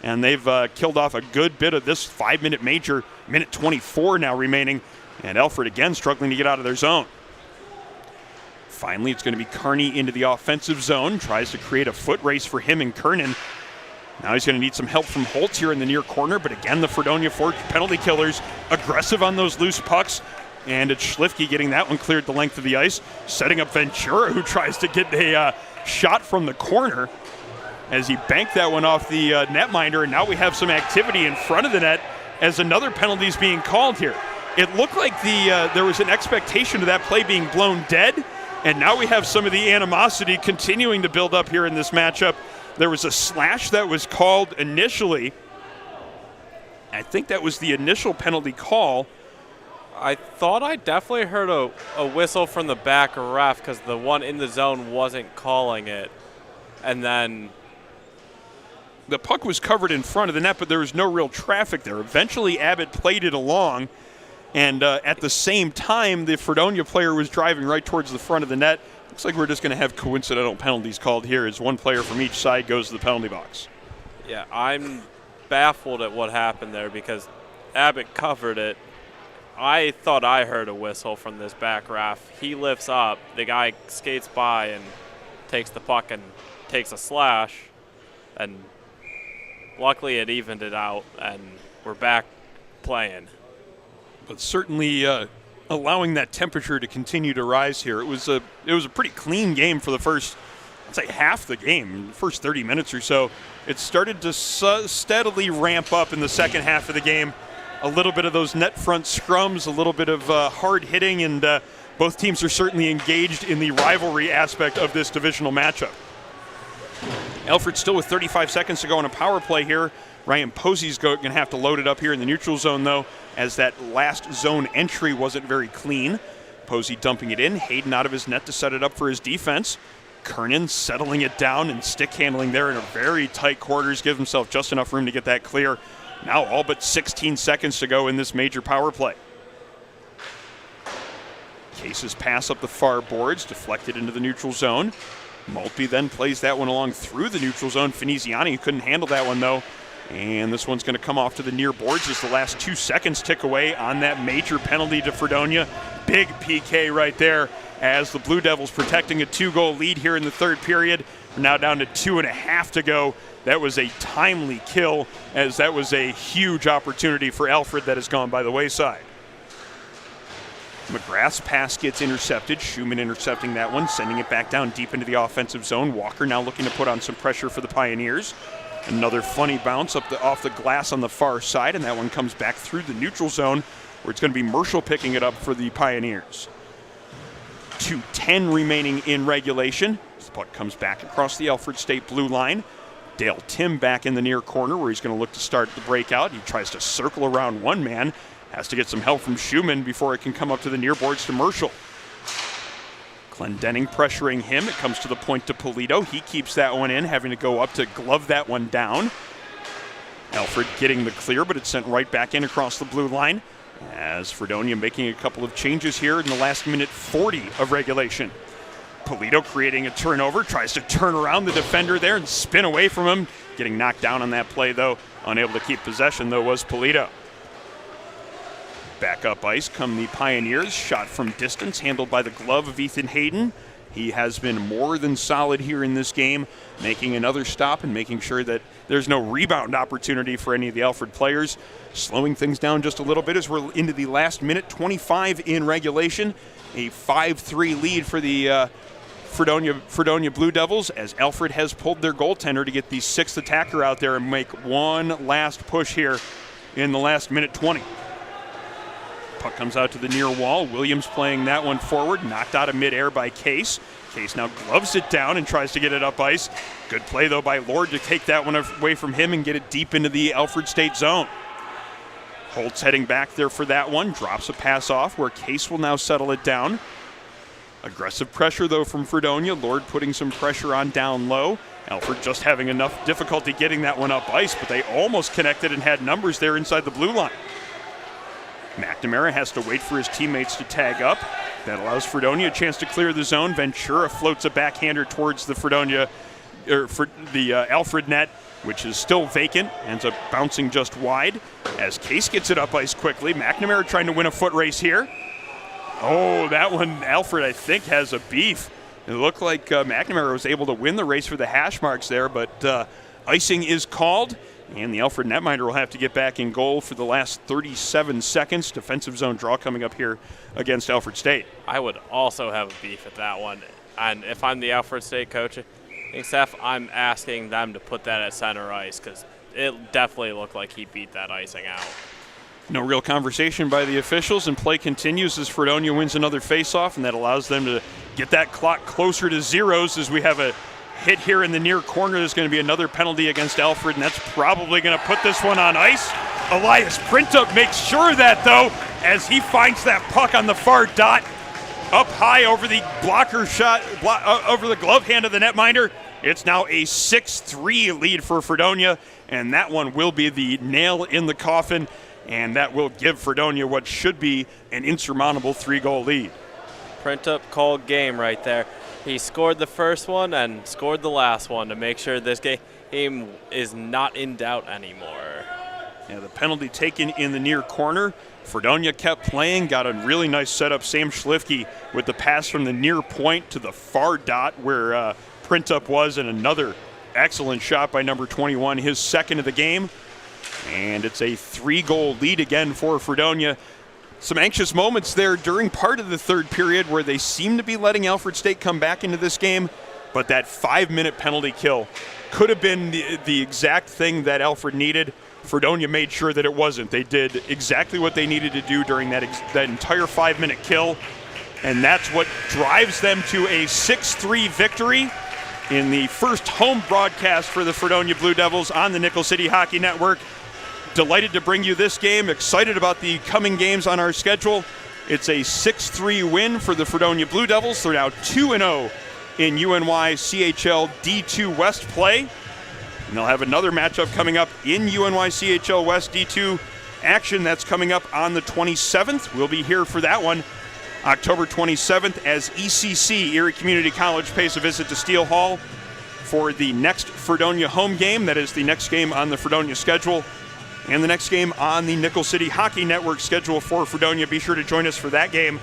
And they've killed off a good bit of this 5-minute major, minute 24 now remaining. And Alfred again struggling to get out of their zone. Finally, it's going to be Kearney into the offensive zone. Tries to create a foot race for him and Kernan. Now he's going to need some help from Holtz here in the near corner. But again, the Fredonia penalty killers aggressive on those loose pucks. And it's Schlifke getting that one cleared the length of the ice. Setting up Ventura, who tries to get a shot from the corner as he banked that one off the netminder. And now we have some activity in front of the net as another penalty is being called here. It looked like there was an expectation of that play being blown dead. And now we have some of the animosity continuing to build up here in this matchup. There was a slash that was called initially. I think that was the initial penalty call. I thought I definitely heard a whistle from the back ref because the one in the zone wasn't calling it. And then the puck was covered in front of the net, but there was no real traffic there. Eventually, Abbott played it along. And at the same time, the Fredonia player was driving right towards the front of the net. Looks like we're just going to have coincidental penalties called here as one player from each side goes to the penalty box. Yeah, I'm baffled at what happened there because Abbott covered it, I thought I heard a whistle from this back ref. He lifts up, the guy skates by and takes the puck and takes a slash, and luckily it evened it out, and we're back playing. But certainly allowing that temperature to continue to rise here. It was a pretty clean game for the first, I'd say, half the game, the first 30 minutes or so. It started to steadily ramp up in the second half of the game. A little bit of those net front scrums, a little bit of hard hitting, and both teams are certainly engaged in the rivalry aspect of this divisional matchup. Alfred still with 35 seconds to go on a power play here. Ryan Posey's going to have to load it up here in the neutral zone, though, as that last zone entry wasn't very clean. Posey dumping it in, Hayden out of his net to set it up for his defense. Kernan settling it down and stick handling there in a very tight quarters, gives himself just enough room to get that clear. Now all but 16 seconds to go in this major power play. Case's pass up the far boards, deflected into the neutral zone. Maltby then plays that one along through the neutral zone. Finiziani couldn't handle that one, though. And this one's going to come off to the near boards as the last 2 seconds tick away on that major penalty to Fredonia. Big PK right there as the Blue Devils protecting a 2-goal lead here in the third period. We're now down to 2.5 to go. That was a timely kill, as that was a huge opportunity for Alfred that has gone by the wayside. McGrath's pass gets intercepted. Schumann intercepting that one, sending it back down deep into the offensive zone. Walker now looking to put on some pressure for the Pioneers. Another funny bounce off the glass on the far side, and that one comes back through the neutral zone, where it's going to be Marshall picking it up for the Pioneers. 2:10 remaining in regulation. The puck comes back across the Alfred State blue line. Dale Tim back in the near corner, where he's going to look to start the breakout. He tries to circle around one man. Has to get some help from Schumann before it can come up to the near boards to Marshall. Clendenning pressuring him. It comes to the point to Polito. He keeps that one in, having to go up to glove that one down. Alfred getting the clear, but it's sent right back in across the blue line, as Fredonia making a couple of changes here in the last minute 40 of regulation. Polito creating a turnover, tries to turn around the defender there and spin away from him. Getting knocked down on that play, though. Unable to keep possession, though, was Polito. Back up ice come the Pioneers. Shot from distance, handled by the glove of Ethan Hayden. He has been more than solid here in this game, making another stop and making sure that there's no rebound opportunity for any of the Alfred players. Slowing things down just a little bit as we're into the last minute 25 in regulation. A 5-3 lead for the Fredonia Blue Devils, as Alfred has pulled their goaltender to get the sixth attacker out there and make one last push here in the last minute 20. Puck comes out to the near wall. Williams playing that one forward, knocked out of midair by Case. Case now gloves it down and tries to get it up ice. Good play, though, by Lord to take that one away from him and get it deep into the Alfred State zone. Holtz heading back there for that one. Drops a pass off where Case will now settle it down. Aggressive pressure, though, from Fredonia. Lord putting some pressure on down low. Alfred just having enough difficulty getting that one up ice, but they almost connected and had numbers there inside the blue line. McNamara has to wait for his teammates to tag up. That allows Fredonia a chance to clear the zone. Ventura floats a backhander towards the Alfred net, which is still vacant. Ends up bouncing just wide as Case gets it up ice quickly. McNamara trying to win a foot race here. Oh, that one, Alfred, I think, has a beef. It looked like McNamara was able to win the race for the hash marks there, but icing is called. And the Alfred netminder will have to get back in goal for the last 37 seconds. Defensive zone draw coming up here against Alfred State. I would also have a beef at that one. And if I'm the Alfred State coaching staff, I'm asking them to put that at center ice, because it definitely looked like he beat that icing out. No real conversation by the officials, and play continues as Fredonia wins another faceoff, and that allows them to get that clock closer to zeros as we have a hit here in the near corner. There's going to be another penalty against Alfred, and that's probably going to put this one on ice. Elias Printup makes sure of that, though, as he finds that puck on the far dot, up high over the blocker shot, over the glove hand of the netminder. It's now a 6-3 lead for Fredonia, and that one will be the nail in the coffin, and that will give Fredonia what should be an insurmountable 3-goal lead. Printup called game right there. He scored the first one and scored the last one to make sure this game is not in doubt anymore. Yeah, the penalty taken in the near corner. Fredonia kept playing, got a really nice setup. Sam Schlifke with the pass from the near point to the far dot where Printup was, and another excellent shot by number 21, his second of the game. And it's a 3-goal lead again for Fredonia. Some anxious moments there during part of the third period where they seem to be letting Alfred State come back into this game, but that 5-minute penalty kill could have been the exact thing that Alfred needed. Fredonia made sure that it wasn't. They did exactly what they needed to do during that entire 5-minute kill, and that's what drives them to a 6-3 victory in the first home broadcast for the Fredonia Blue Devils on the Nickel City Hockey Network. Delighted to bring you this game. Excited about the coming games on our schedule. It's a 6-3 win for the Fredonia Blue Devils. They're now 2-0 in UNYCHL D2 West play. And they'll have another matchup coming up in UNYCHL West D2 action. That's coming up on the 27th. We'll be here for that one. October 27th as ECC, Erie Community College, pays a visit to Steele Hall for the next Fredonia home game. That is the next game on the Fredonia schedule. And the next game on the Nickel City Hockey Network schedule for Fredonia. Be sure to join us for that game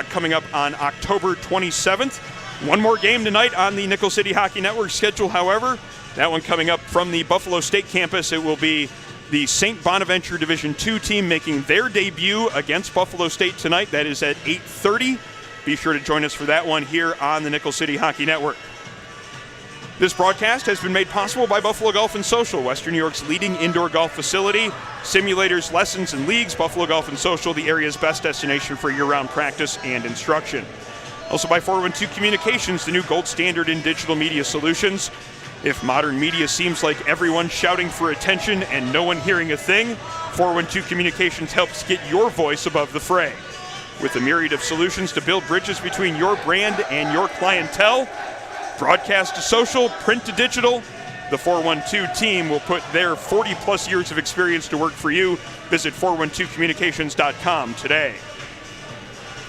coming up on October 27th. One more game tonight on the Nickel City Hockey Network schedule, however. That one coming up from the Buffalo State campus. It will be the St. Bonaventure Division II team making their debut against Buffalo State tonight. That is at 8:30. Be sure to join us for that one here on the Nickel City Hockey Network. This broadcast has been made possible by Buffalo Golf & Social, Western New York's leading indoor golf facility. Simulators, lessons, and leagues, Buffalo Golf & Social, the area's best destination for year-round practice and instruction. Also by 412 Communications, the new gold standard in digital media solutions. If modern media seems like everyone shouting for attention and no one hearing a thing, 412 Communications helps get your voice above the fray. With a myriad of solutions to build bridges between your brand and your clientele, broadcast to social, print to digital, the 412 team will put their 40-plus years of experience to work for you. Visit 412communications.com today.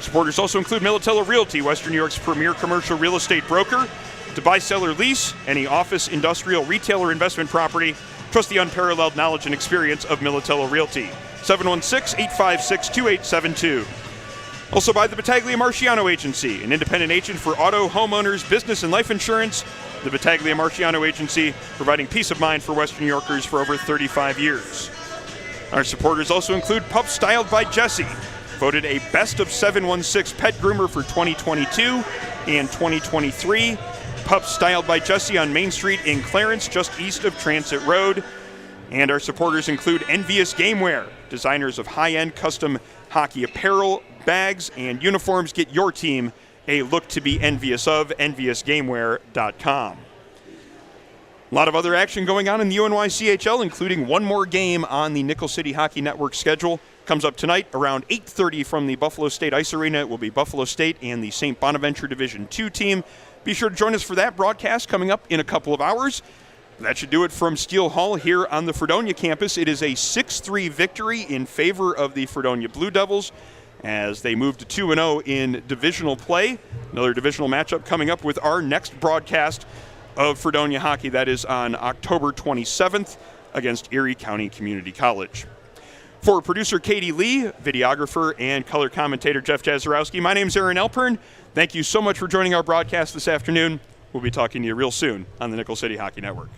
Supporters also include Militello Realty, Western New York's premier commercial real estate broker. To buy, sell, or lease any office, industrial, retail, or investment property, trust the unparalleled knowledge and experience of Militello Realty. 716-856-2872. Also by the Battaglia Marciano Agency, an independent agent for auto, homeowners, business, and life insurance. The Battaglia Marciano Agency, providing peace of mind for Western New Yorkers for over 35 years. Our supporters also include Pup Styled by Jesse, voted a Best of 716 Pet Groomer for 2022 and 2023. Pup Styled by Jesse on Main Street in Clarence, just east of Transit Road. And our supporters include Envious Gameware, designers of high-end custom hockey apparel, bags, and uniforms. Get your team a look to be envious of, enviousgameware.com. A lot of other action going on in the UNYCHL, including one more game on the Nickel City Hockey Network schedule. Comes up tonight around 8:30 from the Buffalo State Ice Arena. It will be Buffalo State and the St. Bonaventure Division II team. Be sure to join us for that broadcast coming up in a couple of hours. That should do it from Steele Hall here on the Fredonia campus. It is a 6-3 victory in favor of the Fredonia Blue Devils as they move to 2-0 in divisional play. Another divisional matchup coming up with our next broadcast of Fredonia hockey. That is on October 27th against Erie County Community College. For producer Katie Lee, videographer and color commentator Jeff Jazarowski, my name's Aaron Alpern. Thank you so much for joining our broadcast this afternoon. We'll be talking to you real soon on the Nickel City Hockey Network.